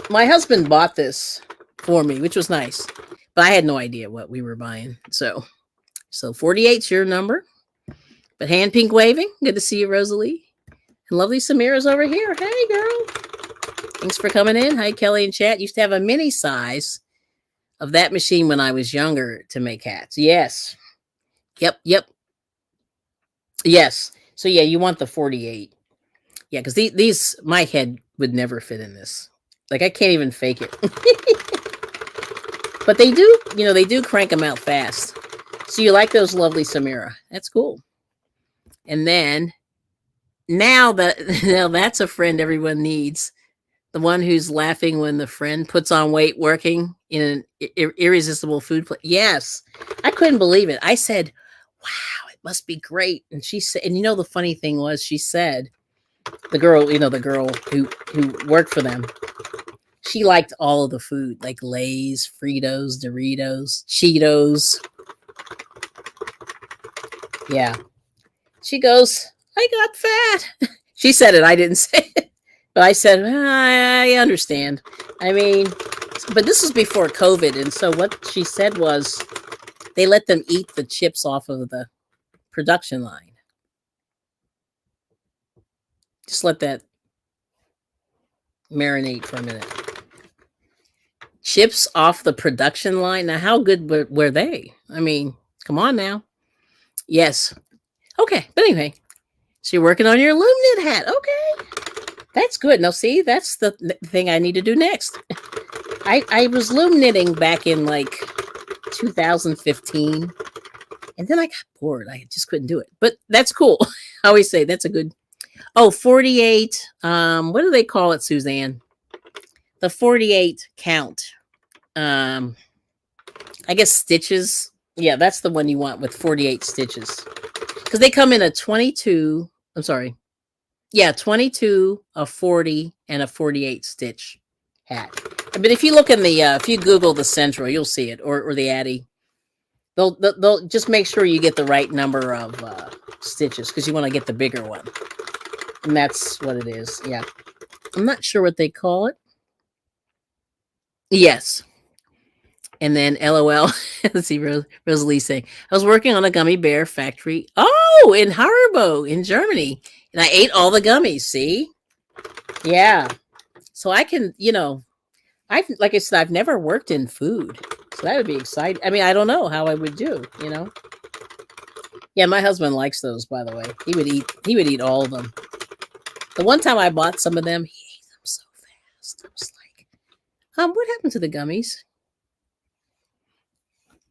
Speaker 1: my husband bought this for me, which was nice. But I had no idea what we were buying. So 48's your number. But hand pink waving. Good to see you, Rosalie. And lovely Samira's over here. Hey, girl. Thanks for coming in. Hi, Kelly and chat. Used to have a mini size of that machine when I was younger to make hats. Yes. Yep. Yes. So yeah, you want the 48. Yeah, because these my head would never fit in this. Like I can't even fake it. But they do, they do crank them out fast. So you like those lovely Samira. That's cool. And then now that's a friend everyone needs. The one who's laughing when the friend puts on weight working in an irresistible food place. Yes. I couldn't believe it. I said, wow, it must be great. And she said, and the funny thing was she said, the girl who worked for them, she liked all of the food, like Lay's, Fritos, Doritos, Cheetos. Yeah. She goes, I got fat. She said it. I didn't say it. But I said, I understand. I mean, but this was before COVID. And so what she said was they let them eat the chips off of the production line. Just let that marinate for a minute. Chips off the production line. Now, how good were they? I mean, come on now. Yes. Okay. But anyway, so you're working on your loom knit hat. Okay. That's good. Now, see, that's the thing I need to do next. I was loom knitting back in like 2015. And then I got bored. I just couldn't do it. But that's cool. I always say that's a good. Oh, 48. What do they call it, Suzanne? The 48 count. I guess stitches. Yeah, that's the one you want with 48 stitches. Because they come in a 22. I'm sorry. Yeah, 22, a 40, and a 48 stitch hat. But if you look in the, if you Google the Central, you'll see it, or the Addy. They'll just make sure you get the right number of stitches because you want to get the bigger one. And that's what it is. Yeah. I'm not sure what they call it. Yes. And then LOL. Let's see, Rosalie saying, I was working on a gummy bear factory. Oh, in Haribo in Germany. And I ate all the gummies. See? Yeah. So I can, like I said, I've never worked in food. So that would be exciting. I mean, I don't know how I would do, Yeah, my husband likes those, by the way. He would eat all of them. The one time I bought some of them, he ate them so fast. I was like, what happened to the gummies?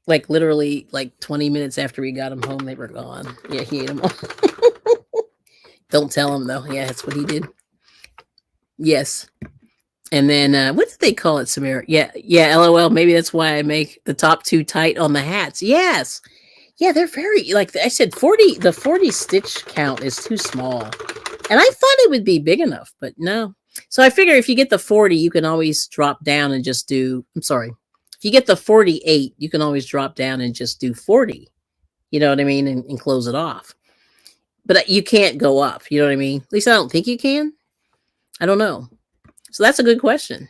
Speaker 1: Like literally like 20 minutes after we got them home, they were gone. Yeah, he ate them all. Don't tell him though. Yeah, that's what he did. Yes. And then what did they call it, Samira? Yeah, LOL. Maybe that's why I make the top too tight on the hats. Yes. Yeah, they're very, like I said, 40, the 40 stitch count is too small. And I thought it would be big enough, but no. So I figure if you get the 40, you can always drop down and just do, I'm sorry. If you get the 48, you can always drop down and just do 40. You know what I mean? And close it off. But you can't go up. You know what I mean? At least I don't think you can. I don't know. So that's a good question.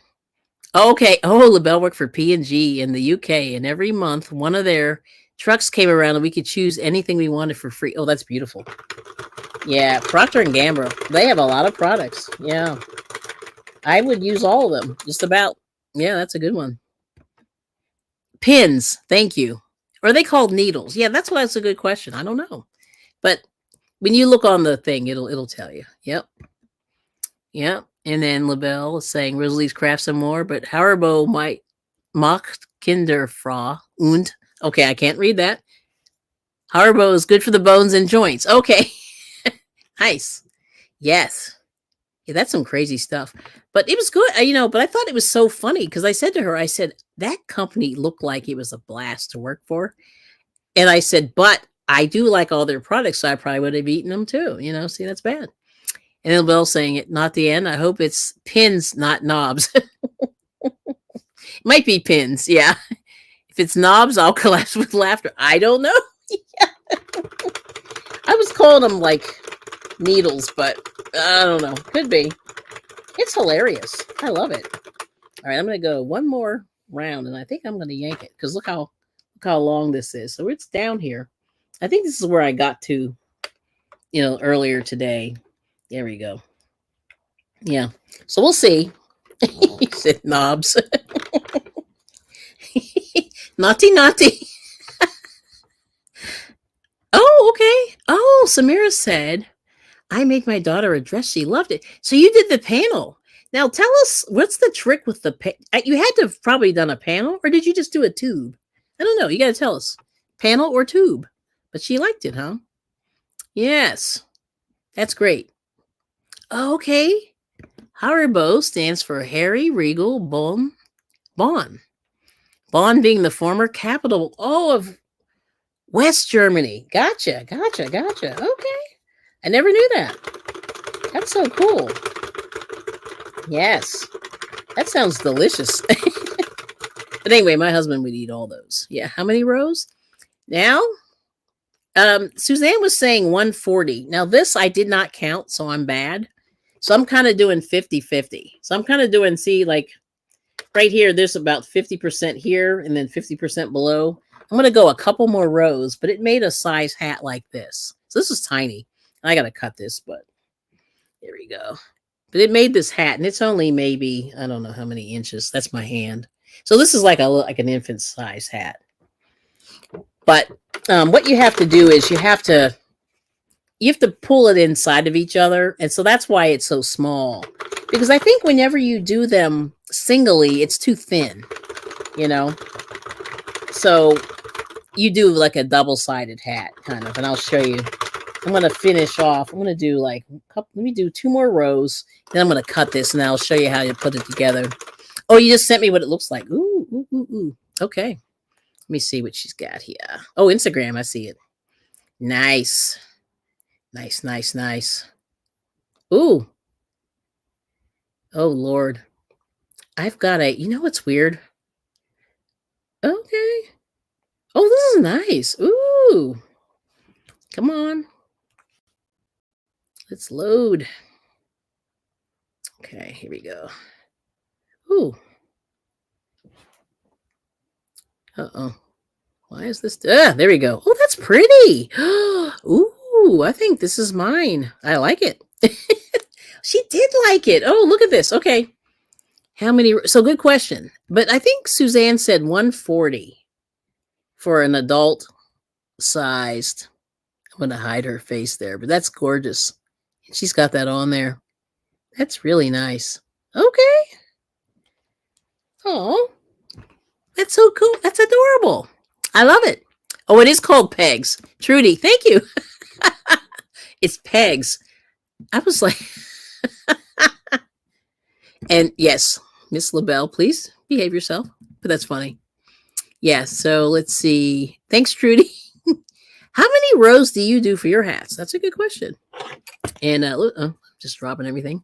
Speaker 1: Okay. Oh, LaBelle worked for P&G in the UK. And every month, one of their trucks came around and we could choose anything we wanted for free. Oh, that's beautiful. Yeah. Procter & Gamble. They have a lot of products. Yeah. I would use all of them. Just about. Yeah, that's a good one. Pins. Thank you. Or are they called needles? Yeah, that's a good question. I don't know. But when you look on the thing, it'll tell you. Yep. And then LaBelle is saying Rosalie's craft some more, but Haribo might mock Kinderfrau und. Okay, I can't read that. Haribo is good for the bones and joints. Okay. Nice. Yes. Yeah, that's some crazy stuff. But it was good, but I thought it was so funny because I said to her, I said, that company looked like it was a blast to work for. And I said, but I do like all their products, so I probably would have eaten them too. See, that's bad. And then Bill saying it, not the end. I hope it's pins, not knobs. Might be pins, yeah. If it's knobs, I'll collapse with laughter. I don't know. I was calling them like needles, but I don't know. Could be. It's hilarious. I love it. All right, I'm going to go one more round, and I think I'm going to yank it because look how long this is. So it's down here. I think this is where I got to, earlier today. There we go. Yeah. So we'll see. He said knobs. Naughty, naughty. Oh, okay. Oh, Samira said, I made my daughter a dress. She loved it. So you did the panel. Now tell us, what's the trick with the you had to have probably done a panel, or did you just do a tube? I don't know. You got to tell us. Panel or tube? But she liked it, huh? Yes. That's great. Okay. Haribo stands for Harry Regal Bonn. Bonn being the former capital of West Germany. Gotcha. Okay. I never knew that. That's so cool. Yes. That sounds delicious. But anyway, my husband would eat all those. Yeah. How many rows? Now, Suzanne was saying 140. Now, this I did not count, so I'm bad. So I'm kind of doing 50-50. So I'm kind of doing, see, like right here, there's about 50% here and then 50% below. I'm going to go a couple more rows, but it made a size hat like this. So this is tiny. I got to cut this, but there we go. But it made this hat, and it's only maybe, I don't know how many inches. That's my hand. So this is like an infant size hat. But what you have to do is you have to pull it inside of each other. And so that's why it's so small. Because I think whenever you do them singly, it's too thin, So you do like a double-sided hat kind of, and I'll show you. I'm going to finish off. I'm going to do let me do 2 more rows. Then I'm going to cut this, and I'll show you how you put it together. Oh, you just sent me what it looks like. Ooh. Okay. Let me see what she's got here. Oh, Instagram. I see it. Nice. Ooh. Oh, Lord. I've got what's weird? Okay. Oh, this is nice. Ooh. Come on. Let's load. Okay, here we go. Ooh. Uh-oh. Why is this? There we go. Oh, that's pretty. Ooh, I think this is mine. I like it. She did like it. Oh, look at this. Okay. How many? So good question. But I think Suzanne said 140 for an adult sized. I'm going to hide her face there, but that's gorgeous. She's got that on there. That's really nice. Okay. Oh, that's so cool. That's adorable. I love it. Oh, it is called pegs. Trudy, thank you. It's pegs. I was like, and yes, Miss LaBelle, please behave yourself. But that's funny. Yeah, so let's see. Thanks, Trudy. How many rows do you do for your hats? That's a good question. And just dropping everything.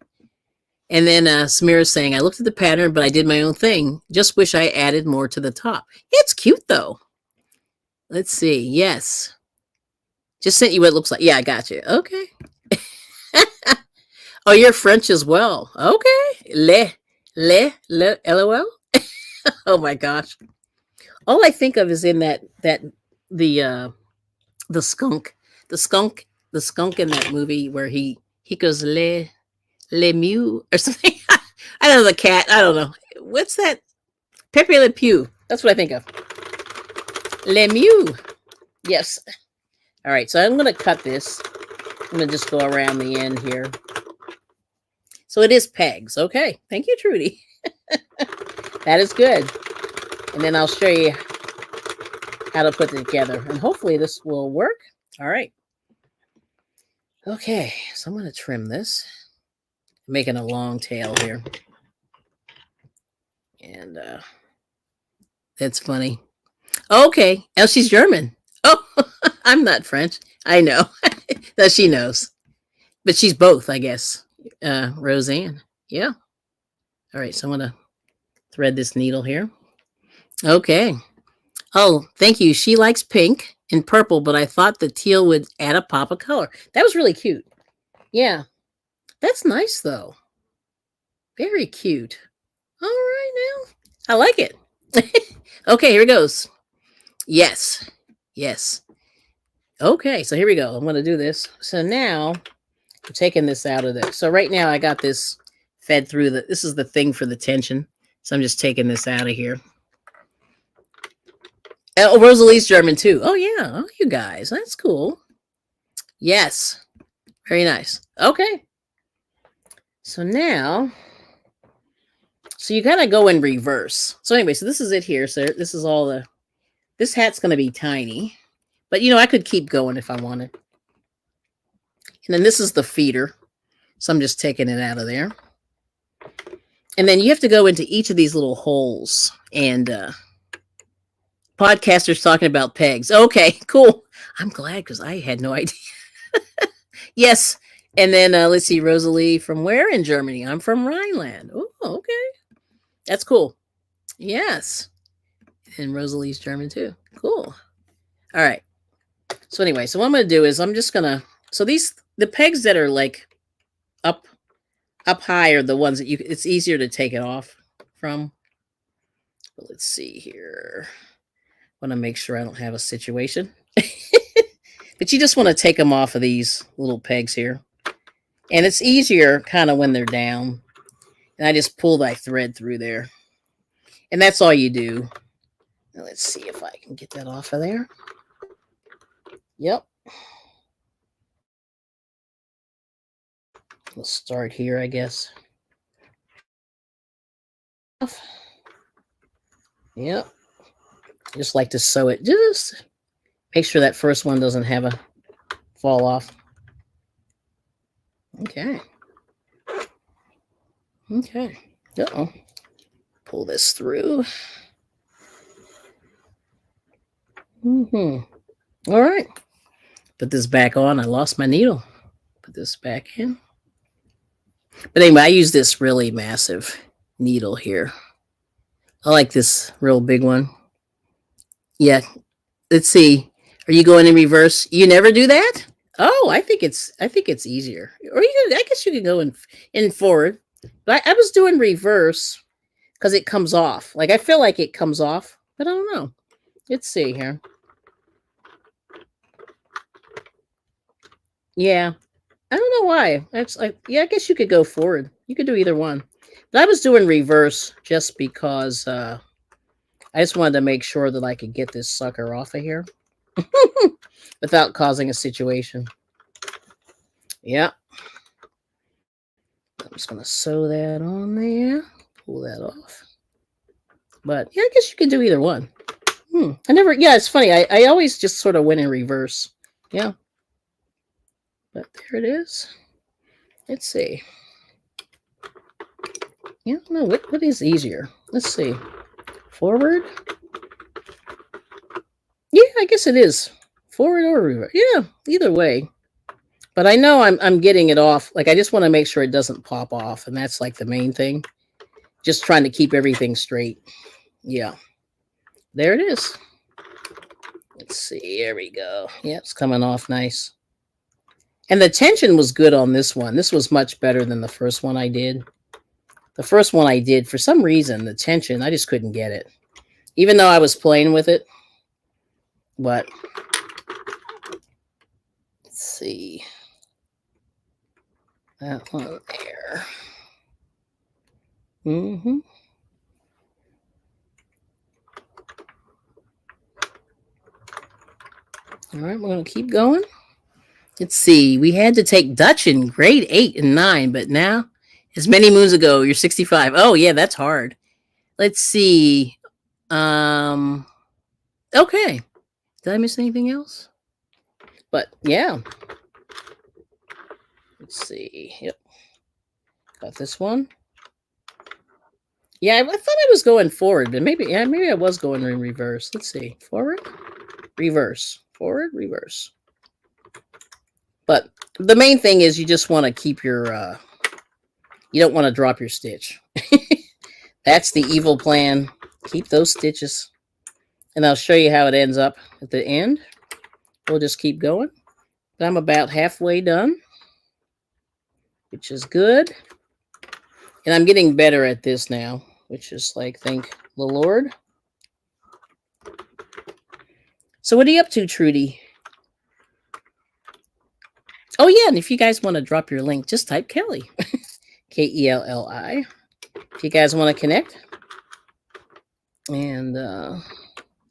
Speaker 1: And then Samira's saying, I looked at the pattern, but I did my own thing. Just wish I added more to the top. It's cute, though. Let's see. Yes. Just sent you what it looks like. Yeah, I got you. Okay. Oh, you're French as well. Okay. LOL. Oh my gosh. All I think of is in the skunk in that movie where he goes le mew or something. I don't know, the cat. I don't know. What's that? Pepe Le Pew. That's what I think of. Le mew. Yes. All right. So I'm going to cut this. I'm going to just go around the end here. So it is pegs. Okay. Thank you, Trudy. That is good. And then I'll show you how to put it together. And hopefully this will work. All right. Okay. So I'm going to trim this. making a long tail here. And that's funny. Okay. Oh, she's German. Oh, I'm not French. I know. No, she knows. But she's both, I guess. Roseanne. Yeah. All right. So I'm going to thread this needle here. Okay. Oh, thank you. She likes pink and purple, but I thought the teal would add a pop of color. That was really cute. Yeah. That's nice, though. Very cute. All right, now. I like it. Okay, here it goes. Yes. Yes. Okay, so here we go. I'm going to do this. So now I'm taking this out of there. So right now I got this fed through this is the thing for the tension. So I'm just taking this out of here. Oh, Rosalie's German too. Oh yeah. Oh, you guys. That's cool. Yes. Very nice. Okay. So now, so you kind of go in reverse. So anyway, so this is it here. So this is all this hat's going to be tiny. But, I could keep going if I wanted. And then this is the feeder. So I'm just taking it out of there. And then you have to go into each of these little holes. And podcasters talking about pegs. Okay, cool. I'm glad because I had no idea. Yes. And then let's see, Rosalie, from where in Germany? I'm from Rhineland. Oh, okay. That's cool. Yes. And Rosalie's German too. Cool. All right. So anyway, so what I'm going to do is I'm just going to, so the pegs that are like up high are the ones that it's easier to take it off from. But let's see here. I want to make sure I don't have a situation. But you just want to take them off of these little pegs here. And it's easier kind of when they're down. And I just pull that thread through there. And that's all you do. Now let's see if I can get that off of there. Yep. We'll start here, I guess. Yep. Just like to sew it. Just make sure that first one doesn't have a fall off. Okay. Okay. Uh-oh. Pull this through. All right. Put this back on. I lost my needle. Put this back in. But anyway, I use this really massive needle here. I like this real big one. Yeah. Let's see. Are you going in reverse? You never do that? Oh, I think it's easier. Or I guess you can go in forward. But I was doing reverse because it comes off. Like I feel like it comes off, but I don't know. Let's see here. Yeah. I don't know why. That's like, yeah, I guess you could go forward. You could do either one. But I was doing reverse just because I just wanted to make sure that I could get this sucker off of here without causing a situation. Yeah. I'm just going to sew that on there. Pull that off. But yeah, I guess you could do either one. Yeah, it's funny. I always just sort of went in reverse. Yeah. But there it is. Let's see. Yeah, no, what is easier? Let's see. Forward. Yeah, I guess it is. Forward or reverse. Yeah, either way. But I know I'm getting it off. Like I just want to make sure it doesn't pop off, and that's like the main thing. Just trying to keep everything straight. Yeah. There it is. Let's see. Here we go. Yeah, it's coming off nice. And the tension was good on this one. This was much better than the first one I did. The first one I did, for some reason, the tension, I just couldn't get it. Even though I was playing with it. But, let's see. That one there. All right, we're going to keep going. Let's see. We had to take Dutch in grade 8 and 9, but now, as many moons ago, you're 65. Oh, yeah, that's hard. Let's see. Okay. Did I miss anything else? But, yeah. Let's see. Yep. Got this one. Yeah, I thought I was going forward, but maybe I was going in reverse. Let's see. Forward, reverse, forward, reverse. But the main thing is you just want to keep your you don't want to drop your stitch. That's the evil plan. Keep those stitches. And I'll show you how it ends up at the end. We'll just keep going. But I'm about halfway done, which is good. And I'm getting better at this now, which is like, thank the Lord. So what are you up to, Trudy? Oh, yeah, and if you guys want to drop your link, just type Kelly. Kelli. If you guys want to connect. And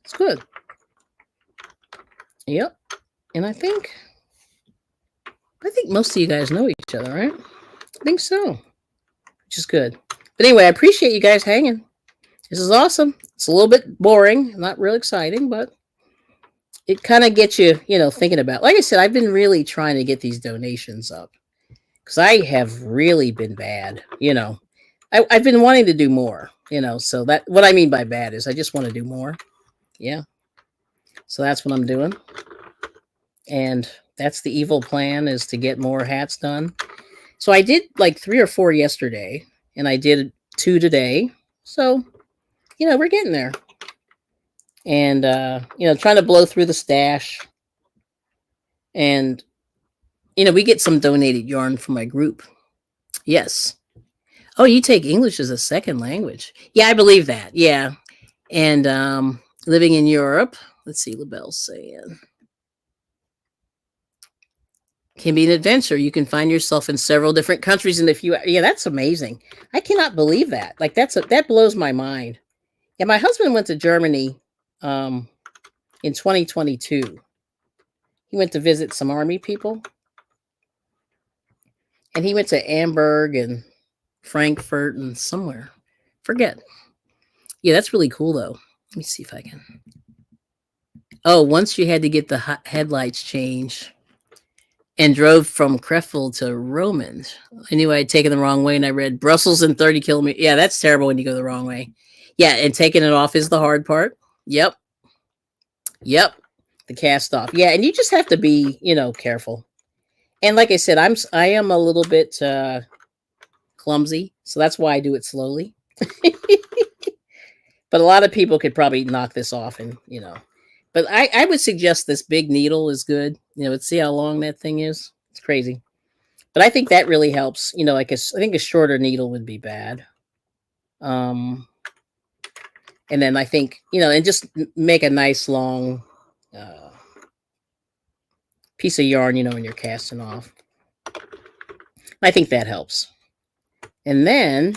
Speaker 1: it's good. Yep. And I think most of you guys know each other, right? I think so. Which is good. But anyway, I appreciate you guys hanging. This is awesome. It's a little bit boring, not real exciting, but it kind of gets you, thinking about. Like I said, I've been really trying to get these donations up because I have really been bad. I've been wanting to do more. So that what I mean by bad is I just want to do more. Yeah. So that's what I'm doing. And that's the evil plan, is to get more hats done. So I did like 3 or 4 yesterday, and I did 2 today. So, we're getting there. And, trying to blow through the stash. And, we get some donated yarn from my group. Yes. Oh, you take English as a second language. Yeah, I believe that. Yeah. And living in Europe. Let's see, LaBelle's saying. Can be an adventure. You can find yourself in several different countries in a few. Yeah, that's amazing. I cannot believe that. Like that blows my mind. Yeah, my husband went to Germany in 2022. He went to visit some army people. And he went to Hamburg and Frankfurt and somewhere. Forget. Yeah, that's really cool though. Let me see if I can. Oh, once you had to get the headlights changed and drove from Krefeld to Romans. I knew I had taken the wrong way, and I read Brussels in 30 kilometers. Yeah, that's terrible when you go the wrong way. Yeah, and taking it off is the hard part. Yep. The cast off. Yeah, and you just have to be, careful. And like I said, I am a little bit clumsy, so that's why I do it slowly. But a lot of people could probably knock this off, and But I would suggest this big needle is good. Let's see how long that thing is. It's crazy. But I think that really helps. I think a shorter needle would be bad. And then I think, and just make a nice long piece of yarn, when you're casting off. I think that helps. And then,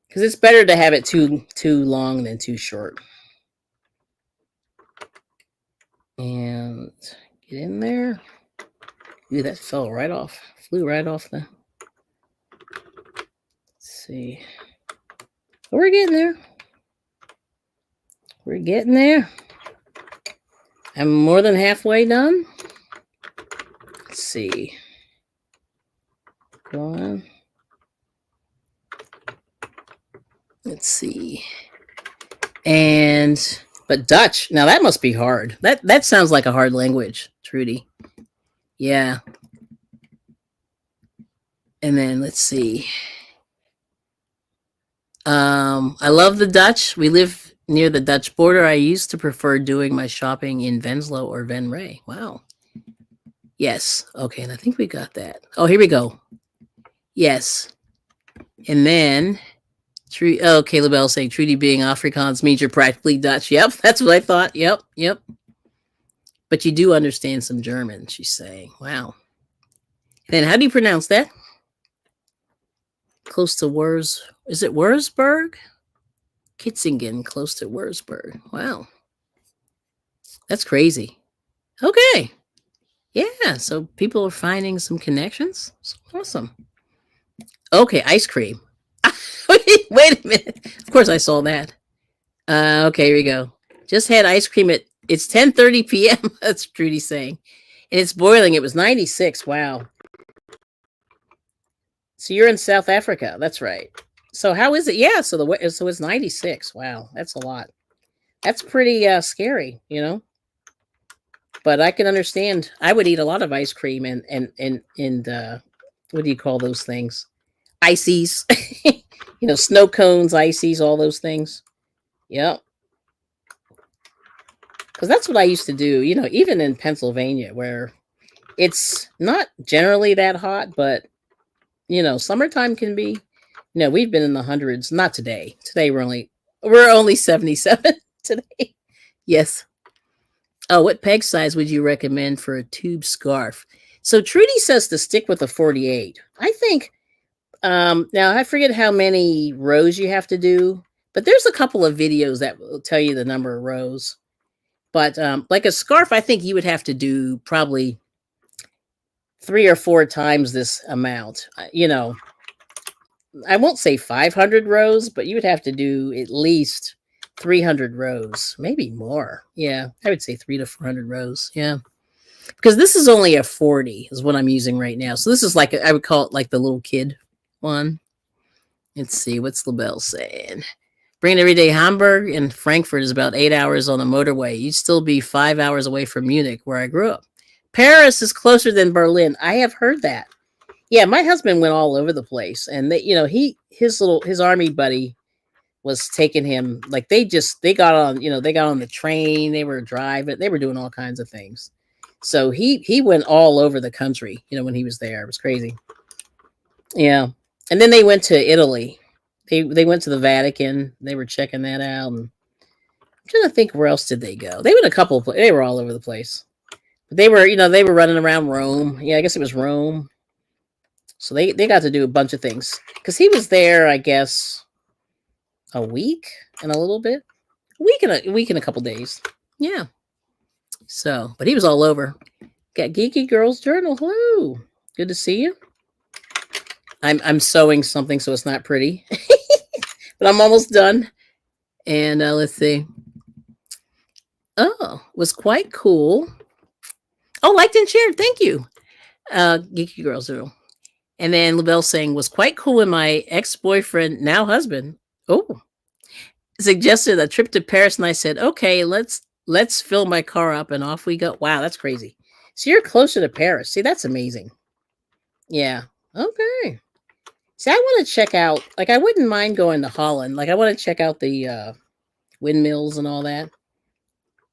Speaker 1: because it's better to have it too long than too short. And get in there. Ooh, that fell right off. Flew right off the. Let's see. We're getting there. We're getting there. I'm more than halfway done. Let's see. Go on. Let's see. But Dutch, now that must be hard. That sounds like a hard language, Trudy. Yeah. And then let's see. I love the Dutch. We live near the Dutch border. I used to prefer doing my shopping in Venlo or Venray. Wow. Yes. Okay, and I think we got that. Oh, here we go. Yes. And then Caleb L saying Trudy being Afrikaans means you're practically Dutch. Yep, that's what I thought. Yep. But you do understand some German, she's saying. Wow. And then how do you pronounce that? Close to is it Wurzburg? Kitzingen, close to Wurzburg. Wow. That's crazy. Okay. Yeah, so people are finding some connections. Awesome. Okay, ice cream. Wait a minute. Of course I saw that. Okay, here we go. Just had ice cream it's 10:30 p.m. That's Trudy saying. And it's boiling. It was 96. Wow. So you're in South Africa. That's right. So how is it? Yeah. So it's 96. Wow, that's a lot. That's pretty scary, you know. But I can understand. I would eat a lot of ice cream and what do you call those things? Ices. Snow cones, ices, all those things. Yep. Because that's what I used to do. Even in Pennsylvania, where it's not generally that hot, but summertime can be. We've been in the hundreds. Not today. Today we're only 77 today. Yes. Oh, what peg size would you recommend for a tube scarf? So Trudy says to stick with a 48. I think now I forget how many rows you have to do, but there's a couple of videos that will tell you the number of rows. But like a scarf, I think you would have to do probably 3 or 4 times this amount. I won't say 500 rows, but you would have to do at least 300 rows, maybe more. Yeah, I would say 300 to 400 rows. Yeah, because this is only a 40 is what I'm using right now. So this is like I would call it like the little kid one. Let's see, what's LaBelle saying? Bring everyday Hamburg and Frankfurt is about 8 hours on the motorway. You'd still be 5 hours away from Munich, where I grew up. Paris is closer than Berlin. I have heard that. Yeah, my husband went all over the place, and his army buddy was taking him. Like they got on the train. They were driving. They were doing all kinds of things. So he went all over the country. When he was there, it was crazy. Yeah, and then they went to Italy. They went to the Vatican. They were checking that out. And I'm trying to think, where else did they go? They went a couple of places. They were all over the place. But they were running around Rome. Yeah, I guess it was Rome. So they got to do a bunch of things because he was there, I guess, a week and a little bit, a week and a couple days. Yeah. So, but he was all over. Got Geeky Girls Journal. Hello, good to see you. I'm sewing something, so it's not pretty, but I'm almost done. And let's see. Oh, was quite cool. Oh, liked and shared. Thank you, Geeky Girls Journal. And then LaBelle saying was quite cool when my ex-boyfriend, now husband, suggested a trip to Paris, and I said, "Okay, let's fill my car up," and off we go. Wow, that's crazy. So you're closer to Paris. See, that's amazing. Yeah. Okay. See, I want to check out. Like, I wouldn't mind going to Holland. Like, I want to check out the windmills and all that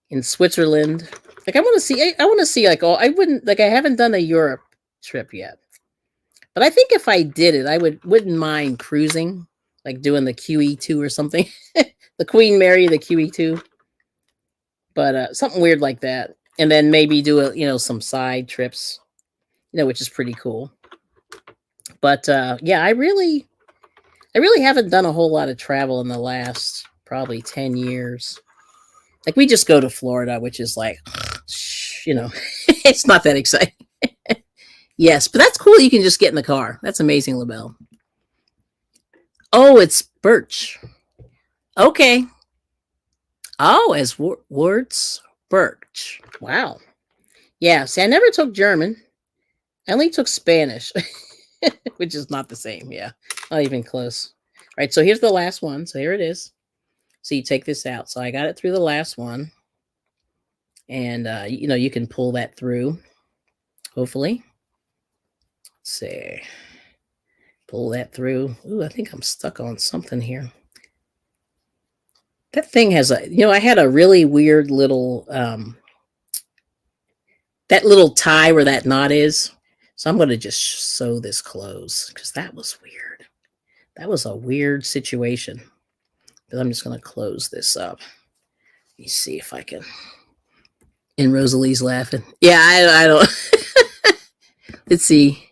Speaker 1: in Switzerland. Like, I want to see. I want to see like all. I wouldn't like. I haven't done a Europe trip yet. But I think if I did it, I wouldn't mind cruising, like doing the QE2 or something, the Queen Mary, the QE2, but something weird like that, and then maybe do some side trips, which is pretty cool. But yeah, I really haven't done a whole lot of travel in the last probably 10 years. Like we just go to Florida, which is like, it's not that exciting. Yes, but that's cool. You can just get in the car. That's amazing, LaBelle. Oh, it's Birch. Okay. Oh, as words, Birch. Wow. Yeah. See, I never took German. I only took Spanish, which is not the same. Yeah, not even close. All right. So here's the last one. So here it is. So you take this out. So I got it through the last one, and you can pull that through. Hopefully. See, pull that through. Ooh, I think I'm stuck on something here. That thing has I had a really weird little that little tie where that knot is. So I'm going to just sew this close because that was weird. That was a weird situation. But I'm just going to close this up. Let me see if I can. And Rosalie's laughing. Yeah, I don't. Let's see.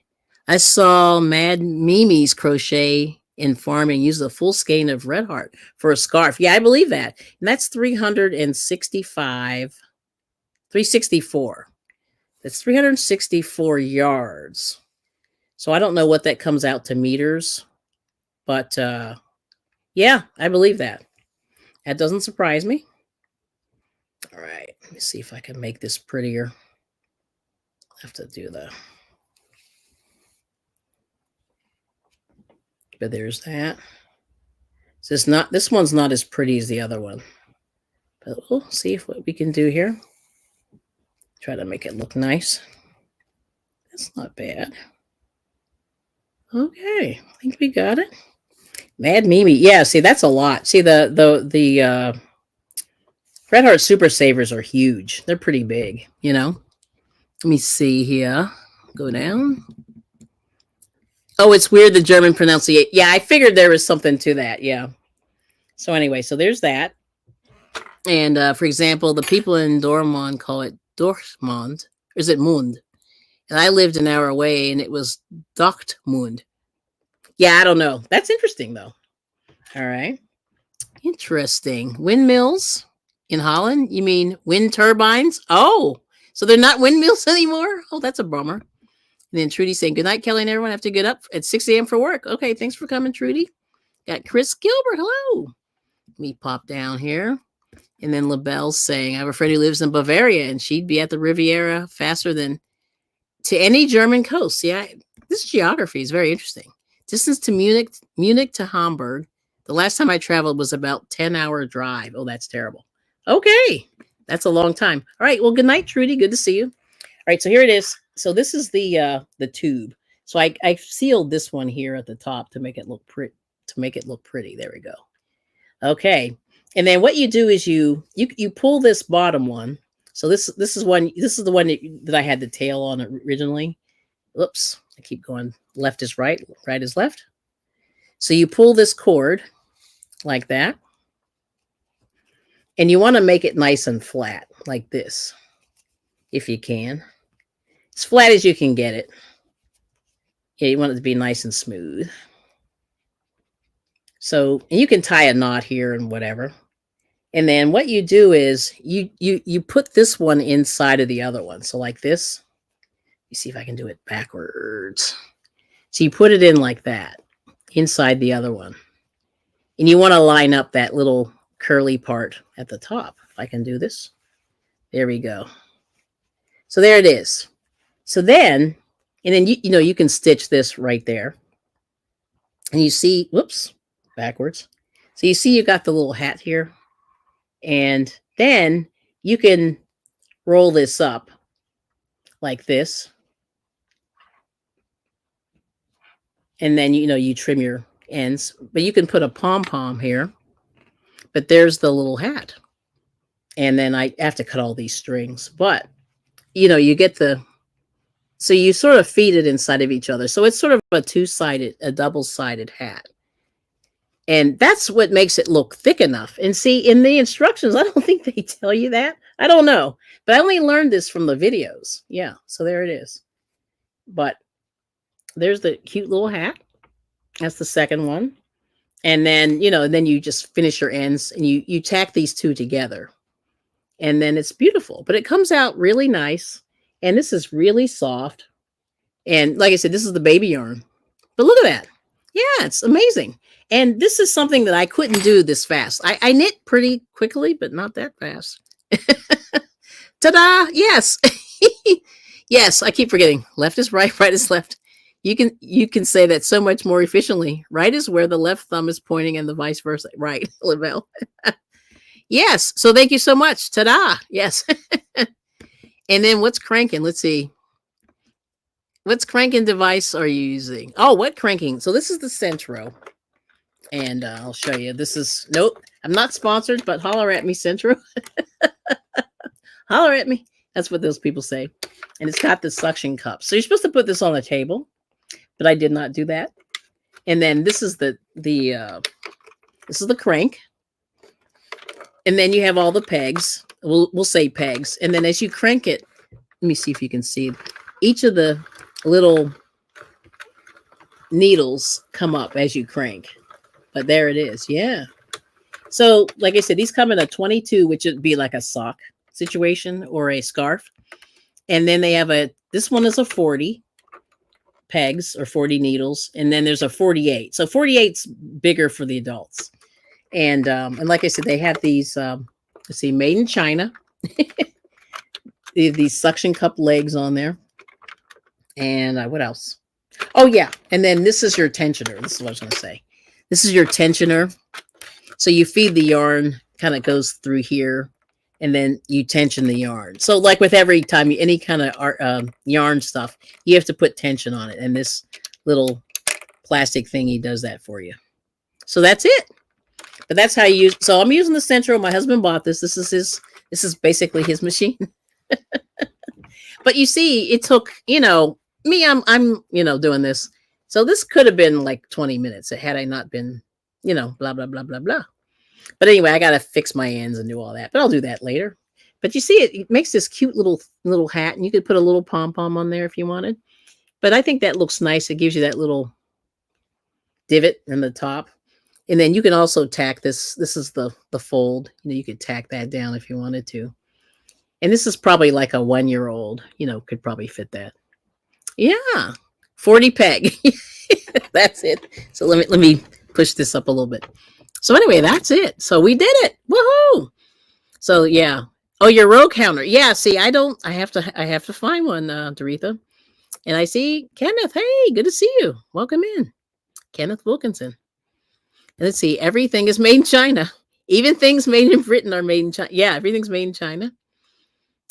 Speaker 1: I saw Mad Mimi's crochet in farming use a full skein of red heart for a scarf. Yeah, I believe that. And that's 364. That's 364 yards. So I don't know what that comes out to meters, but yeah, I believe that. That doesn't surprise me. All right, let me see if I can make this prettier. I have to do the but there's that. So it's not, this one's not as pretty as the other one, but we'll see what we can do here. Try to make it look nice. That's not bad. Okay, I think we got it. Mad Mimi. Yeah, see, that's a lot. See, the Red Heart Super Savers are huge. They're pretty big, you know. Let me see here. Go down. Oh, it's weird, the German pronunciation. Yeah, I figured there was something to that. Yeah. So anyway, so there's that. And for example, the people in Dortmund call it Dortmund. Or is it Mund? And I lived an hour away and it was Dortmund. Yeah, I don't know. That's interesting though. All right. Interesting. Windmills in Holland? You mean wind turbines? Oh, so they're not windmills anymore? Oh, that's a bummer. And then Trudy saying, good night, Kelly and everyone. I have to get up at 6 a.m. for work. Okay, thanks for coming, Trudy. Got Chris Gilbert. Hello. Let me pop down here. And then LaBelle's saying, I have a friend who lives in Bavaria, and she'd be at the Riviera faster than to any German coast. Yeah, this geography is very interesting. Distance to Munich to Hamburg. The last time I traveled was about 10-hour drive. Oh, that's terrible. Okay, that's a long time. All right, well, good night, Trudy. Good to see you. All right, so here it is. So this is the tube. So I sealed this one here at the top to make it look pretty. There we go. Okay, and then what you do is you pull this bottom one. So this is the one that I had the tail on originally. Oops, I keep going. Left is right, right is left. So you pull this cord like that, and you want to make it nice and flat like this, if you can. As flat as you can get it. Yeah, you want it to be nice and smooth. So, and you can tie a knot here and whatever. And then what you do is you put this one inside of the other one. So like this. Let me see if I can do it backwards. So you put it in like that, inside the other one. And you want to line up that little curly part at the top. If I can do this. There we go. So there it is. So then, and then you know, you can stitch this right there. And you see, whoops, backwards. So you see you got the little hat here. And then you can roll this up like this. And then, you know, you trim your ends. But you can put a pom-pom here. But there's the little hat. And then I have to cut all these strings. But, you know, you get the... So you sort of feed it inside of each other. So it's sort of a double-sided hat. And that's what makes it look thick enough. And see, in the instructions, I don't think they tell you that. I don't know. But I only learned this from the videos. Yeah, so there it is. But there's the cute little hat. That's the second one. And then, you know, then you just finish your ends and you tack these two together. And then it's beautiful. But it comes out really nice. And this is really soft. And like I said, this is the baby yarn. But look at that. Yeah, it's amazing. And this is something that I couldn't do this fast. I knit pretty quickly, but not that fast. Ta-da! Yes. Yes, I keep forgetting. Left is right, right is left. You can say that so much more efficiently. Right is where the left thumb is pointing and the vice versa. Right, Lavelle. Yes. So thank you so much. Ta-da! Yes. And then what's cranking? Let's see. What's cranking device are you using? Oh, what cranking? So this is the Centro. And I'll show you. This is, nope, I'm not sponsored, but holler at me, Centro. Holler at me. That's what those people say. And it's got the suction cup. So you're supposed to put this on the table, but I did not do that. And then this is this is the crank. And then you have all the pegs. We'll say pegs. And then as you crank it, let me see if you can see. Each of the little needles come up as you crank. But there it is. Yeah. So, like I said, these come in a 22, which would be like a sock situation or a scarf. And then they have this one is a 40 pegs or 40 needles. And then there's a 48. So 48's bigger for the adults. And like I said, they have these, let's see, made in China. They have these suction cup legs on there. And what else? Oh yeah, and then this is your tensioner. This is what I was going to say. This is your tensioner. So you feed the yarn, kind of goes through here, and then you tension the yarn. So like with every time you, any kind of yarn stuff, you have to put tension on it, and this little plastic thingy does that for you. So that's it. But that's how you use. So I'm using the Centro. My husband bought this. This is his. This is basically his machine. But you see, it took, me. I'm doing this. So this could have been like 20 minutes had I not been, blah blah blah blah blah. But anyway, I gotta fix my ends and do all that. But I'll do that later. But you see, it makes this cute little hat, and you could put a little pom pom on there if you wanted. But I think that looks nice. It gives you that little divot in the top. And then you can also tack this. This is the fold. You could tack that down if you wanted to. And this is probably like a 1-year-old, could probably fit that. Yeah. 40 peg. That's it. So let me push this up a little bit. So anyway, that's it. So we did it. Woohoo. So yeah. Oh, your row counter. Yeah, see, I have to find one, Doretha. And I see Kenneth. Hey, good to see you. Welcome in. Kenneth Wilkinson. And let's see, everything is made in China. Even things made in Britain are made in China. Yeah, everything's made in China.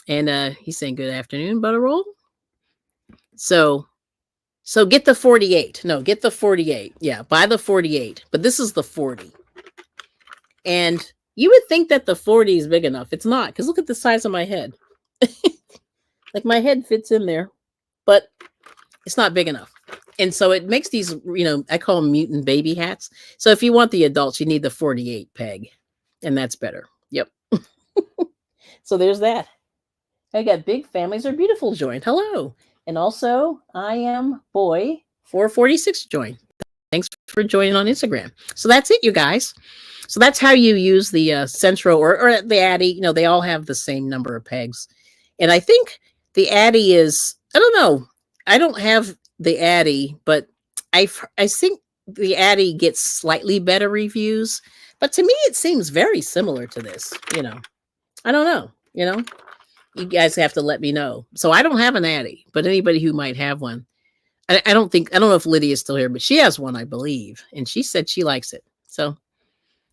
Speaker 1: And he's saying good afternoon, butter roll. So get the 48. No, get the 48. Yeah, buy the 48. But this is the 40. And you would think that the 40 is big enough. It's not, because look at the size of my head. Like my head fits in there, but it's not big enough. And so it makes these, I call them mutant baby hats. So if you want the adults, you need the 48 peg. And that's better. Yep. So there's that. I got big families are beautiful joined. Hello. And also I am boy 446 joined. Thanks for joining on Instagram. So that's it, you guys. So that's how you use the Centro or the Addy. They all have the same number of pegs. And I think the Addy is, I don't know. I don't have the Addy, but I think the Addy gets slightly better reviews. But to me, it seems very similar to this. I don't know. You guys have to let me know. So I don't have an Addy, but anybody who might have one. I don't know if Lydia's still here, but she has one, I believe. And she said she likes it. So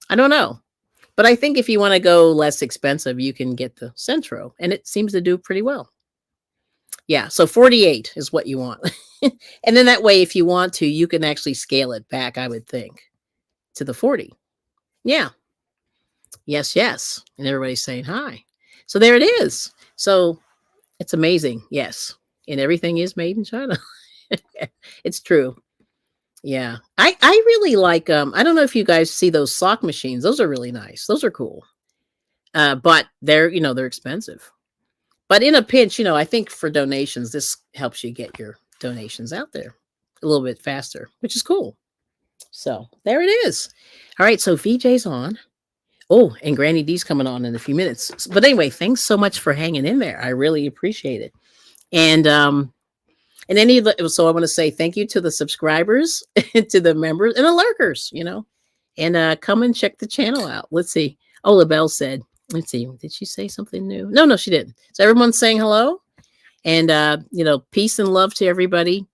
Speaker 1: I don't know. But I think if you want to go less expensive, you can get the Centro. And it seems to do pretty well. Yeah, so 48 is what you want. And then that way, if you want to, you can actually scale it back, I would think, to the 40. Yeah. Yes, yes. And everybody's saying hi. So there it is. So it's amazing. Yes. And everything is made in China. It's true. Yeah. I really like, I don't know if you guys see those sock machines. Those are really nice. Those are cool. But they're expensive. But in a pinch, I think for donations, this helps you get your donations out there a little bit faster, which is cool. So there it is. All right. So VJ's on. Oh, and Granny D's coming on in a few minutes. But anyway, thanks so much for hanging in there. I really appreciate it. And so I want to say thank you to the subscribers, to the members, and the lurkers, and come and check the channel out. Let's see. Oh, LaBelle said, let's see, did she say something new? No, she didn't. So everyone's saying hello, and peace and love to everybody.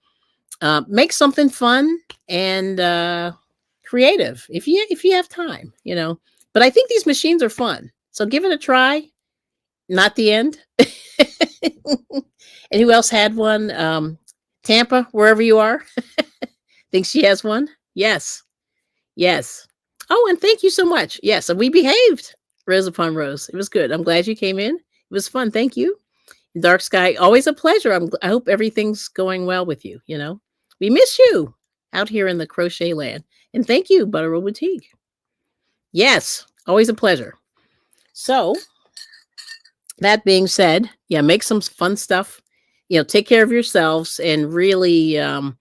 Speaker 1: Make something fun and creative if you have time, But I think these machines are fun, so give it a try. Not the end. And who else had one? Tampa, wherever you are. Think she has one? Yes. Oh, and thank you so much. Yes, and we behaved. Rose upon Rose. It was good. I'm glad you came in. It was fun. Thank you. Dark Sky, always a pleasure. I hope everything's going well with you. We miss you out here in the crochet land. And thank you, Butterroll Boutique. Yes, always a pleasure. So that being said, yeah, make some fun stuff. Take care of yourselves and really. I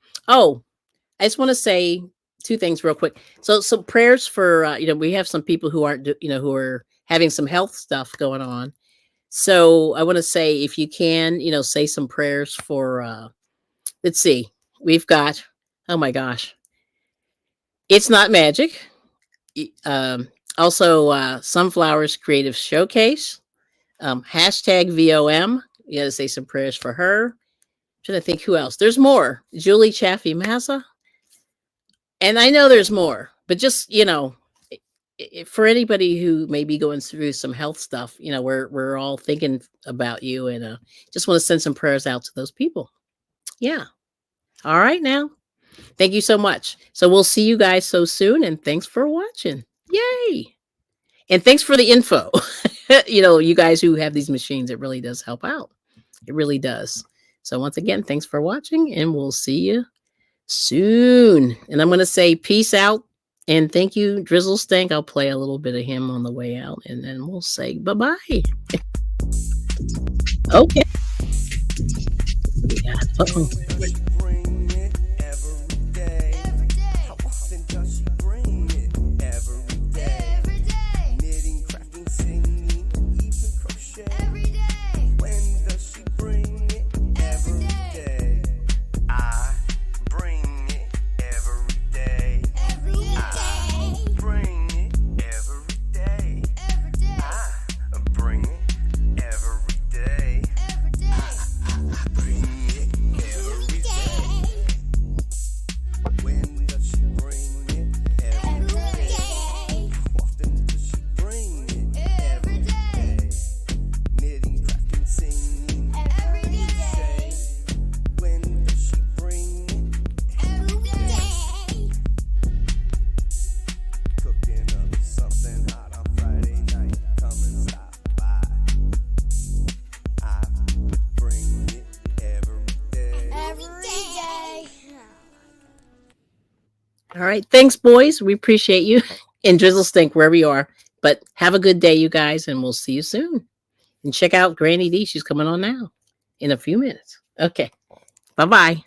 Speaker 1: just want to say 2 things real quick. So prayers for we have some people who aren't who are having some health stuff going on. So I want to say, if you can, say some prayers for. Let's see. We've got. Oh my gosh. It's Not Magic. Also, Sunflowers Creative Showcase. #VOM. You got to say some prayers for her. Should I think who else? There's more. Julie Chaffee Massa. And I know there's more, but just, for anybody who may be going through some health stuff, we're all thinking about you, and just want to send some prayers out to those people. Yeah. All right now. Thank you so much. So we'll see you guys so soon, and thanks for watching. Yay. And thanks for the info. You guys who have these machines, it really does help out. It really does. So once again, thanks for watching, and we'll see you soon. And I'm going to say peace out, and thank you, Drizzle Stank. I'll play a little bit of him on the way out, and then we'll say bye-bye. Okay. Yeah. Uh-oh. All right. Thanks, boys. We appreciate you. And Drizzle Stink, wherever you are. But have a good day, you guys, and we'll see you soon. And check out Granny D. She's coming on now in a few minutes. Okay. Bye-bye.